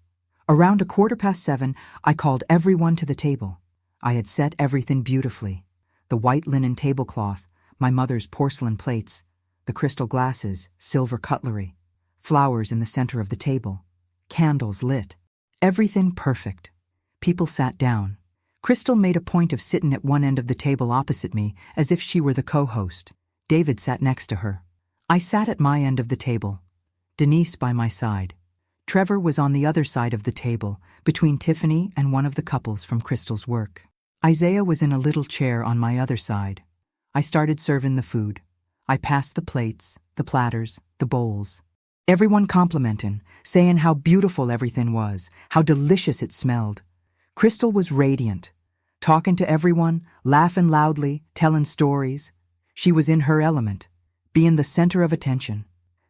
Around 7:15, I called everyone to the table. I had set everything beautifully. The white linen tablecloth, my mother's porcelain plates, the crystal glasses, silver cutlery, flowers in the center of the table, candles lit. Everything perfect. People sat down. Crystal made a point of sitting at one end of the table opposite me as if she were the co-host. David sat next to her. I sat at my end of the table, Denise by my side. Trevor was on the other side of the table, between Tiffany and one of the couples from Crystal's work. Isaiah was in a little chair on my other side. I started serving the food. I passed the plates, the platters, the bowls. Everyone complimenting, saying how beautiful everything was, how delicious it smelled. Crystal was radiant, talking to everyone, laughing loudly, telling stories. She was in her element, being the center of attention,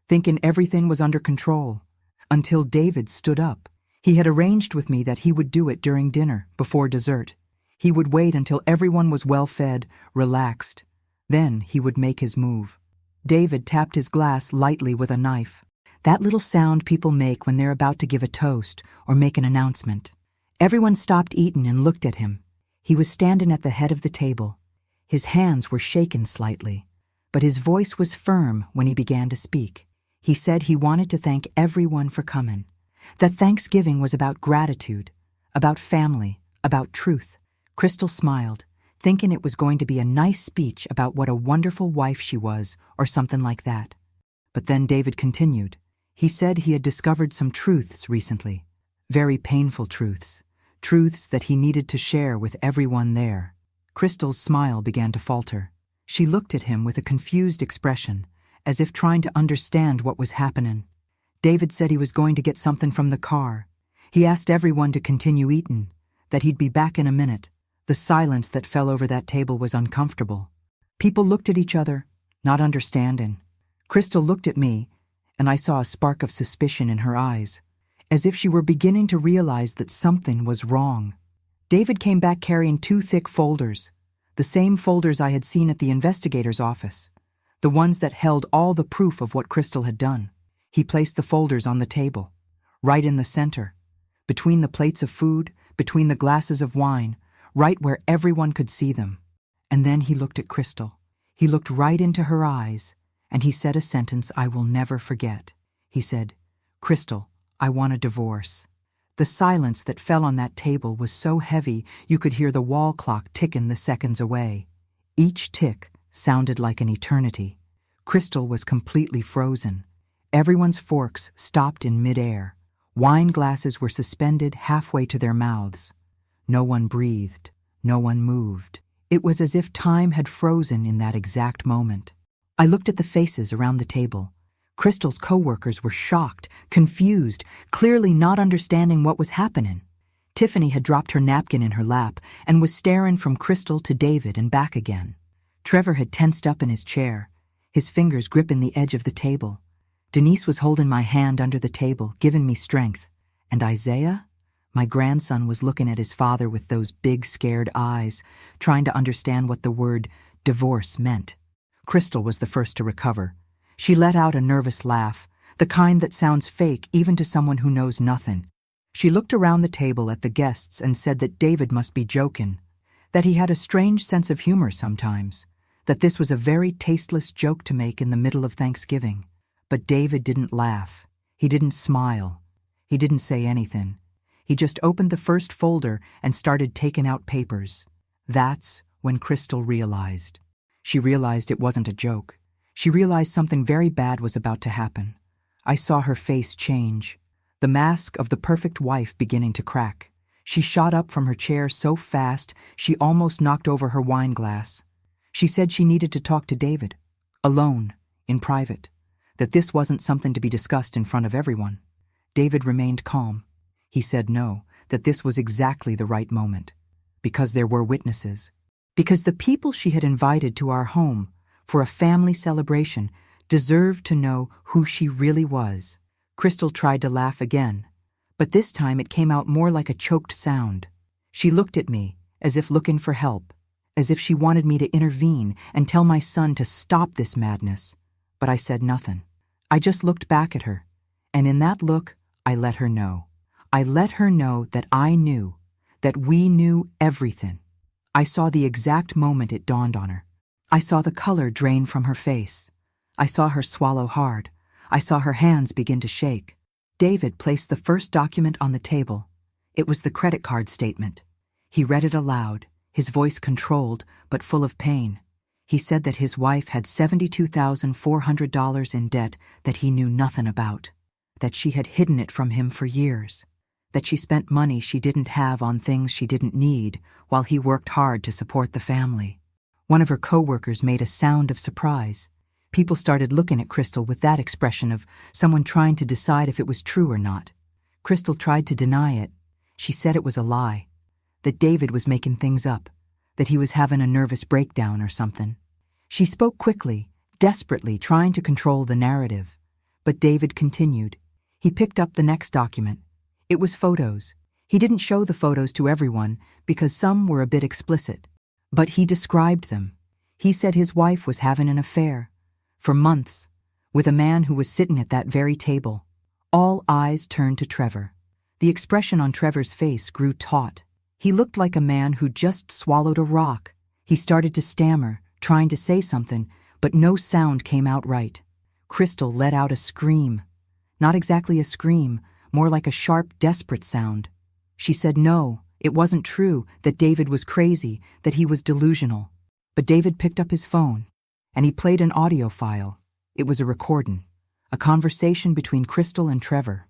thinking everything was under control, until David stood up. He had arranged with me that he would do it during dinner, before dessert. He would wait until everyone was well-fed, relaxed. Then he would make his move. David tapped his glass lightly with a knife. That little sound people make when they're about to give a toast or make an announcement. Everyone stopped eating and looked at him. He was standing at the head of the table. His hands were shaken slightly, but his voice was firm when he began to speak. He said he wanted to thank everyone for coming, that Thanksgiving was about gratitude, about family, about truth. Crystal smiled, thinking it was going to be a nice speech about what a wonderful wife she was, or something like that. But then David continued. He said he had discovered some truths recently, very painful truths, truths that he needed to share with everyone there. Crystal's smile began to falter. She looked at him with a confused expression, as if trying to understand what was happening. David said he was going to get something from the car. He asked everyone to continue eating, that he'd be back in a minute. The silence that fell over that table was uncomfortable. People looked at each other, not understanding. Crystal looked at me, and I saw a spark of suspicion in her eyes, as if she were beginning to realize that something was wrong. David came back carrying 2 thick folders, the same folders I had seen at the investigator's office, the ones that held all the proof of what Crystal had done. He placed the folders on the table, right in the center, between the plates of food, between the glasses of wine, right where everyone could see them. And then he looked at Crystal. He looked right into her eyes, and he said a sentence I will never forget. He said, "Crystal, I want a divorce." The silence that fell on that table was so heavy you could hear the wall clock ticking the seconds away. Each tick sounded like an eternity. Crystal was completely frozen. Everyone's forks stopped in midair. Wine glasses were suspended halfway to their mouths. No one breathed. No one moved. It was as if time had frozen in that exact moment. I looked at the faces around the table. Crystal's co-workers were shocked, confused, clearly not understanding what was happening. Tiffany had dropped her napkin in her lap and was staring from Crystal to David and back again. Trevor had tensed up in his chair, his fingers gripping the edge of the table. Denise was holding my hand under the table, giving me strength. And Isaiah? My grandson was looking at his father with those big, scared eyes, trying to understand what the word divorce meant. Crystal was the first to recover. She let out a nervous laugh, the kind that sounds fake even to someone who knows nothing. She looked around the table at the guests and said that David must be joking, that he had a strange sense of humor sometimes, that this was a very tasteless joke to make in the middle of Thanksgiving. But David didn't laugh. He didn't smile. He didn't say anything. He just opened the first folder and started taking out papers. That's when Crystal realized. She realized it wasn't a joke. She realized something very bad was about to happen. I saw her face change, the mask of the perfect wife beginning to crack. She shot up from her chair so fast she almost knocked over her wine glass. She said she needed to talk to David, alone, in private, that this wasn't something to be discussed in front of everyone. David remained calm. He said no, that this was exactly the right moment, because there were witnesses, because the people she had invited to our home for a family celebration deserved to know who she really was. Crystal tried to laugh again, but this time it came out more like a choked sound. She looked at me, as if looking for help, as if she wanted me to intervene and tell my son to stop this madness. But I said nothing. I just looked back at her, and in that look, I let her know. I let her know that I knew, that we knew everything. I saw the exact moment it dawned on her. I saw the color drain from her face. I saw her swallow hard. I saw her hands begin to shake. David placed the first document on the table. It was the credit card statement. He read it aloud, his voice controlled but full of pain. He said that his wife had $72,400 in debt that he knew nothing about, that she had hidden it from him for years, that she spent money she didn't have on things she didn't need while he worked hard to support the family. One of her co-workers made a sound of surprise. People started looking at Crystal with that expression of someone trying to decide if it was true or not. Crystal tried to deny it. She said it was a lie, that David was making things up, that he was having a nervous breakdown or something. She spoke quickly, desperately trying to control the narrative. But David continued. He picked up the next document. It was photos. He didn't show the photos to everyone because some were a bit explicit. But he described them. He said his wife was having an affair, for months, with a man who was sitting at that very table. All eyes turned to Trevor. The expression on Trevor's face grew taut. He looked like a man who just swallowed a rock. He started to stammer, trying to say something, but no sound came out right. Crystal let out a scream. Not exactly a scream, more like a sharp, desperate sound. She said no, it wasn't true, that David was crazy, that he was delusional. But David picked up his phone, and he played an audio file. It was a recording, a conversation between Crystal and Trevor.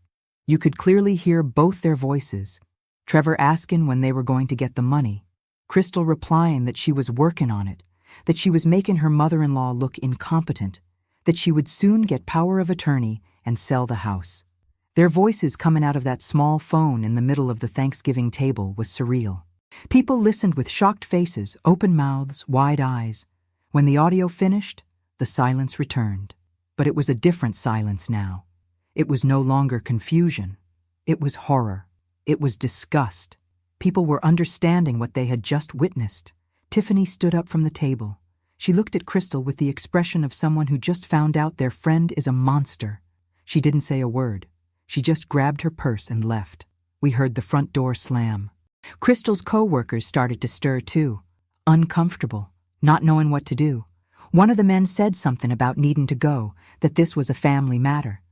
You could clearly hear both their voices. Trevor asking when they were going to get the money. Crystal replying that she was working on it, that she was making her mother-in-law look incompetent, that she would soon get power of attorney and sell the house. Their voices coming out of that small phone in the middle of the Thanksgiving table was surreal. People listened with shocked faces, open mouths, wide eyes. When the audio finished, the silence returned. But it was a different silence now. It was no longer confusion. It was horror. It was disgust. People were understanding what they had just witnessed. Tiffany stood up from the table. She looked at Crystal with the expression of someone who just found out their friend is a monster. She didn't say a word. She just grabbed her purse and left. We heard the front door slam. Crystal's co-workers started to stir too, uncomfortable, not knowing what to do. One of the men said something about needing to go, that this was a family matter.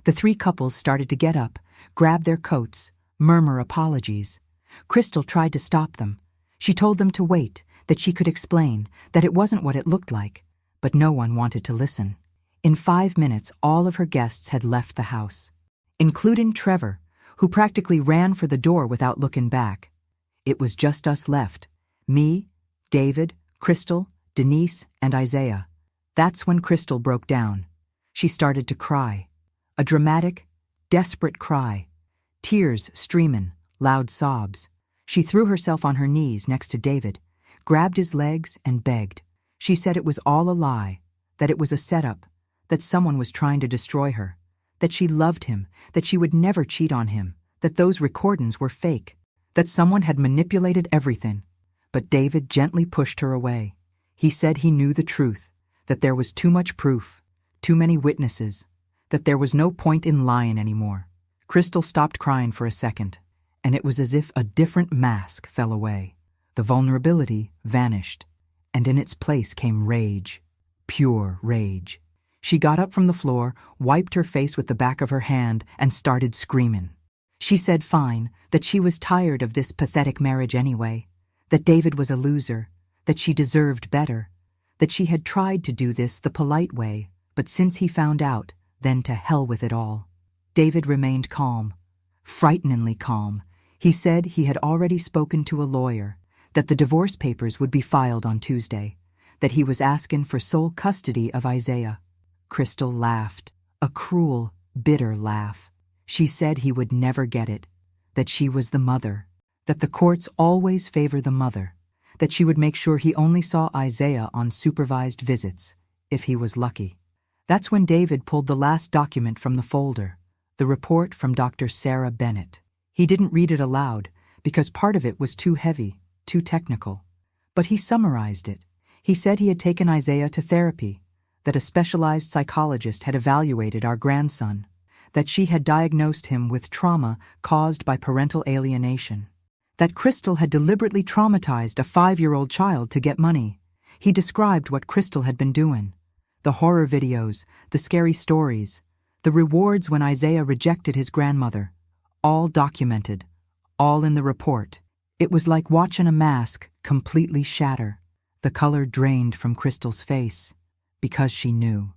The three couples started to get up, grab their coats, murmur apologies. Crystal tried to stop them. She told them to wait, that she could explain, that it wasn't what it looked like, but no one wanted to listen. In 5 minutes, all of her guests had left the house, including Trevor, who practically ran for the door without looking back. It was just us left, me, David, Crystal, Denise, and Isaiah. That's when Crystal broke down. She started to cry. A dramatic, desperate cry. Tears streaming, loud sobs. She threw herself on her knees next to David, grabbed his legs, and begged. She said it was all a lie, that it was a setup, that someone was trying to destroy her, that she loved him, that she would never cheat on him, that those recordings were fake, that someone had manipulated everything. But David gently pushed her away. He said he knew the truth, that there was too much proof, too many witnesses, that there was no point in lying anymore. Crystal stopped crying for a second, and it was as if a different mask fell away. The vulnerability vanished, and in its place came rage, pure rage. She got up from the floor, wiped her face with the back of her hand, and started screaming. She said fine, that she was tired of this pathetic marriage anyway, that David was a loser, that she deserved better, that she had tried to do this the polite way, but since he found out, then to hell with it all. David remained calm, frighteningly calm. He said he had already spoken to a lawyer, that the divorce papers would be filed on Tuesday, that he was asking for sole custody of Isaiah. Crystal laughed, a cruel, bitter laugh. She said he would never get it, that she was the mother, that the courts always favor the mother, that she would make sure he only saw Isaiah on supervised visits, if he was lucky. That's when David pulled the last document from the folder, the report from Dr. Sarah Bennett. He didn't read it aloud, because part of it was too heavy, too technical. But he summarized it. He said he had taken Isaiah to therapy, that a specialized psychologist had evaluated our grandson, that she had diagnosed him with trauma caused by parental alienation, that Crystal had deliberately traumatized a 5-year-old child to get money. He described what Crystal had been doing, the horror videos, the scary stories, the rewards when Isaiah rejected his grandmother, all documented, all in the report. It was like watching a mask completely shatter. The color drained from Crystal's face, because she knew.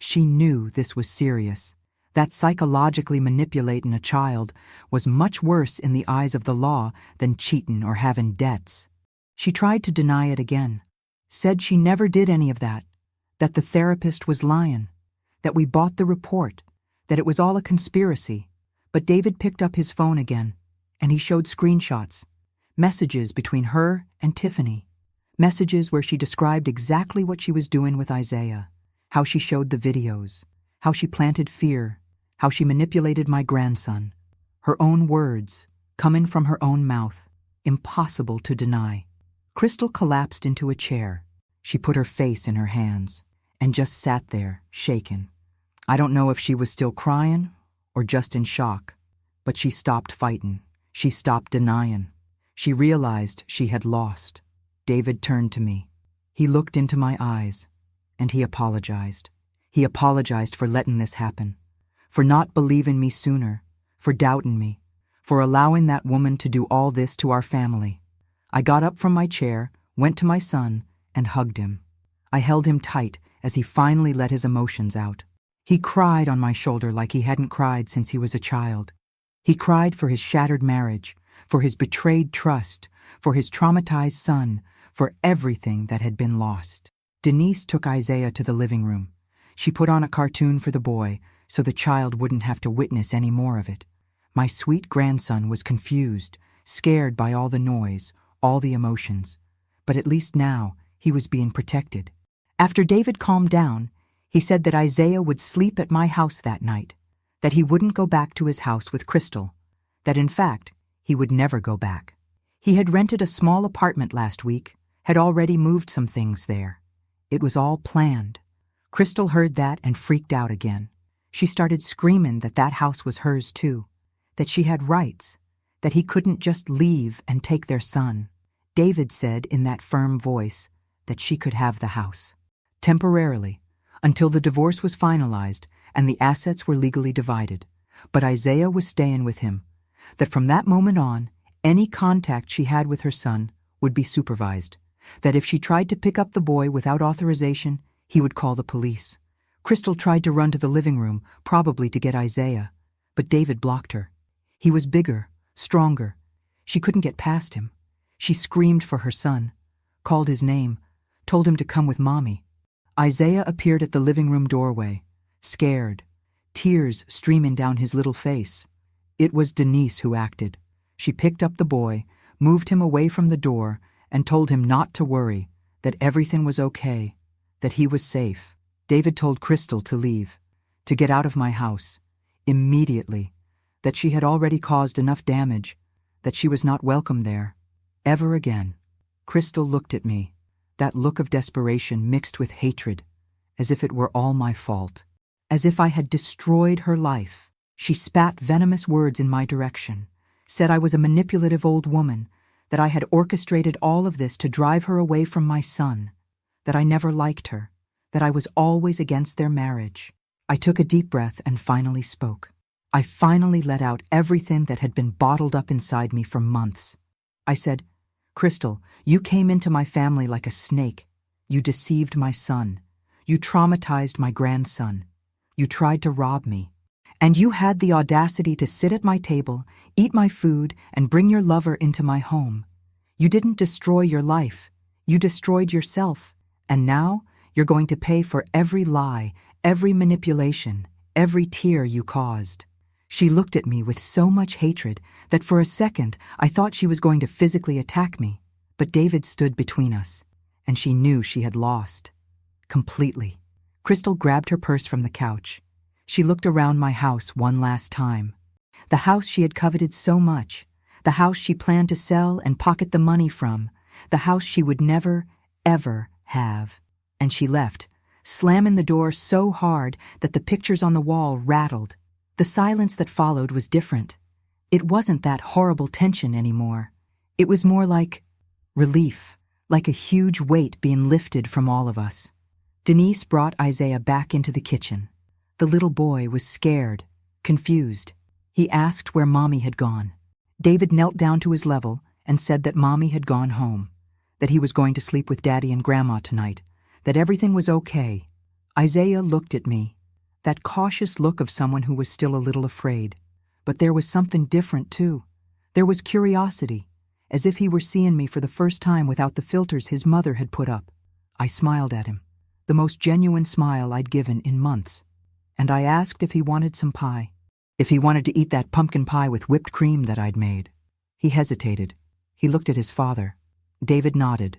She knew this was serious. That psychologically manipulating a child was much worse in the eyes of the law than cheating or having debts. She tried to deny it again, said she never did any of that the therapist was lying, that we bought the report, that it was all a conspiracy. But David picked up his phone again, and he showed screenshots, messages between her and Tiffany, messages where she described exactly what she was doing with Isaiah, how she showed the videos, how she planted fear, how she manipulated my grandson. Her own words, coming from her own mouth, impossible to deny. Crystal collapsed into a chair. She put her face in her hands and just sat there, shaken. I don't know if she was still crying or just in shock, but she stopped fighting. She stopped denying. She realized she had lost. David turned to me. He looked into my eyes, and he apologized. He apologized for letting this happen, for not believing me sooner, for doubting me, for allowing that woman to do all this to our family. I got up from my chair, went to my son, and hugged him. I held him tight as he finally let his emotions out. He cried on my shoulder like he hadn't cried since he was a child. He cried for his shattered marriage, for his betrayed trust, for his traumatized son, for everything that had been lost. Denise took Isaiah to the living room. She put on a cartoon for the boy so the child wouldn't have to witness any more of it. My sweet grandson was confused, scared by all the noise, all the emotions. But at least now he was being protected. After David calmed down, he said that Isaiah would sleep at my house that night, that he wouldn't go back to his house with Crystal, that in fact he would never go back. He had rented a small apartment last week, had already moved some things there. It was all planned. Crystal heard that and freaked out again. She started screaming that that house was hers too, that she had rights, that he couldn't just leave and take their son. David said in that firm voice that she could have the house. Temporarily, until the divorce was finalized and the assets were legally divided. But Isaiah was staying with him, that from that moment on, any contact she had with her son would be supervised, that if she tried to pick up the boy without authorization, he would call the police. Crystal tried to run to the living room, probably to get Isaiah, but David blocked her. He was bigger, stronger. She couldn't get past him. She screamed for her son, called his name, told him to come with Mommy. Isaiah appeared at the living room doorway, scared, tears streaming down his little face. It was Denise who acted. She picked up the boy, moved him away from the door, and told him not to worry, that everything was okay, that he was safe. David told Crystal to leave, to get out of my house, immediately, that she had already caused enough damage, that she was not welcome there, ever again. Crystal looked at me, that look of desperation mixed with hatred, as if it were all my fault, as if I had destroyed her life. She spat venomous words in my direction, said I was a manipulative old woman, that I had orchestrated all of this to drive her away from my son, that I never liked her, that I was always against their marriage. I took a deep breath and finally spoke. I finally let out everything that had been bottled up inside me for months. I said, "Crystal, you came into my family like a snake. You deceived my son. You traumatized my grandson. You tried to rob me. And you had the audacity to sit at my table, eat my food, and bring your lover into my home. You didn't destroy your life. You destroyed yourself. And now you're going to pay for every lie, every manipulation, every tear you caused." She looked at me with so much hatred that for a second I thought she was going to physically attack me. But David stood between us, and she knew she had lost. Completely. Crystal grabbed her purse from the couch. She looked around my house one last time. The house she had coveted so much, the house she planned to sell and pocket the money from, the house she would never, ever have. And she left, slamming the door so hard that the pictures on the wall rattled. The silence that followed was different. It wasn't that horrible tension anymore. It was more like relief, like a huge weight being lifted from all of us. Denise brought Isaiah back into the kitchen. The little boy was scared, confused. He asked where Mommy had gone. David knelt down to his level and said that Mommy had gone home, that he was going to sleep with Daddy and Grandma tonight, that everything was okay. Isaiah looked at me, that cautious look of someone who was still a little afraid. But there was something different, too. There was curiosity, as if he were seeing me for the first time without the filters his mother had put up. I smiled at him, the most genuine smile I'd given in months. And I asked if he wanted some pie, if he wanted to eat that pumpkin pie with whipped cream that I'd made. He hesitated. He looked at his father. David nodded.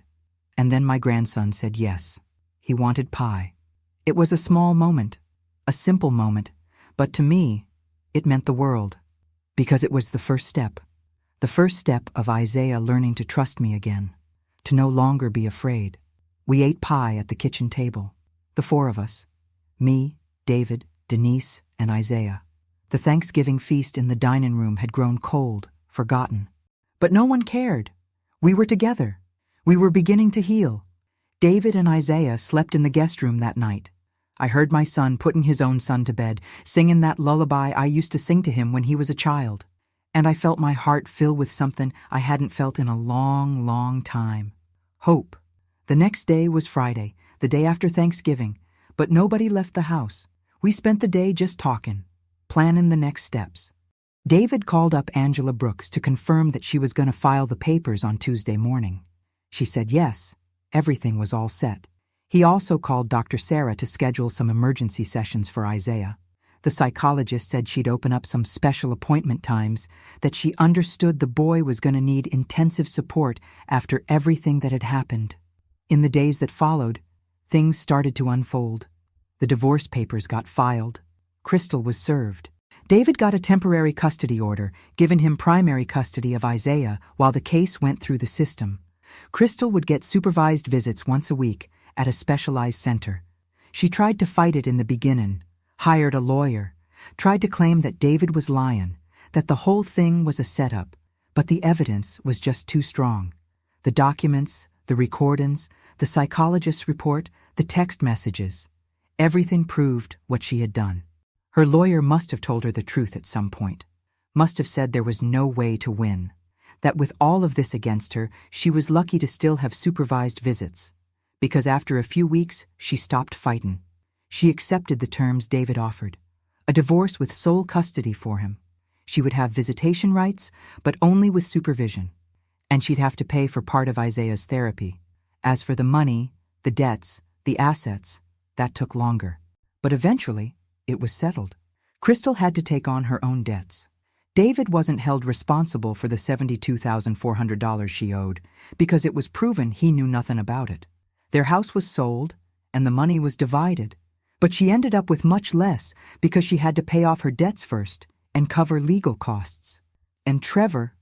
And then my grandson said yes. He wanted pie. It was a small moment, a simple moment, but to me, it meant the world, because it was the first step of Isaiah learning to trust me again, to no longer be afraid. We ate pie at the kitchen table, the four of us, me, David, Denise, and Isaiah. The Thanksgiving feast in the dining room had grown cold, forgotten. But no one cared. We were together. We were beginning to heal. David and Isaiah slept in the guest room that night. I heard my son putting his own son to bed, singing that lullaby I used to sing to him when he was a child. And I felt my heart fill with something I hadn't felt in a long, long time. Hope. The next day was Friday, the day after Thanksgiving, but nobody left the house. We spent the day just talking, planning the next steps. David called up Angela Brooks to confirm that she was going to file the papers on Tuesday morning. She said yes, everything was all set. He also called Dr. Sarah to schedule some emergency sessions for Isaiah. The psychologist said she'd open up some special appointment times, that she understood the boy was going to need intensive support after everything that had happened. In the days that followed, things started to unfold. The divorce papers got filed. Crystal was served. David got a temporary custody order, giving him primary custody of Isaiah while the case went through the system. Crystal would get supervised visits once a week at a specialized center. She tried to fight it in the beginning, hired a lawyer, tried to claim that David was lying, that the whole thing was a setup, but the evidence was just too strong. The documents, the recordings, the psychologist's report, the text messages, everything proved what she had done. Her lawyer must have told her the truth at some point, must have said there was no way to win, that with all of this against her, she was lucky to still have supervised visits, because after a few weeks, she stopped fighting. She accepted the terms David offered, a divorce with sole custody for him. She would have visitation rights, but only with supervision, and she'd have to pay for part of Isaiah's therapy. As for the money, the debts, the assets, that took longer. But eventually, it was settled. Crystal had to take on her own debts. David wasn't held responsible for the $72,400 she owed because it was proven he knew nothing about it. Their house was sold and the money was divided, but she ended up with much less because she had to pay off her debts first and cover legal costs. And Trevor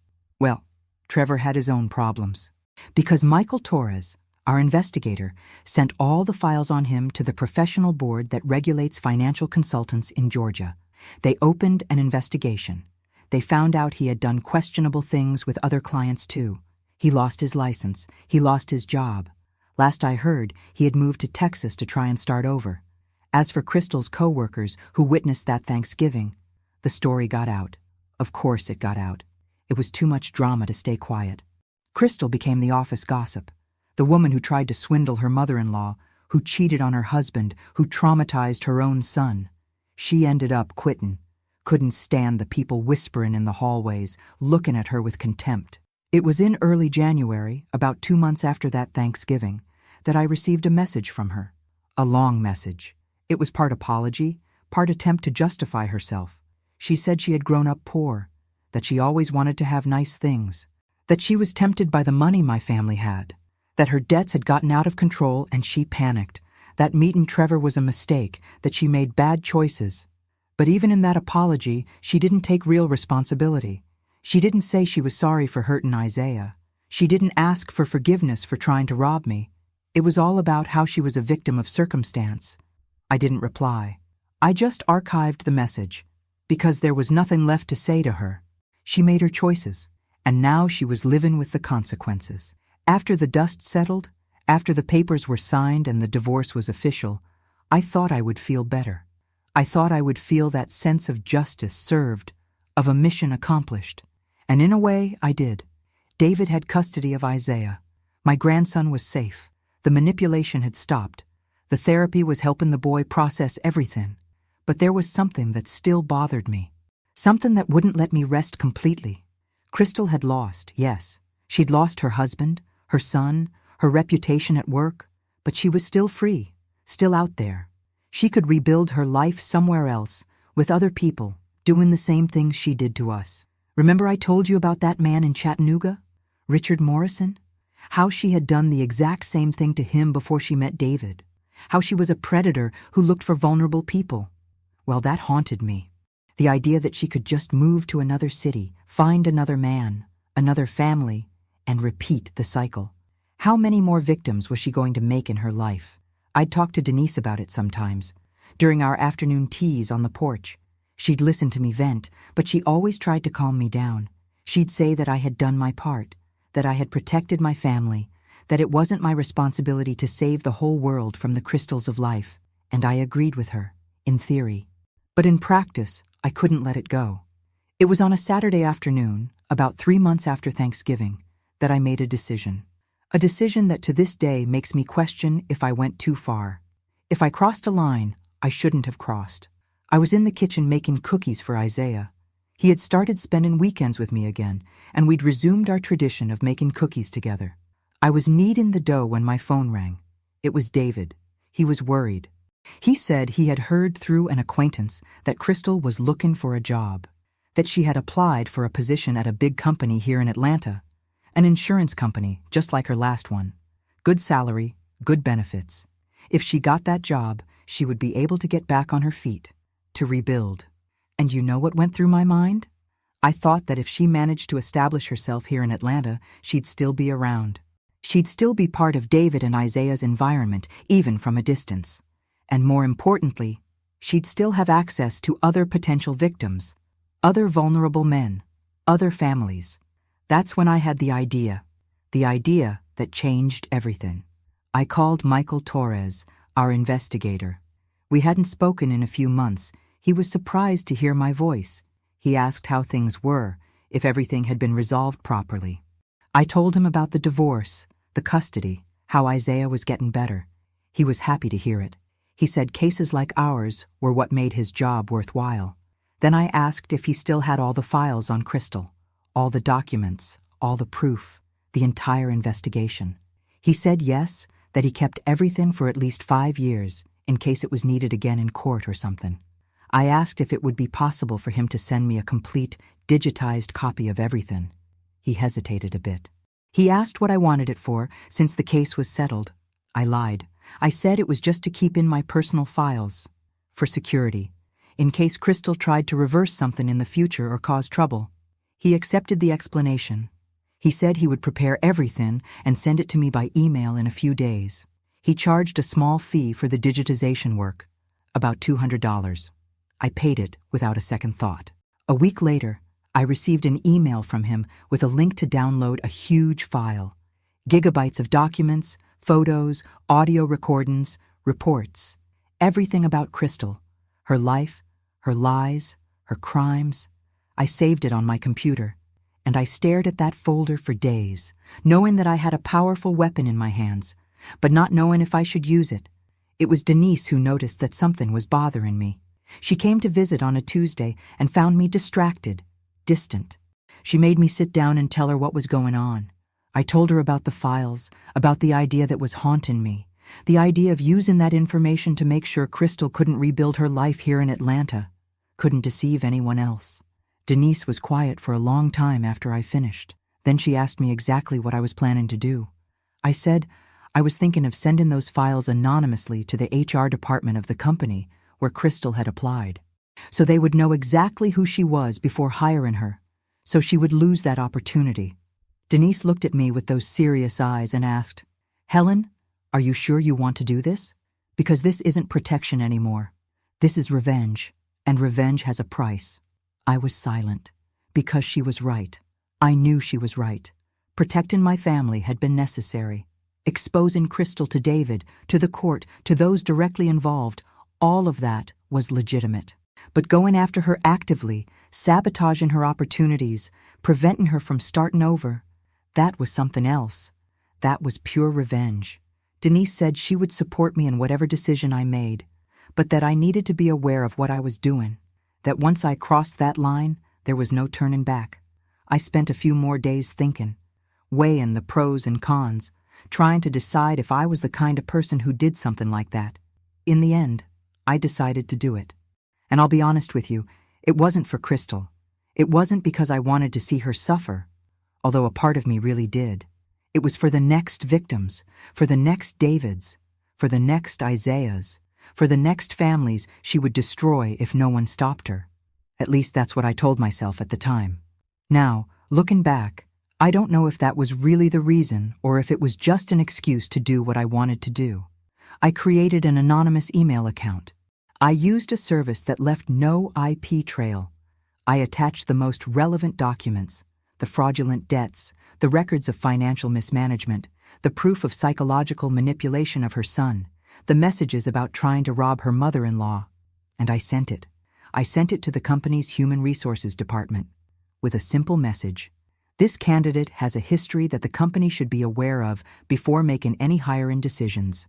had his own problems. Because Michael Torres, our investigator, sent all the files on him to the professional board that regulates financial consultants in Georgia. They opened an investigation. They found out he had done questionable things with other clients too. He lost his license. He lost his job. Last I heard, he had moved to Texas to try and start over. As for Crystal's co-workers who witnessed that Thanksgiving, the story got out. Of course it got out. It was too much drama to stay quiet. Crystal became the office gossip. The woman who tried to swindle her mother-in-law, who cheated on her husband, who traumatized her own son. She ended up quitting. Couldn't stand the people whispering in the hallways, looking at her with contempt. It was in early January, about 2 months after that Thanksgiving, that I received a message from her. A long message. It was part apology, part attempt to justify herself. She said she had grown up poor, that she always wanted to have nice things, that she was tempted by the money my family had, that her debts had gotten out of control and she panicked, that meeting Trevor was a mistake, that she made bad choices. But even in that apology, she didn't take real responsibility. She didn't say she was sorry for hurting Isaiah. She didn't ask for forgiveness for trying to rob me. It was all about how she was a victim of circumstance. I didn't reply. I just archived the message, because there was nothing left to say to her. She made her choices, and now she was living with the consequences. After the dust settled, after the papers were signed and the divorce was official, I thought I would feel better. I thought I would feel that sense of justice served, of a mission accomplished. And in a way, I did. David had custody of Isaiah. My grandson was safe. The manipulation had stopped. The therapy was helping the boy process everything. But there was something that still bothered me. Something that wouldn't let me rest completely. Crystal had lost, yes. She'd lost her husband, her son, her reputation at work, but she was still free, still out there. She could rebuild her life somewhere else, with other people, doing the same things she did to us. Remember I told you about that man in Chattanooga? Richard Morrison? How she had done the exact same thing to him before she met David. How she was a predator who looked for vulnerable people. Well, that haunted me. The idea that she could just move to another city, find another man, another family, and repeat the cycle. How many more victims was she going to make in her life? I'd talk to Denise about it sometimes. During our afternoon teas on the porch, she'd listen to me vent, but she always tried to calm me down. She'd say that I had done my part, that I had protected my family, that it wasn't my responsibility to save the whole world from the crystals of life, and I agreed with her, in theory. But in practice, I couldn't let it go. It was on a Saturday afternoon, about 3 months after Thanksgiving, that I made a decision. A decision that to this day makes me question if I went too far. If I crossed a line, I shouldn't have crossed. I was in the kitchen making cookies for Isaiah. He had started spending weekends with me again, and we'd resumed our tradition of making cookies together. I was kneading the dough when my phone rang. It was David. He was worried. He said he had heard through an acquaintance that Crystal was looking for a job, that she had applied for a position at a big company here in Atlanta, an insurance company just like her last one. Good salary, good benefits. If she got that job, she would be able to get back on her feet, to rebuild. And you know what went through my mind? I thought that if she managed to establish herself here in Atlanta, she'd still be around. She'd still be part of David and Isaiah's environment, even from a distance. And more importantly, she'd still have access to other potential victims, other vulnerable men, other families. That's when I had the idea that changed everything. I called Michael Torres, our investigator. We hadn't spoken in a few months. He was surprised to hear my voice. He asked how things were, if everything had been resolved properly. I told him about the divorce, the custody, how Isaiah was getting better. He was happy to hear it. He said cases like ours were what made his job worthwhile. Then I asked if he still had all the files on Crystal, all the documents, all the proof, the entire investigation. He said yes, that he kept everything for at least 5 years, in case it was needed again in court or something. I asked if it would be possible for him to send me a complete, digitized copy of everything. He hesitated a bit. He asked what I wanted it for, since the case was settled. I lied. I said it was just to keep in my personal files, for security, in case Crystal tried to reverse something in the future or cause trouble. He accepted the explanation. He said he would prepare everything and send it to me by email in a few days. He charged a small fee for the digitization work, about $200. I paid it without a second thought. A week later, I received an email from him with a link to download a huge file. Gigabytes of documents, photos, audio recordings, reports. Everything about Crystal. Her life, her lies, her crimes. I saved it on my computer, and I stared at that folder for days, knowing that I had a powerful weapon in my hands, but not knowing if I should use it. It was Denise who noticed that something was bothering me. She came to visit on a Tuesday and found me distracted, distant. She made me sit down and tell her what was going on. I told her about the files, about the idea that was haunting me, the idea of using that information to make sure Crystal couldn't rebuild her life here in Atlanta, couldn't deceive anyone else. Denise was quiet for a long time after I finished. Then she asked me exactly what I was planning to do. I said I was thinking of sending those files anonymously to the HR department of the company where Crystal had applied, so they would know exactly who she was before hiring her, so she would lose that opportunity. Denise looked at me with those serious eyes and asked, "Helen, are you sure you want to do this? Because this isn't protection anymore. This is revenge, and revenge has a price." I was silent, because she was right. I knew she was right. Protecting my family had been necessary. Exposing Crystal to David, to the court, to those directly involved, all of that was legitimate. But going after her actively, sabotaging her opportunities, preventing her from starting over, that was something else. That was pure revenge. Denise said she would support me in whatever decision I made, but that I needed to be aware of what I was doing, that once I crossed that line, there was no turning back. I spent a few more days thinking, weighing the pros and cons, trying to decide if I was the kind of person who did something like that. In the end, I decided to do it. And I'll be honest with you, it wasn't for Crystal. It wasn't because I wanted to see her suffer, although a part of me really did. It was for the next victims, for the next Davids, for the next Isaiahs, for the next families she would destroy if no one stopped her. At least that's what I told myself at the time. Now, looking back, I don't know if that was really the reason or if it was just an excuse to do what I wanted to do. I created an anonymous email account. I used a service that left no IP trail. I attached the most relevant documents, the fraudulent debts, the records of financial mismanagement, the proof of psychological manipulation of her son, the messages about trying to rob her mother-in-law. And I sent it. I sent it to the company's human resources department with a simple message. This candidate has a history that the company should be aware of before making any hiring decisions.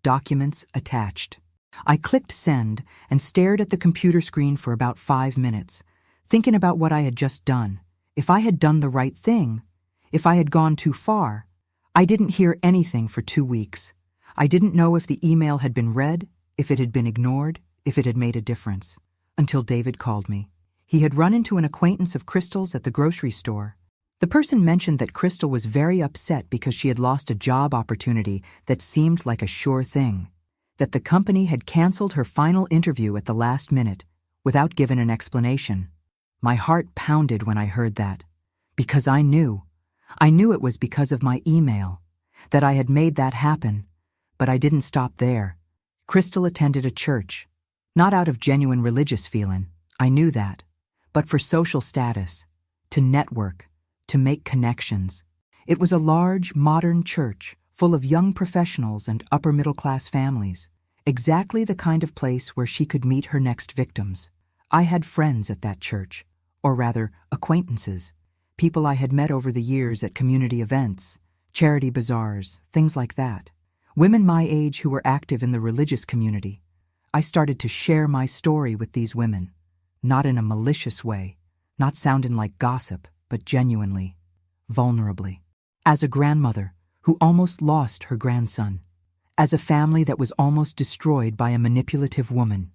Documents attached. I clicked send and stared at the computer screen for about 5 minutes, thinking about what I had just done. If I had done the right thing, if I had gone too far. I didn't hear anything for 2 weeks. I didn't know if the email had been read, if it had been ignored, if it had made a difference. Until David called me. He had run into an acquaintance of Crystal's at the grocery store. The person mentioned that Crystal was very upset because she had lost a job opportunity that seemed like a sure thing, that the company had canceled her final interview at the last minute, without giving an explanation. My heart pounded when I heard that, because I knew it was because of my email, that I had made that happen, but I didn't stop there. Crystal attended a church, not out of genuine religious feeling, I knew that, but for social status, to network, to make connections. It was a large, modern church full of young professionals and upper-middle-class families, exactly the kind of place where she could meet her next victims. I had friends at that church, or rather, acquaintances, people I had met over the years at community events, charity bazaars, things like that. Women my age who were active in the religious community. I started to share my story with these women, not in a malicious way, not sounding like gossip, but genuinely, vulnerably. As a grandmother who almost lost her grandson, as a family that was almost destroyed by a manipulative woman.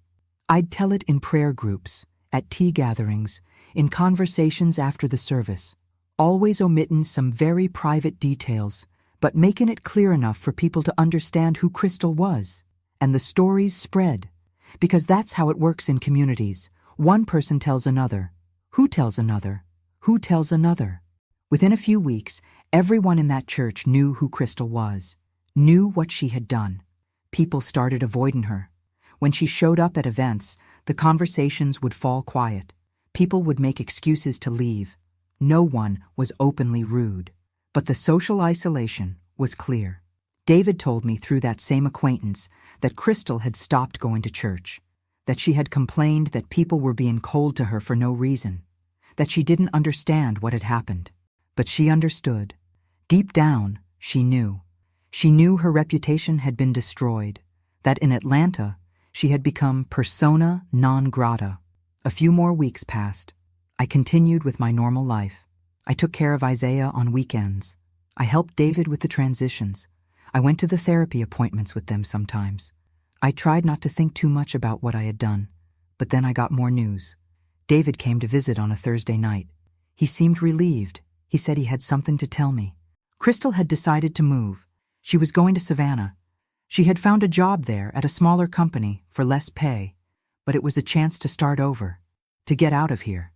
I'd tell it in prayer groups, at tea gatherings, in conversations after the service, always omitting some very private details, but making it clear enough for people to understand who Crystal was. And the stories spread, because that's how it works in communities. One person tells another, who tells another, who tells another. Within a few weeks, everyone in that church knew who Crystal was, knew what she had done. People started avoiding her. When she showed up at events, the conversations would fall quiet. People would make excuses to leave. No one was openly rude. But the social isolation was clear. David told me through that same acquaintance that Crystal had stopped going to church, that she had complained that people were being cold to her for no reason, that she didn't understand what had happened. But she understood. Deep down, she knew. She knew her reputation had been destroyed, that in Atlanta, she had become persona non grata. A few more weeks passed. I continued with my normal life. I took care of Isaiah on weekends. I helped David with the transitions. I went to the therapy appointments with them sometimes. I tried not to think too much about what I had done, but then I got more news. David came to visit on a Thursday night. He seemed relieved. He said he had something to tell me. Crystal had decided to move. She was going to Savannah. She had found a job there at a smaller company for less pay, but it was a chance to start over, to get out of here.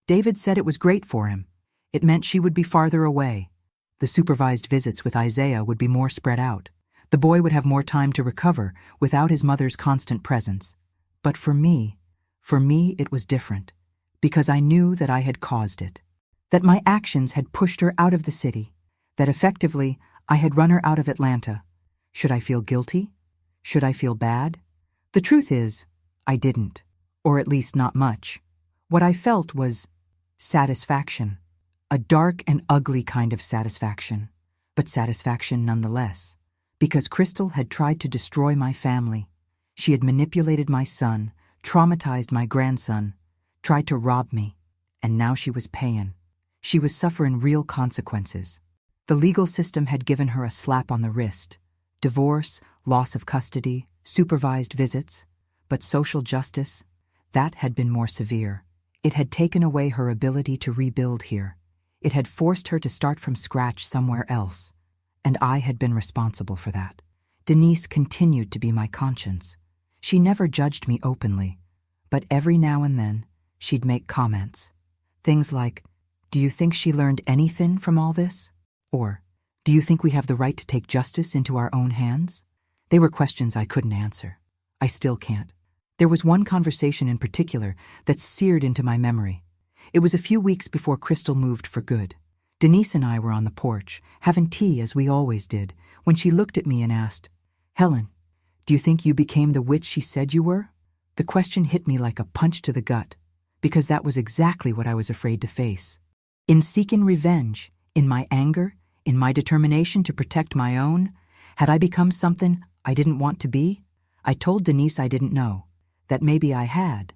David said it was great for him. It meant she would be farther away. The supervised visits with Isaiah would be more spread out. The boy would have more time to recover without his mother's constant presence. But for me it was different, because I knew that I had caused it, that my actions had pushed her out of the city, that effectively I had run her out of Atlanta. Should I feel guilty? Should I feel bad? The truth is, I didn't, or at least not much. What I felt was satisfaction, a dark and ugly kind of satisfaction, but satisfaction nonetheless, because Crystal had tried to destroy my family. She had manipulated my son, traumatized my grandson, tried to rob me, and now she was paying. She was suffering real consequences. The legal system had given her a slap on the wrist. Divorce, loss of custody, supervised visits. But social justice, that had been more severe. It had taken away her ability to rebuild here. It had forced her to start from scratch somewhere else. And I had been responsible for that. Denise continued to be my conscience. She never judged me openly, but every now and then she'd make comments. Things like, "Do you think she learned anything from all this?" Or, "Do you think we have the right to take justice into our own hands?" They were questions I couldn't answer. I still can't. There was one conversation in particular that seared into my memory. It was a few weeks before Crystal moved for good. Denise and I were on the porch, having tea as we always did, when she looked at me and asked, "Helen, do you think you became the witch she said you were?" The question hit me like a punch to the gut, because that was exactly what I was afraid to face. In seeking revenge, in my anger, in my determination to protect my own, had I become something I didn't want to be? I told Denise I didn't know, that maybe I had,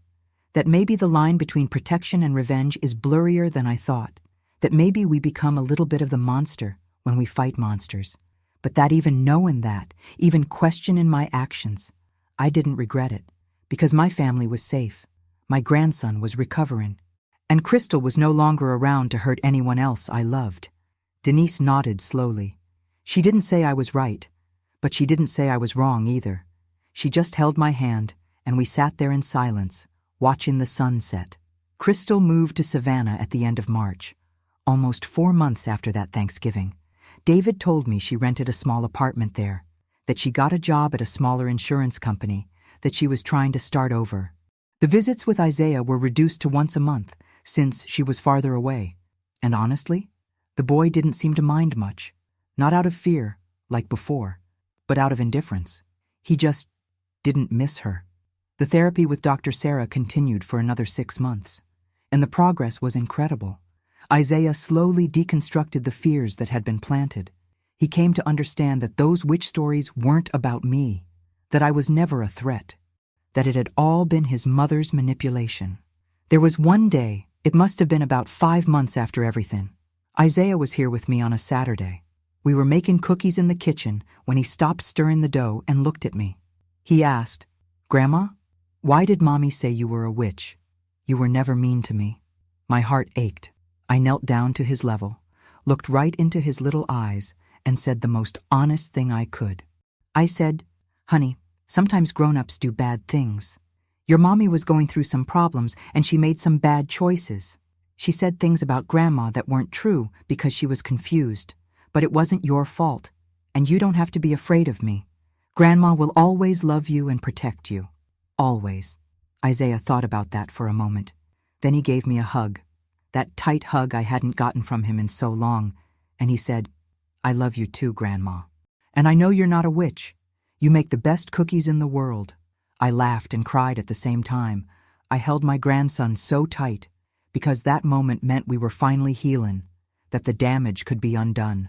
that maybe the line between protection and revenge is blurrier than I thought, that maybe we become a little bit of the monster when we fight monsters, But that even knowing that, even questioning my actions, I didn't regret it, because my family was safe. My grandson was recovering, and Crystal was no longer around to hurt anyone else I loved. Denise nodded slowly. She didn't say I was right, but she didn't say I was wrong either. She just held my hand, and we sat there in silence, watching the sun set. Crystal moved to Savannah at the end of March, almost 4 months after that Thanksgiving. David told me she rented a small apartment there, that she got a job at a smaller insurance company, that she was trying to start over. The visits with Isaiah were reduced to once a month, since she was farther away. And honestly, the boy didn't seem to mind much. Not out of fear, like before, but out of indifference. He just didn't miss her. The therapy with Dr. Sarah continued for another 6 months, and the progress was incredible. Isaiah slowly deconstructed the fears that had been planted. He came to understand that those witch stories weren't about me, that I was never a threat, that it had all been his mother's manipulation. There was one day, it must have been about 5 months after everything. Isaiah was here with me on a Saturday. We were making cookies in the kitchen when he stopped stirring the dough and looked at me. He asked, "Grandma, why did Mommy say you were a witch? You were never mean to me." My heart ached. I knelt down to his level, looked right into his little eyes, and said the most honest thing I could. I said, "Honey, sometimes grown-ups do bad things. Your mommy was going through some problems and she made some bad choices. She said things about Grandma that weren't true because she was confused. But it wasn't your fault, and you don't have to be afraid of me. Grandma will always love you and protect you. Always." Isaiah thought about that for a moment. Then he gave me a hug, that tight hug I hadn't gotten from him in so long, and he said, "I love you too, Grandma. And I know you're not a witch. You make the best cookies in the world." I laughed and cried at the same time. I held my grandson so tight, because that moment meant we were finally healing, that the damage could be undone.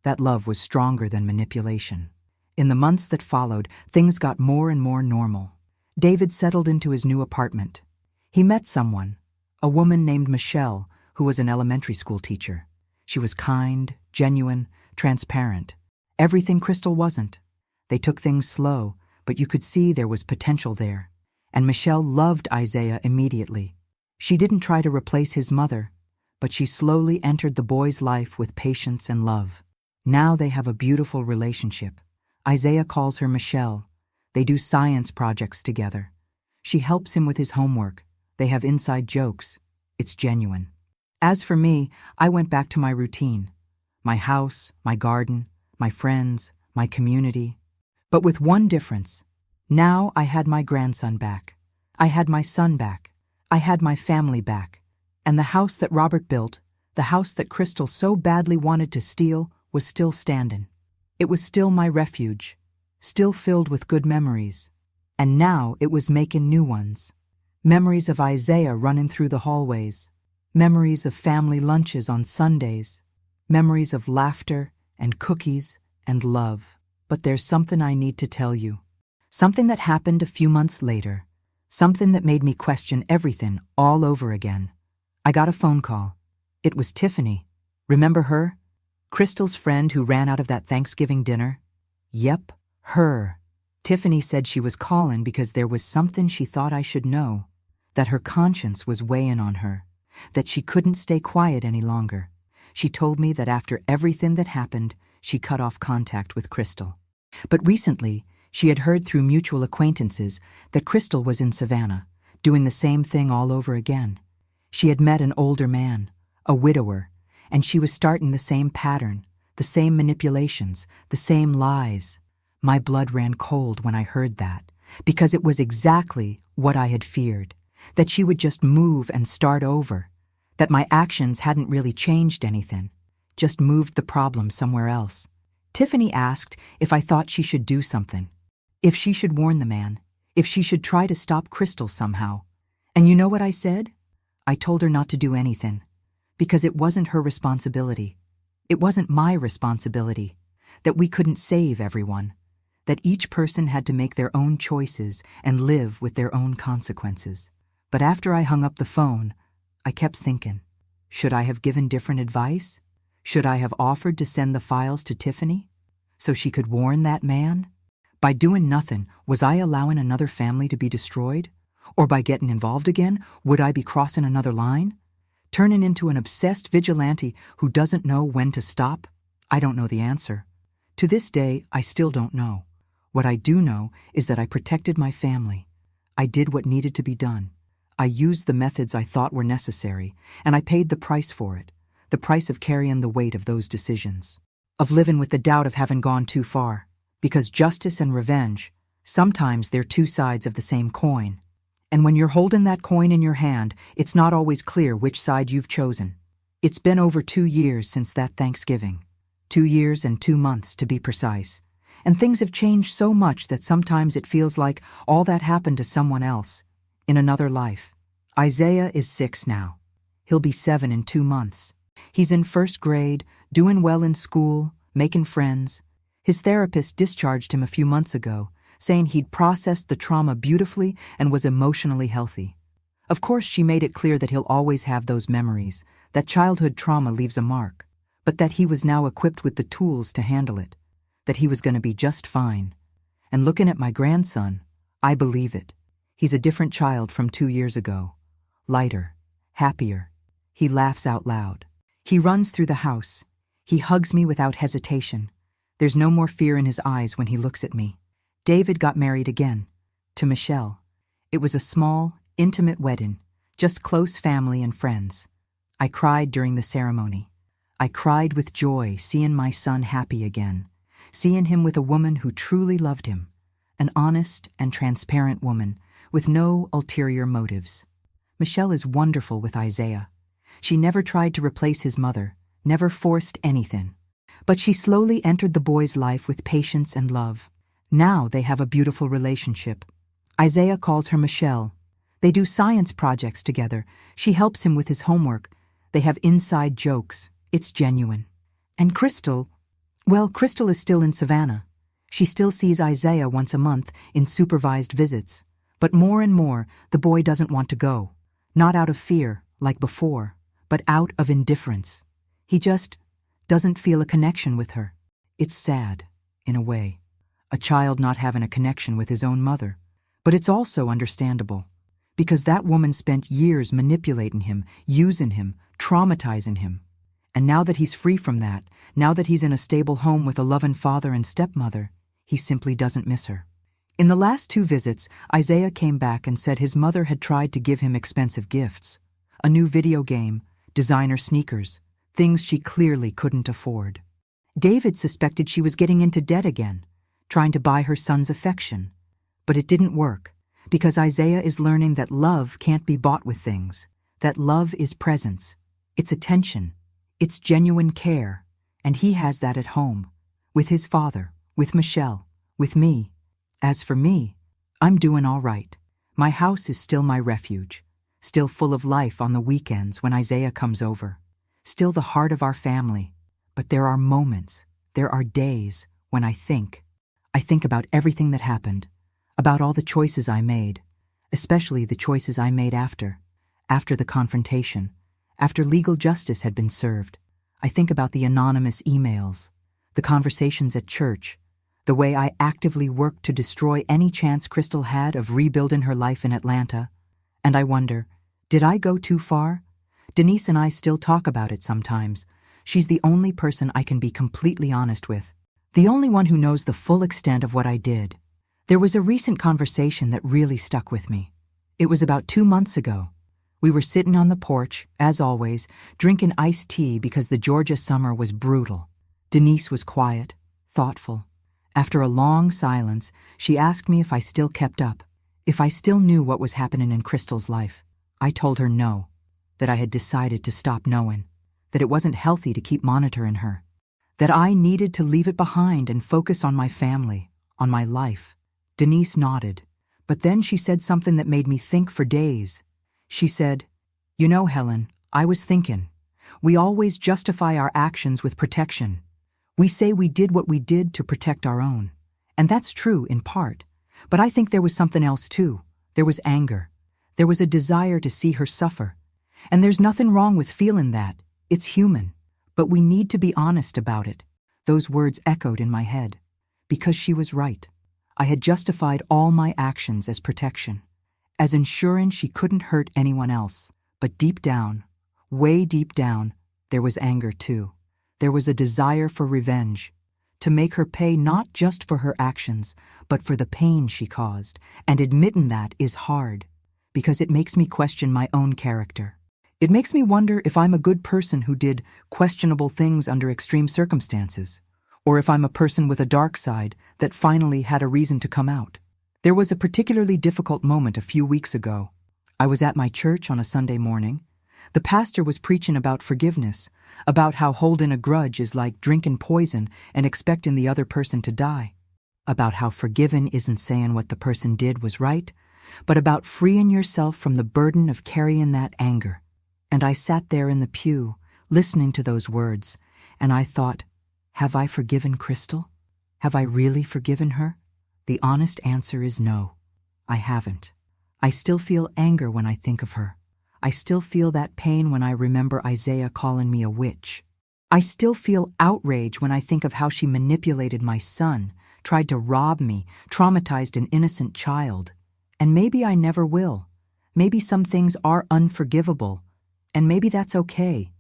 That love was stronger than manipulation. In the months that followed, things got more and more normal. David settled into his new apartment. He met someone, a woman named Michelle, who was an elementary school teacher. She was kind, genuine, transparent. Everything Crystal wasn't. They took things slow, but you could see there was potential there. And Michelle loved Isaiah immediately. She didn't try to replace his mother, but she slowly entered the boy's life with patience and love. Now they have a beautiful relationship. Isaiah calls her Michelle. They do science projects together. She helps him with his homework. They have inside jokes. It's genuine. As for me, I went back to my routine. My house, my garden, my friends, my community. But with one difference. Now I had my grandson back. I had my son back. I had my family back. And the house that Robert built, the house that Crystal so badly wanted to steal, was still standing. It was still my refuge, still filled with good memories. And now it was making new ones. Memories of Isaiah running through the hallways. Memories of family lunches on Sundays. Memories of laughter and cookies and love. But there's something I need to tell you. Something that happened a few months later. Something that made me question everything all over again. I got a phone call. It was Tiffany. Remember her? Crystal's friend who ran out of that Thanksgiving dinner? Yep, her. Tiffany said she was calling because there was something she thought I should know, that her conscience was weighing on her, that she couldn't stay quiet any longer. She told me that after everything that happened, she cut off contact with Crystal. But recently, she had heard through mutual acquaintances that Crystal was in Savannah, doing the same thing all over again. She had met an older man, a widower, and she was starting the same pattern, the same manipulations, the same lies. My blood ran cold when I heard that, because it was exactly what I had feared, that she would just move and start over, that my actions hadn't really changed anything, just moved the problem somewhere else. Tiffany asked if I thought she should do something, if she should warn the man, if she should try to stop Crystal somehow. And you know what I said? I told her not to do anything, because it wasn't her responsibility. It wasn't my responsibility, that we couldn't save everyone, that each person had to make their own choices and live with their own consequences. But after I hung up the phone, I kept thinking, should I have given different advice? Should I have offered to send the files to Tiffany? so she could warn that man? By doing nothing, was I allowing another family to be destroyed? Or by getting involved again, would I be crossing another line? Turning into an obsessed vigilante who doesn't know when to stop? I don't know the answer. To this day, I still don't know. What I do know is that I protected my family. I did what needed to be done. I used the methods I thought were necessary, and I paid the price for it, the price of carrying the weight of those decisions, of living with the doubt of having gone too far, because justice and revenge, sometimes they're two sides of the same coin. And when you're holding that coin in your hand, it's not always clear which side you've chosen. It's been over 2 years since that Thanksgiving. 2 years and 2 months, to be precise. And things have changed so much that sometimes it feels like all that happened to someone else, in another life. Isaiah is 6 now. He'll be 7 in 2 months. He's in 1st grade, doing well in school, making friends. His therapist discharged him a few months ago, saying he'd processed the trauma beautifully and was emotionally healthy. Of course, she made it clear that he'll always have those memories, that childhood trauma leaves a mark, but that he was now equipped with the tools to handle it, that he was going to be just fine. And looking at my grandson, I believe it. He's a different child from 2 years ago. Lighter, happier. He laughs out loud. He runs through the house. He hugs me without hesitation. There's no more fear in his eyes when he looks at me. David got married again, to Michelle. It was a small, intimate wedding, just close family and friends. I cried during the ceremony. I cried with joy seeing my son happy again, seeing him with a woman who truly loved him, an honest and transparent woman with no ulterior motives. Michelle is wonderful with Isaiah. She never tried to replace his mother, never forced anything. But she slowly entered the boy's life with patience and love. Now they have a beautiful relationship. Isaiah calls her Michelle. They do science projects together. She helps him with his homework. They have inside jokes. It's genuine. And Crystal is still in Savannah. She still sees Isaiah once a month in supervised visits. But more and more, the boy doesn't want to go. Not out of fear, like before, but out of indifference. He just doesn't feel a connection with her. It's sad, in a way. A child not having a connection with his own mother. But it's also understandable, because that woman spent years manipulating him, using him, traumatizing him. And now that he's free from that, now that he's in a stable home with a loving father and stepmother, he simply doesn't miss her. In the last 2 visits, Isaiah came back and said his mother had tried to give him expensive gifts. A new video game, designer sneakers, things she clearly couldn't afford. David suspected she was getting into debt again, trying to buy her son's affection. But it didn't work, because Isaiah is learning that love can't be bought with things, that love is presence, it's attention, it's genuine care, and he has that at home, with his father, with Michelle, with me. As for me, I'm doing all right. My house is still my refuge, still full of life on the weekends when Isaiah comes over, still the heart of our family. But there are moments, there are days when I think about everything that happened, about all the choices I made, especially the choices I made after the confrontation, after legal justice had been served. I think about the anonymous emails, the conversations at church, the way I actively worked to destroy any chance Crystal had of rebuilding her life in Atlanta. And I wonder, did I go too far? Denise and I still talk about it sometimes. She's the only person I can be completely honest with. The only one who knows the full extent of what I did. There was a recent conversation that really stuck with me. It was about 2 months ago. We were sitting on the porch, as always, drinking iced tea because the Georgia summer was brutal. Denise was quiet, thoughtful. After a long silence, she asked me if I still kept up, if I still knew what was happening in Crystal's life. I told her no, that I had decided to stop knowing, that it wasn't healthy to keep monitoring her, that I needed to leave it behind and focus on my family, on my life. Denise nodded, but then she said something that made me think for days. She said, "You know, Helen, I was thinking, we always justify our actions with protection. We say we did what we did to protect our own. And that's true in part. But I think there was something else too. There was anger. There was a desire to see her suffer. And there's nothing wrong with feeling that. It's human. But we need to be honest about it. Those words echoed in my head. Because she was right. I had justified all my actions as protection, as ensuring she couldn't hurt anyone else. But deep down, way deep down, there was anger too. There was a desire for revenge, to make her pay not just for her actions, but for the pain she caused. And admitting that is hard, because it makes me question my own character. It makes me wonder if I'm a good person who did questionable things under extreme circumstances, or if I'm a person with a dark side that finally had a reason to come out. There was a particularly difficult moment a few weeks ago. I was at my church on a Sunday morning. The pastor was preaching about forgiveness, about how holding a grudge is like drinking poison and expecting the other person to die, about how forgiving isn't saying what the person did was right, but about freeing yourself from the burden of carrying that anger. And I sat there in the pew, listening to those words, and I thought, have I forgiven Crystal? Have I really forgiven her? The honest answer is no, I haven't. I still feel anger when I think of her. I still feel that pain when I remember Isaiah calling me a witch. I still feel outrage when I think of how she manipulated my son, tried to rob me, traumatized an innocent child. And maybe I never will. Maybe some things are unforgivable. And maybe that's okay.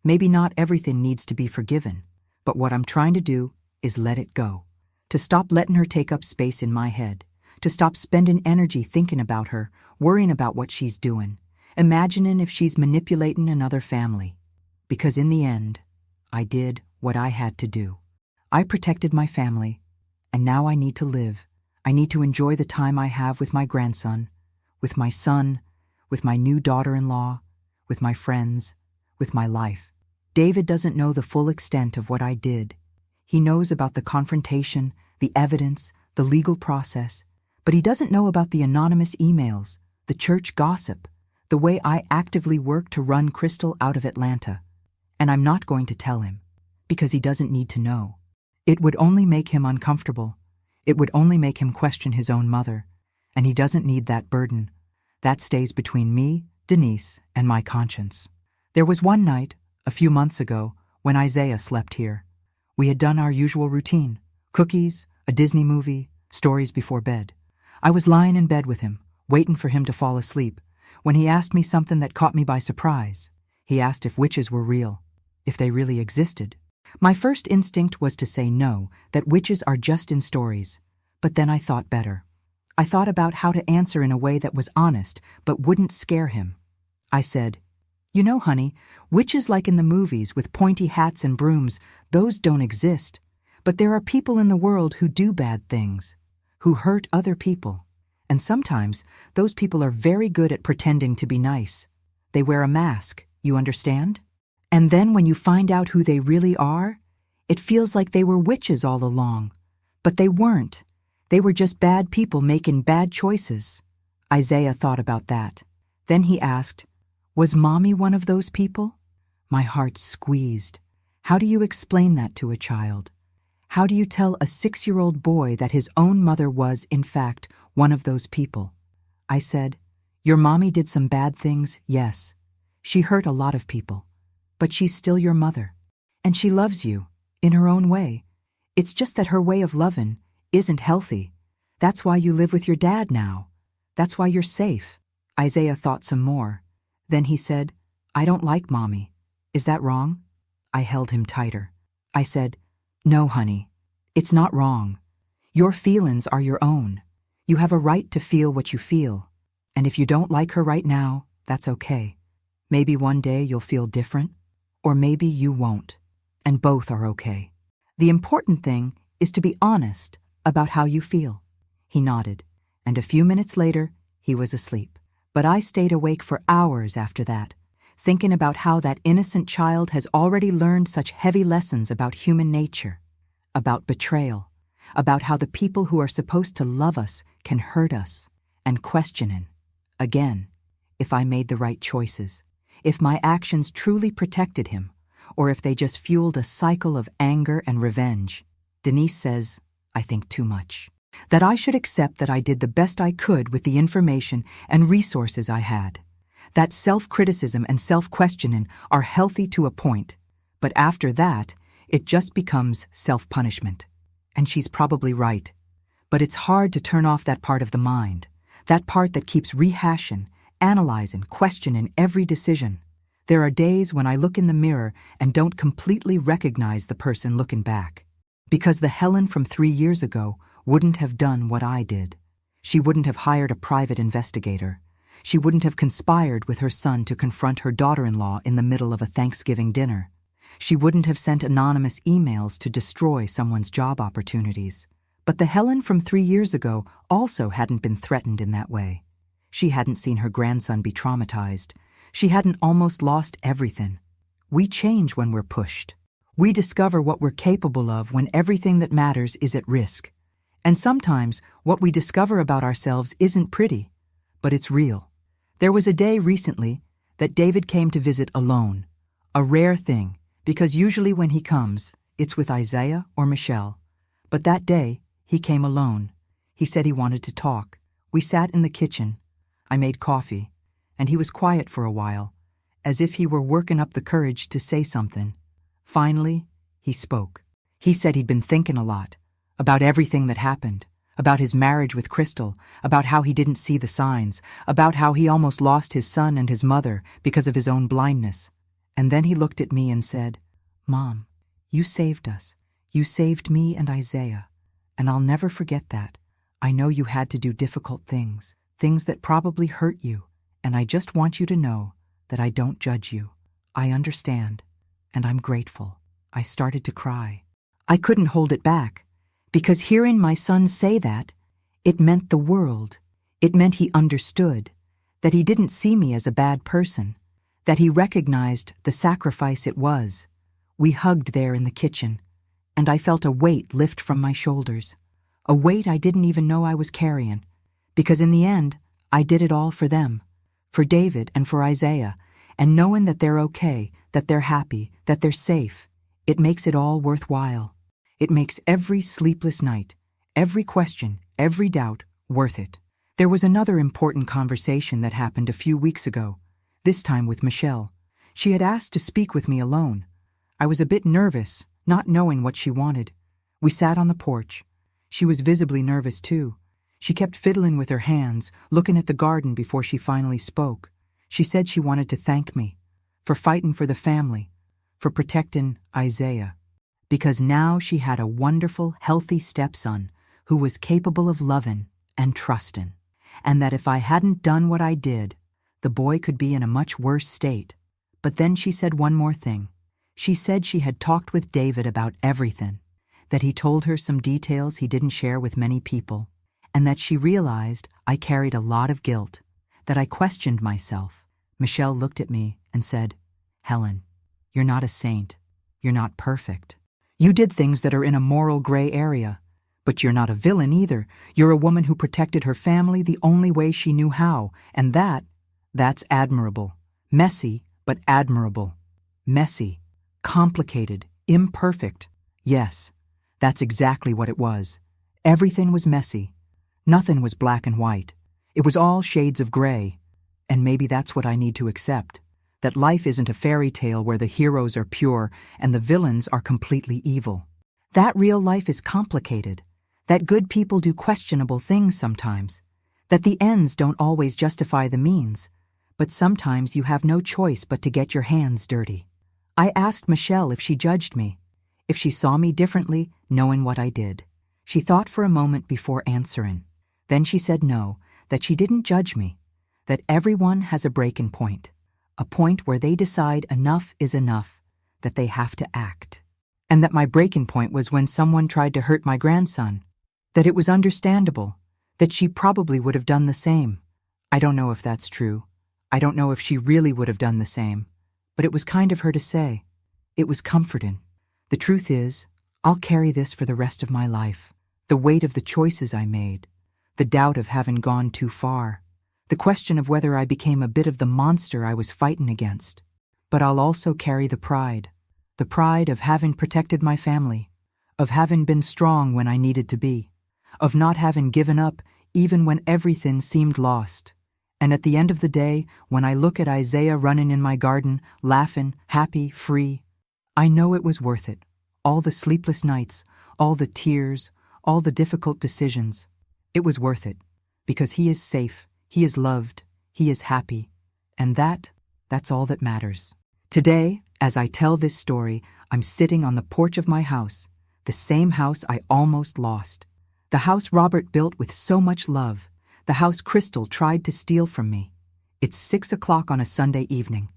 Maybe not everything needs to be forgiven. But what I'm trying to do is let it go. To stop letting her take up space in my head. To stop spending energy thinking about her, worrying about what she's doing, imagining if she's manipulating another family. Because in the end, I did what I had to do. I protected my family, and now I need to live. I need to enjoy the time I have with my grandson, with my son, with my new daughter-in-law, with my friends, with my life. David doesn't know the full extent of what I did. He knows about the confrontation, the evidence, the legal process, but he doesn't know about the anonymous emails, the church gossip, the way I actively work to run Crystal out of Atlanta. And I'm not going to tell him, because he doesn't need to know. It would only make him uncomfortable. It would only make him question his own mother. And he doesn't need that burden. That stays between me, Denise, and my conscience. There was one night, a few months ago, when Isaiah slept here. We had done our usual routine: cookies, a Disney movie, stories before bed. I was lying in bed with him, waiting for him to fall asleep, when he asked me something that caught me by surprise. He asked if witches were real, if they really existed. My first instinct was to say no, that witches are just in stories. But then I thought better. I thought about how to answer in a way that was honest, but wouldn't scare him. I said, "You know, honey, witches like in the movies with pointy hats and brooms, those don't exist. But there are people in the world who do bad things, who hurt other people. And sometimes those people are very good at pretending to be nice. They wear a mask, you understand? And then when you find out who they really are, it feels like they were witches all along. But they weren't. They were just bad people making bad choices." Isaiah thought about that. Then he asked, "Was Mommy one of those people?" My heart squeezed. How do you explain that to a child? How do you tell a 6-year-old boy that his own mother was, in fact, one of those people? I said, "Your mommy did some bad things, yes. She hurt a lot of people. But she's still your mother. And she loves you, in her own way. It's just that her way of loving isn't healthy. That's why you live with your dad now. That's why you're safe." Isaiah thought some more. Then he said, "I don't like Mommy. Is that wrong?" I held him tighter. I said, "No, honey, it's not wrong. Your feelings are your own. You have a right to feel what you feel. And if you don't like her right now, that's okay. Maybe one day you'll feel different, or maybe you won't. And both are okay. The important thing is to be honest about how you feel." He nodded, and a few minutes later, he was asleep. But I stayed awake for hours after that, thinking about how that innocent child has already learned such heavy lessons about human nature, about betrayal, about how the people who are supposed to love us can hurt us, and questioning, again, if I made the right choices, if my actions truly protected him, or if they just fueled a cycle of anger and revenge. Denise says, I think too much. That I should accept that I did the best I could with the information and resources I had. That self-criticism and self-questioning are healthy to a point, but after that, It just becomes self-punishment. And she's probably right. But it's hard to turn off that part of the mind, that part that keeps rehashing, analyzing, questioning every decision. There are days when I look in the mirror and don't completely recognize the person looking back. Because the Helen from 3 years ago wouldn't have done what I did. She wouldn't have hired a private investigator. She wouldn't have conspired with her son to confront her daughter-in-law in the middle of a Thanksgiving dinner. She wouldn't have sent anonymous emails to destroy someone's job opportunities. But the Helen from 3 years ago also hadn't been threatened in that way. She hadn't seen her grandson be traumatized. She hadn't almost lost everything. We change when we're pushed. We discover what we're capable of when everything that matters is at risk. And sometimes what we discover about ourselves isn't pretty, but it's real. There was a day recently that David came to visit alone, a rare thing, because usually when he comes, it's with Isaiah or Michelle. But that day, he came alone. He said he wanted to talk. We sat in the kitchen. I made coffee, and he was quiet for a while, as if he were working up the courage to say something. Finally, he spoke. He said he'd been thinking a lot, about everything that happened, about his marriage with Crystal, about how he didn't see the signs, about how he almost lost his son and his mother because of his own blindness. And then he looked at me and said, "Mom, you saved us. You saved me and Isaiah. And I'll never forget that. I know you had to do difficult things, things that probably hurt you, and I just want you to know that I don't judge you. I understand, and I'm grateful." I started to cry. I couldn't hold it back, because hearing my son say that, it meant the world. It meant he understood, that he didn't see me as a bad person, that he recognized the sacrifice it was. We hugged there in the kitchen, and I felt a weight lift from my shoulders, a weight I didn't even know I was carrying, because in the end, I did it all for them, for David and for Isaiah, and knowing that they're okay, that they're happy, that they're safe, it makes it all worthwhile. It makes every sleepless night, every question, every doubt worth it. There was another important conversation that happened a few weeks ago, this time with Michelle. She had asked to speak with me alone. I was a bit nervous, not knowing what she wanted. We sat on the porch. She was visibly nervous too. She kept fiddling with her hands, looking at the garden before she finally spoke. She said she wanted to thank me for fighting for the family, for protecting Isaiah, because now she had a wonderful, healthy stepson who was capable of loving and trusting, and that if I hadn't done what I did, the boy could be in a much worse state. But then she said one more thing. She said she had talked with David about everything, that he told her some details he didn't share with many people, and that she realized I carried a lot of guilt, that I questioned myself. Michelle looked at me and said, "Helen, you're not a saint. You're not perfect. You did things that are in a moral gray area, but you're not a villain either. You're a woman who protected her family the only way she knew how, and that's admirable. Messy, but admirable. Messy, complicated, imperfect. Yes, that's exactly what it was. Everything was messy. Nothing was black and white. It was all shades of gray. And maybe that's what I need to accept, that life isn't a fairy tale where the heroes are pure and the villains are completely evil. That real life is complicated, that good people do questionable things sometimes, that the ends don't always justify the means, but sometimes you have no choice but to get your hands dirty. I asked Michelle if she judged me, if she saw me differently, knowing what I did. She thought for a moment before answering. Then she said no, that she didn't judge me, that everyone has a breaking point, a point where they decide enough is enough, that they have to act. And that my breaking point was when someone tried to hurt my grandson, that it was understandable, that she probably would have done the same. I don't know if that's true. I don't know if she really would have done the same, but it was kind of her to say. It was comforting. The truth is, I'll carry this for the rest of my life. The weight of the choices I made, the doubt of having gone too far, the question of whether I became a bit of the monster I was fighting against. But I'll also carry the pride of having protected my family, of having been strong when I needed to be, of not having given up even when everything seemed lost. And at the end of the day, when I look at Isaiah running in my garden, laughing, happy, free, I know it was worth it. All the sleepless nights, all the tears, all the difficult decisions. It was worth it, because he is safe, he is loved, he is happy, and that's all that matters. Today, as I tell this story, I'm sitting on the porch of my house, the same house I almost lost. The house Robert built with so much love, the house Crystal tried to steal from me. It's 6 o'clock on a Sunday evening.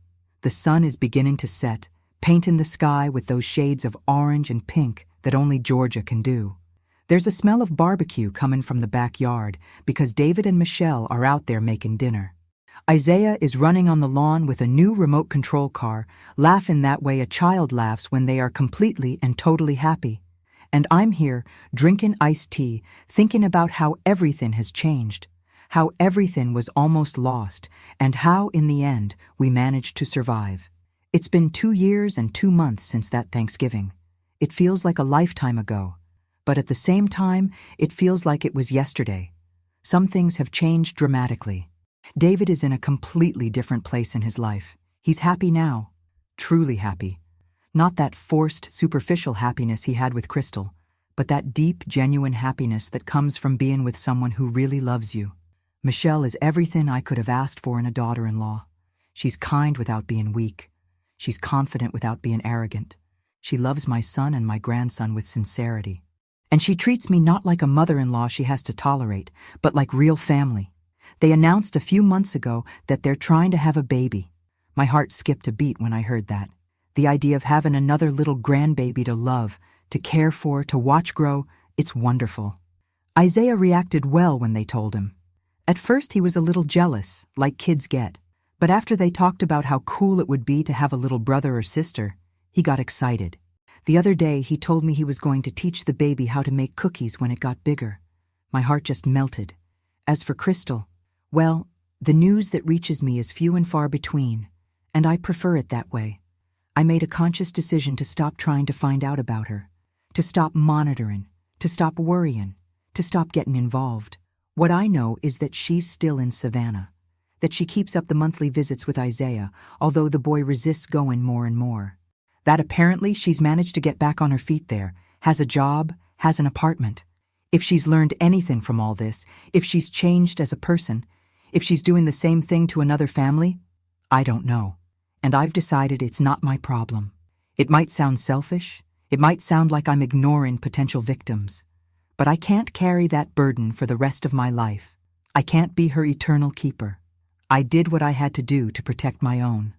The sun is beginning to set, paint in the sky with those shades of orange and pink that only Georgia can do. There's a smell of barbecue coming from the backyard because David and Michelle are out there making dinner. Isaiah is running on the lawn with a new remote control car, laughing that way a child laughs when they are completely and totally happy. And I'm here, drinking iced tea, thinking about how everything has changed, how everything was almost lost, and how, in the end, we managed to survive. It's been 2 years and 2 months since that Thanksgiving. It feels like a lifetime ago, but at the same time, it feels like it was yesterday. Some things have changed dramatically. David is in a completely different place in his life. He's happy now, truly happy. Not that forced, superficial happiness he had with Crystal, but that deep, genuine happiness that comes from being with someone who really loves you. Michelle is everything I could have asked for in a daughter-in-law. She's kind without being weak. She's confident without being arrogant. She loves my son and my grandson with sincerity. And she treats me not like a mother-in-law she has to tolerate, but like real family. They announced a few months ago that they're trying to have a baby. My heart skipped a beat when I heard that. The idea of having another little grandbaby to love, to care for, to watch grow, it's wonderful. Isaiah reacted well when they told him. At first he was a little jealous, like kids get, but after they talked about how cool it would be to have a little brother or sister, he got excited. The other day he told me he was going to teach the baby how to make cookies when it got bigger. My heart just melted. As for Crystal, well, the news that reaches me is few and far between, and I prefer it that way. I made a conscious decision to stop trying to find out about her, to stop monitoring, to stop worrying, to stop getting involved. What I know is that she's still in Savannah, that she keeps up the monthly visits with Isaiah, although the boy resists going more and more. That apparently she's managed to get back on her feet there, has a job, has an apartment. If she's learned anything from all this, if she's changed as a person, if she's doing the same thing to another family, I don't know. And I've decided it's not my problem. It might sound selfish, it might sound like I'm ignoring potential victims, but I can't carry that burden for the rest of my life. I can't be her eternal keeper. I did what I had to do to protect my own.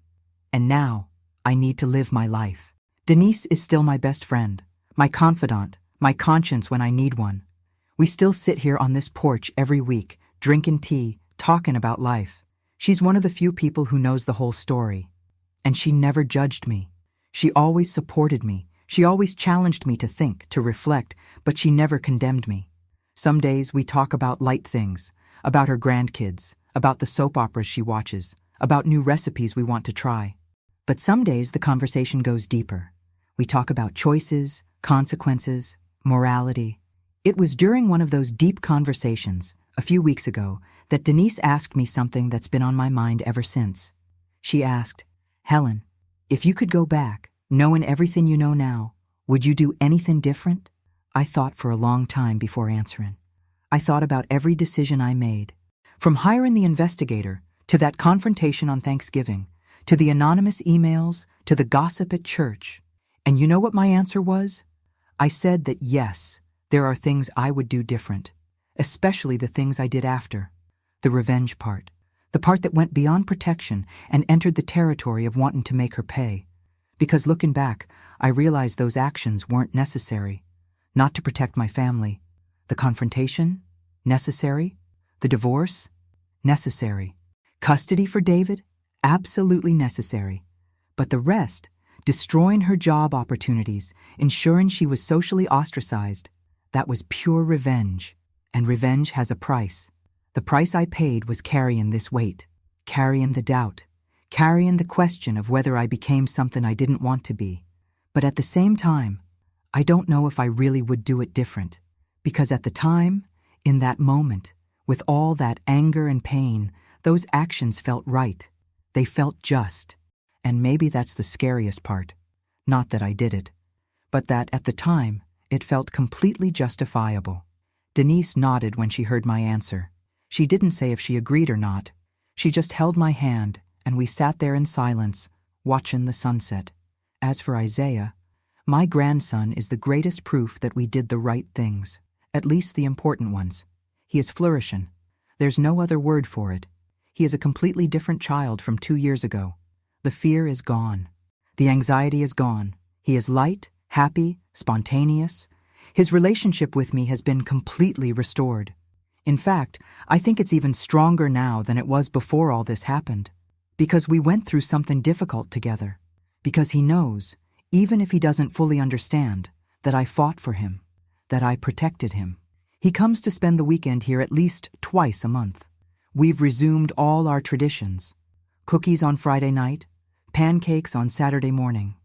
And now, I need to live my life. Denise is still my best friend, my confidant, my conscience when I need one. We still sit here on this porch every week, drinking tea, talking about life. She's one of the few people who knows the whole story. And she never judged me. She always supported me. She always challenged me to think, to reflect, but she never condemned me. Some days we talk about light things, about her grandkids, about the soap operas she watches, about new recipes we want to try. But some days the conversation goes deeper. We talk about choices, consequences, morality. It was during one of those deep conversations, a few weeks ago, that Denise asked me something that's been on my mind ever since. She asked, "Helen, if you could go back, knowing everything you know now, would you do anything different?" I thought for a long time before answering. I thought about every decision I made, from hiring the investigator, to that confrontation on Thanksgiving, to the anonymous emails, to the gossip at church. And you know what my answer was? I said that yes, there are things I would do different, especially the things I did after. The revenge part. The part that went beyond protection and entered the territory of wanting to make her pay. Because looking back, I realized those actions weren't necessary. Not to protect my family. The confrontation? Necessary. The divorce? Necessary. Custody for David? Absolutely necessary. But the rest, destroying her job opportunities, ensuring she was socially ostracized, that was pure revenge. And revenge has a price. The price I paid was carrying this weight, carrying the doubt, carrying the question of whether I became something I didn't want to be. But at the same time, I don't know if I really would do it different, because at the time, in that moment, with all that anger and pain, those actions felt right. They felt just. And maybe that's the scariest part. Not that I did it, but that, at the time, it felt completely justifiable. Denise nodded when she heard my answer. She didn't say if she agreed or not. She just held my hand, and we sat there in silence, watching the sunset. As for Isaiah, my grandson is the greatest proof that we did the right things, at least the important ones. He is flourishing. There's no other word for it. He is a completely different child from 2 years ago. The fear is gone. The anxiety is gone. He is light, happy, spontaneous. His relationship with me has been completely restored. In fact, I think it's even stronger now than it was before all this happened. Because we went through something difficult together. Because he knows, even if he doesn't fully understand, that I fought for him, that I protected him. He comes to spend the weekend here at least twice a month. We've resumed all our traditions. Cookies on Friday night, pancakes on Saturday morning,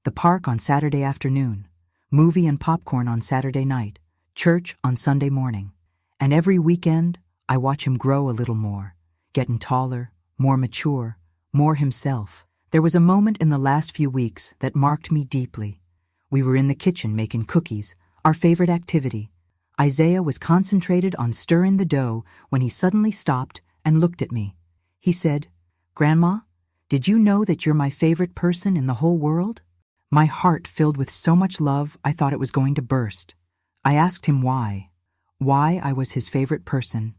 the park on Saturday afternoon, movie and popcorn on Saturday night, church on Sunday morning. And every weekend, I watch him grow a little more, getting taller, more mature, more himself. There was a moment in the last few weeks that marked me deeply. We were in the kitchen making cookies, our favorite activity. Isaiah was concentrated on stirring the dough when he suddenly stopped and looked at me. He said, "Grandma, did you know that you're my favorite person in the whole world?" My heart filled with so much love I thought it was going to burst. I asked him why I was his favorite person,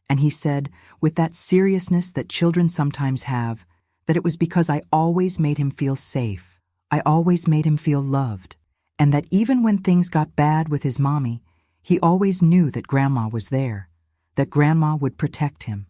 and he said, with that seriousness that children sometimes have, that it was because I always made him feel safe. I always made him feel loved, and that even when things got bad with his mommy, he always knew that Grandma was there, that Grandma would protect him.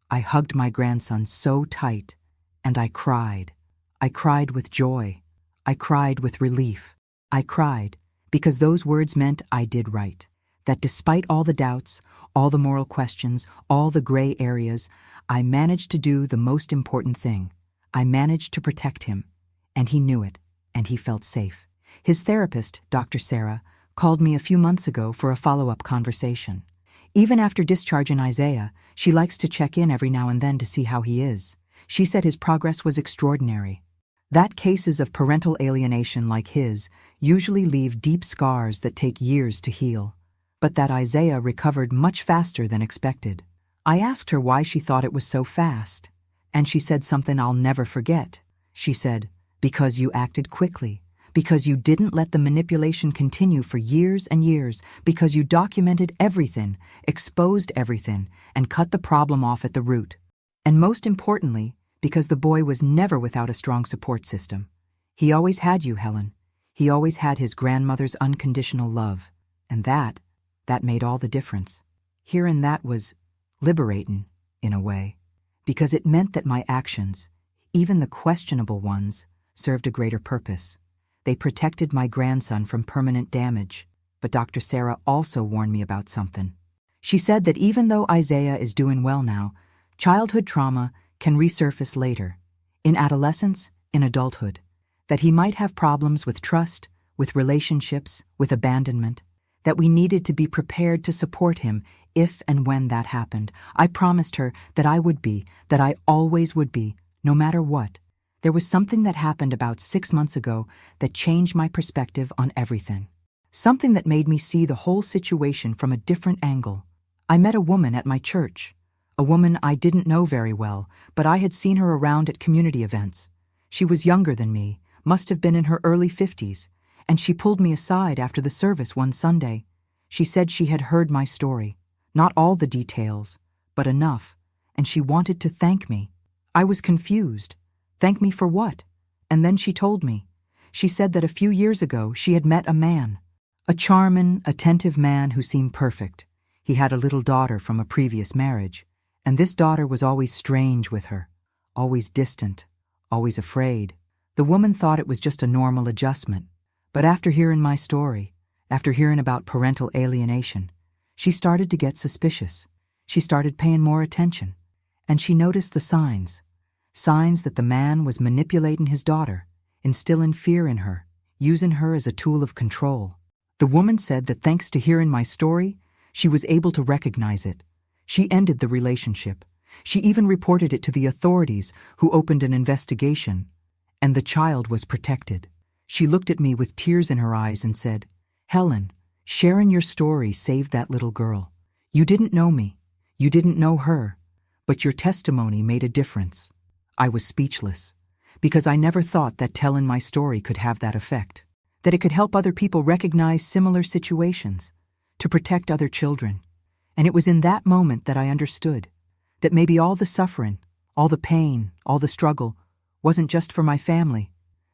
I hugged my grandson so tight, and I cried. I cried with joy. I cried with relief. I cried because those words meant I did right, that despite all the doubts, all the moral questions, all the gray areas, I managed to do the most important thing. I managed to protect him, and he knew it, and he felt safe. His therapist, Dr. Sarah, called me a few months ago for a follow-up conversation. Even after discharging Isaiah, she likes to check in every now and then to see how he is. She said his progress was extraordinary. That cases of parental alienation like his usually leave deep scars that take years to heal, but that Isaiah recovered much faster than expected. I asked her why she thought it was so fast, and she said something I'll never forget. She said, "Because you acted quickly. Because you didn't let the manipulation continue for years and years, because you documented everything, exposed everything, and cut the problem off at the root. And most importantly, because the boy was never without a strong support system. He always had you, Helen. He always had his grandmother's unconditional love. And that made all the difference." Hearing that was liberating, in a way, because it meant that my actions, even the questionable ones, served a greater purpose. They protected my grandson from permanent damage, but Dr. Sarah also warned me about something. She said that even though Isaiah is doing well now, childhood trauma can resurface later, in adolescence, in adulthood, that he might have problems with trust, with relationships, with abandonment, that we needed to be prepared to support him if and when that happened. I promised her that I would be, that I always would be, no matter what. There was something that happened about 6 months ago that changed my perspective on everything. Something that made me see the whole situation from a different angle. I met a woman at my church. A woman I didn't know very well, but I had seen her around at community events. She was younger than me, must have been in her early 50s, and she pulled me aside after the service one Sunday. She said she had heard my story, not all the details, but enough, and she wanted to thank me. I was confused. Thank me for what? And then she told me. She said that a few years ago she had met a man, a charming, attentive man who seemed perfect. He had a little daughter from a previous marriage, and this daughter was always strange with her, always distant, always afraid. The woman thought it was just a normal adjustment, but after hearing my story, after hearing about parental alienation, she started to get suspicious. She started paying more attention, and she noticed the signs that the man was manipulating his daughter, instilling fear in her, using her as a tool of control. The woman said that thanks to hearing my story, she was able to recognize it. She ended the relationship. She even reported it to the authorities, who opened an investigation, and the child was protected. She looked at me with tears in her eyes and said, "Helen, sharing your story saved that little girl. You didn't know me. You didn't know her. But your testimony made a difference." I was speechless, because I never thought that telling my story could have that effect, that it could help other people recognize similar situations, to protect other children. And it was in that moment that I understood that maybe all the suffering, all the pain, all the struggle wasn't just for my family.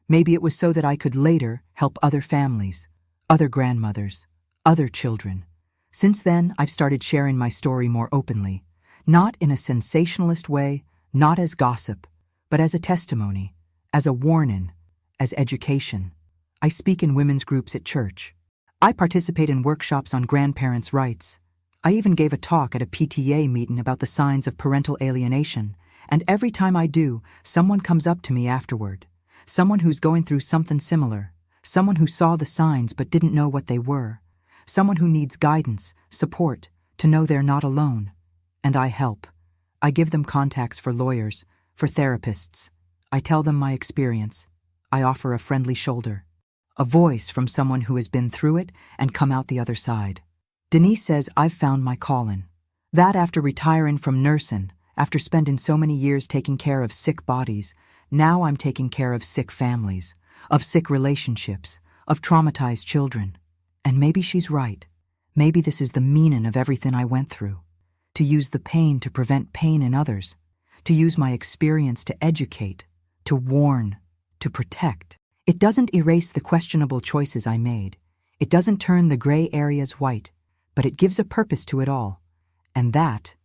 Maybe it was so that I could later help other families, other grandmothers, other children. Since then, I've started sharing my story more openly, not in a sensationalist way, not as gossip, but as a testimony, as a warning, as education. I speak in women's groups at church. I participate in workshops on grandparents' rights. I even gave a talk at a PTA meeting about the signs of parental alienation, and every time I do, someone comes up to me afterward. Someone who's going through something similar. Someone who saw the signs but didn't know what they were. Someone who needs guidance, support, to know they're not alone. And I help. I give them contacts for lawyers, for therapists. I tell them my experience. I offer a friendly shoulder, a voice from someone who has been through it and come out the other side. Denise says I've found my calling. That after retiring from nursing, after spending so many years taking care of sick bodies, now I'm taking care of sick families, of sick relationships, of traumatized children. And maybe she's right. Maybe this is the meaning of everything I went through. To use the pain to prevent pain in others. To use my experience to educate, to warn, to protect. It doesn't erase the questionable choices I made. It doesn't turn the gray areas white, but it gives a purpose to it all. And that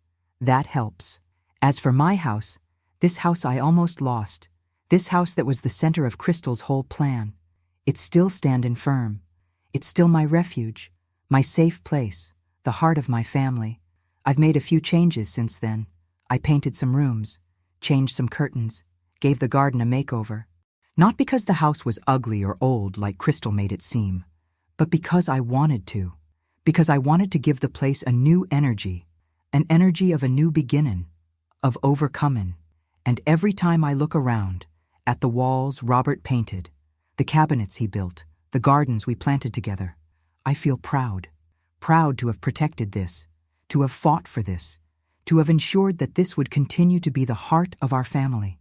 helps. As for my house, this house I almost lost, this house that was the center of Crystal's whole plan, it's still standing firm. It's still my refuge, my safe place, the heart of my family. I've made a few changes since then. I painted some rooms, changed some curtains, gave the garden a makeover. Not because the house was ugly or old like Crystal made it seem, but because I wanted to. Because I wanted to give the place a new energy, an energy of a new beginning, of overcoming. And every time I look around, at the walls Robert painted, the cabinets he built, the gardens we planted together, I feel proud. Proud to have protected this, to have fought for this, to have ensured that this would continue to be the heart of our family.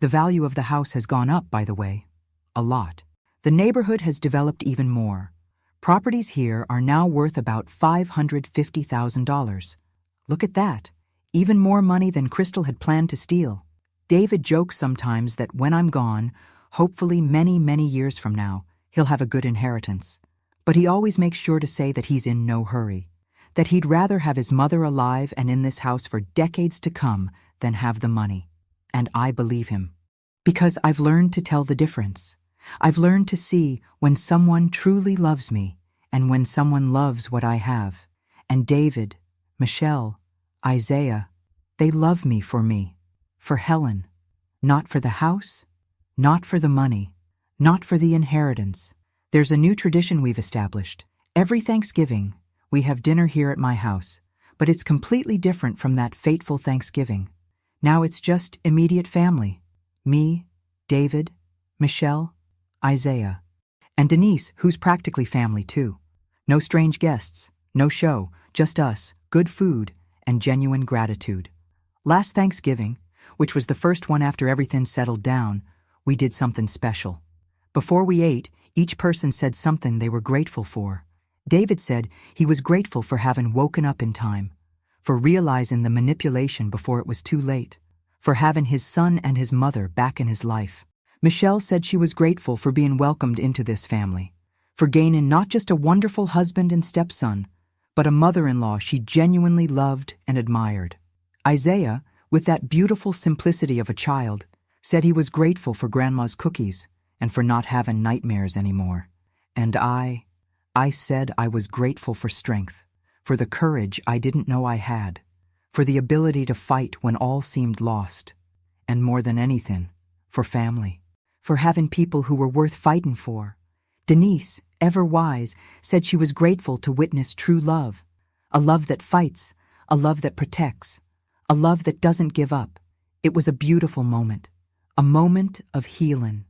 The value of the house has gone up, by the way, a lot. The neighborhood has developed even more. Properties here are now worth about $550,000. Look at that. Even more money than Crystal had planned to steal. David jokes sometimes that when I'm gone, hopefully many, many years from now, he'll have a good inheritance. But he always makes sure to say that he's in no hurry, that he'd rather have his mother alive and in this house for decades to come than have the money. And I believe him. Because I've learned to tell the difference. I've learned to see when someone truly loves me and when someone loves what I have. And David, Michelle, Isaiah, they love me, for Helen. Not for the house, not for the money, not for the inheritance. There's a new tradition we've established. Every Thanksgiving, we have dinner here at my house, but it's completely different from that fateful Thanksgiving. Now it's just immediate family. Me, David, Michelle, Isaiah, and Denise, who's practically family too. No strange guests, no show, just us, good food, and genuine gratitude. Last Thanksgiving, which was the first one after everything settled down, we did something special. Before we ate, each person said something they were grateful for. David said he was grateful for having woken up in time, for realizing the manipulation before it was too late, for having his son and his mother back in his life. Michelle said she was grateful for being welcomed into this family, for gaining not just a wonderful husband and stepson, but a mother-in-law she genuinely loved and admired. Isaiah, with that beautiful simplicity of a child, said he was grateful for Grandma's cookies and for not having nightmares anymore. And I said I was grateful for strength, for the courage I didn't know I had, for the ability to fight when all seemed lost, and more than anything, for family, for having people who were worth fighting for. Denise, ever wise, said she was grateful to witness true love, a love that fights, a love that protects, a love that doesn't give up. It was a beautiful moment, a moment of healing,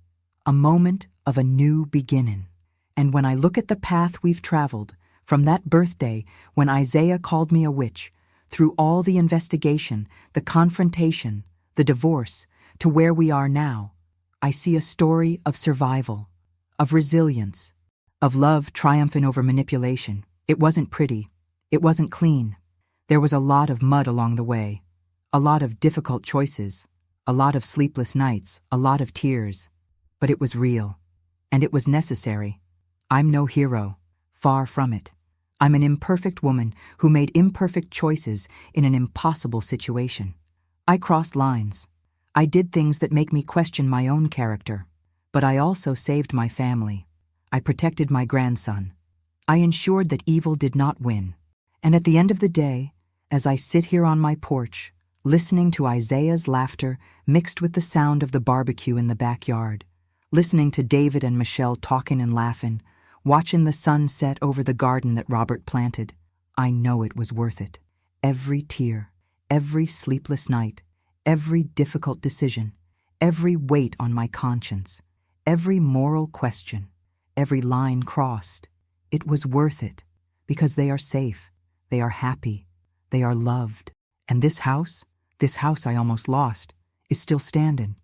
a moment of a new beginning. And when I look at the path we've traveled, from that birthday when Isaiah called me a witch, through all the investigation, the confrontation, the divorce, to where we are now, I see a story of survival, of resilience, of love triumphing over manipulation. It wasn't pretty. It wasn't clean. There was a lot of mud along the way, a lot of difficult choices, a lot of sleepless nights, a lot of tears. But it was real, and it was necessary. I'm no hero, far from it. I'm an imperfect woman who made imperfect choices in an impossible situation. I crossed lines. I did things that make me question my own character. But I also saved my family. I protected my grandson. I ensured that evil did not win. And at the end of the day, as I sit here on my porch, listening to Isaiah's laughter mixed with the sound of the barbecue in the backyard, listening to David and Michelle talking and laughing, watching the sun set over the garden that Robert planted, I know it was worth it. Every tear, every sleepless night, every difficult decision, every weight on my conscience, every moral question, every line crossed, it was worth it, because they are safe, they are happy, they are loved. And this house I almost lost, is still standing.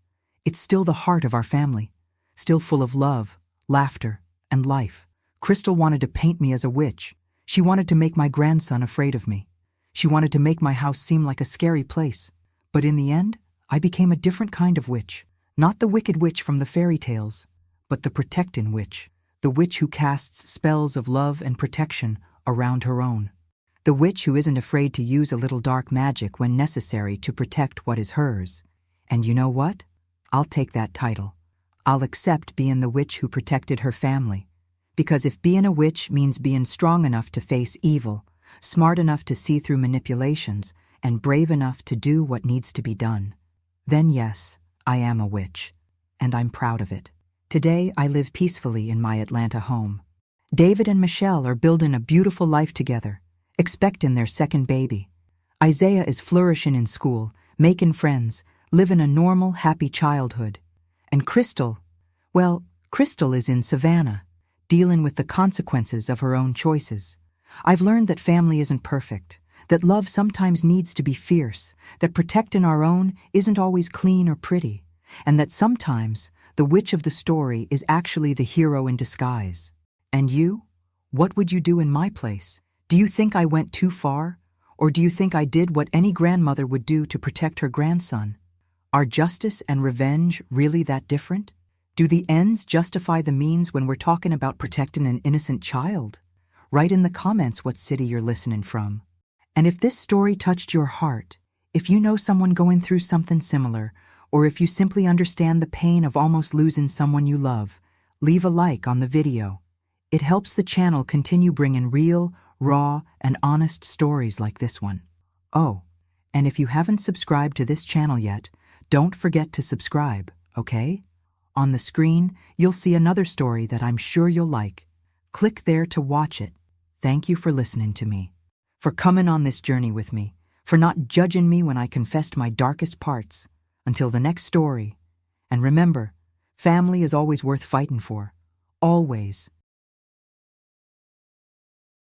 It's still the heart of our family, still full of love, laughter, and life. Crystal wanted to paint me as a witch. She wanted to make my grandson afraid of me. She wanted to make my house seem like a scary place. But in the end, I became a different kind of witch. Not the wicked witch from the fairy tales, but the protecting witch. The witch who casts spells of love and protection around her own. The witch who isn't afraid to use a little dark magic when necessary to protect what is hers. And you know what? I'll take that title. I'll accept being the witch who protected her family. Because if being a witch means being strong enough to face evil, smart enough to see through manipulations, and brave enough to do what needs to be done, then yes, I am a witch, and I'm proud of it. Today, I live peacefully in my Atlanta home. David and Michelle are building a beautiful life together, expecting their second baby. Isaiah is flourishing in school, making friends, living a normal, happy childhood. And Crystal is in Savannah, dealing with the consequences of her own choices. I've learned that family isn't perfect, that love sometimes needs to be fierce, that protecting our own isn't always clean or pretty, and that sometimes the witch of the story is actually the hero in disguise. And you? What would you do in my place? Do you think I went too far? Or do you think I did what any grandmother would do to protect her grandson? Are justice and revenge really that different? Do the ends justify the means when we're talking about protecting an innocent child? Write in the comments what city you're listening from. And if this story touched your heart, if you know someone going through something similar, or if you simply understand the pain of almost losing someone you love, leave a like on the video. It helps the channel continue bringing real, raw, and honest stories like this one. Oh, and if you haven't subscribed to this channel yet, don't forget to subscribe, okay? On the screen, you'll see another story that I'm sure you'll like. Click there to watch it. Thank you for listening to me, for coming on this journey with me, for not judging me when I confessed my darkest parts. Until the next story. And remember, family is always worth fighting for. Always.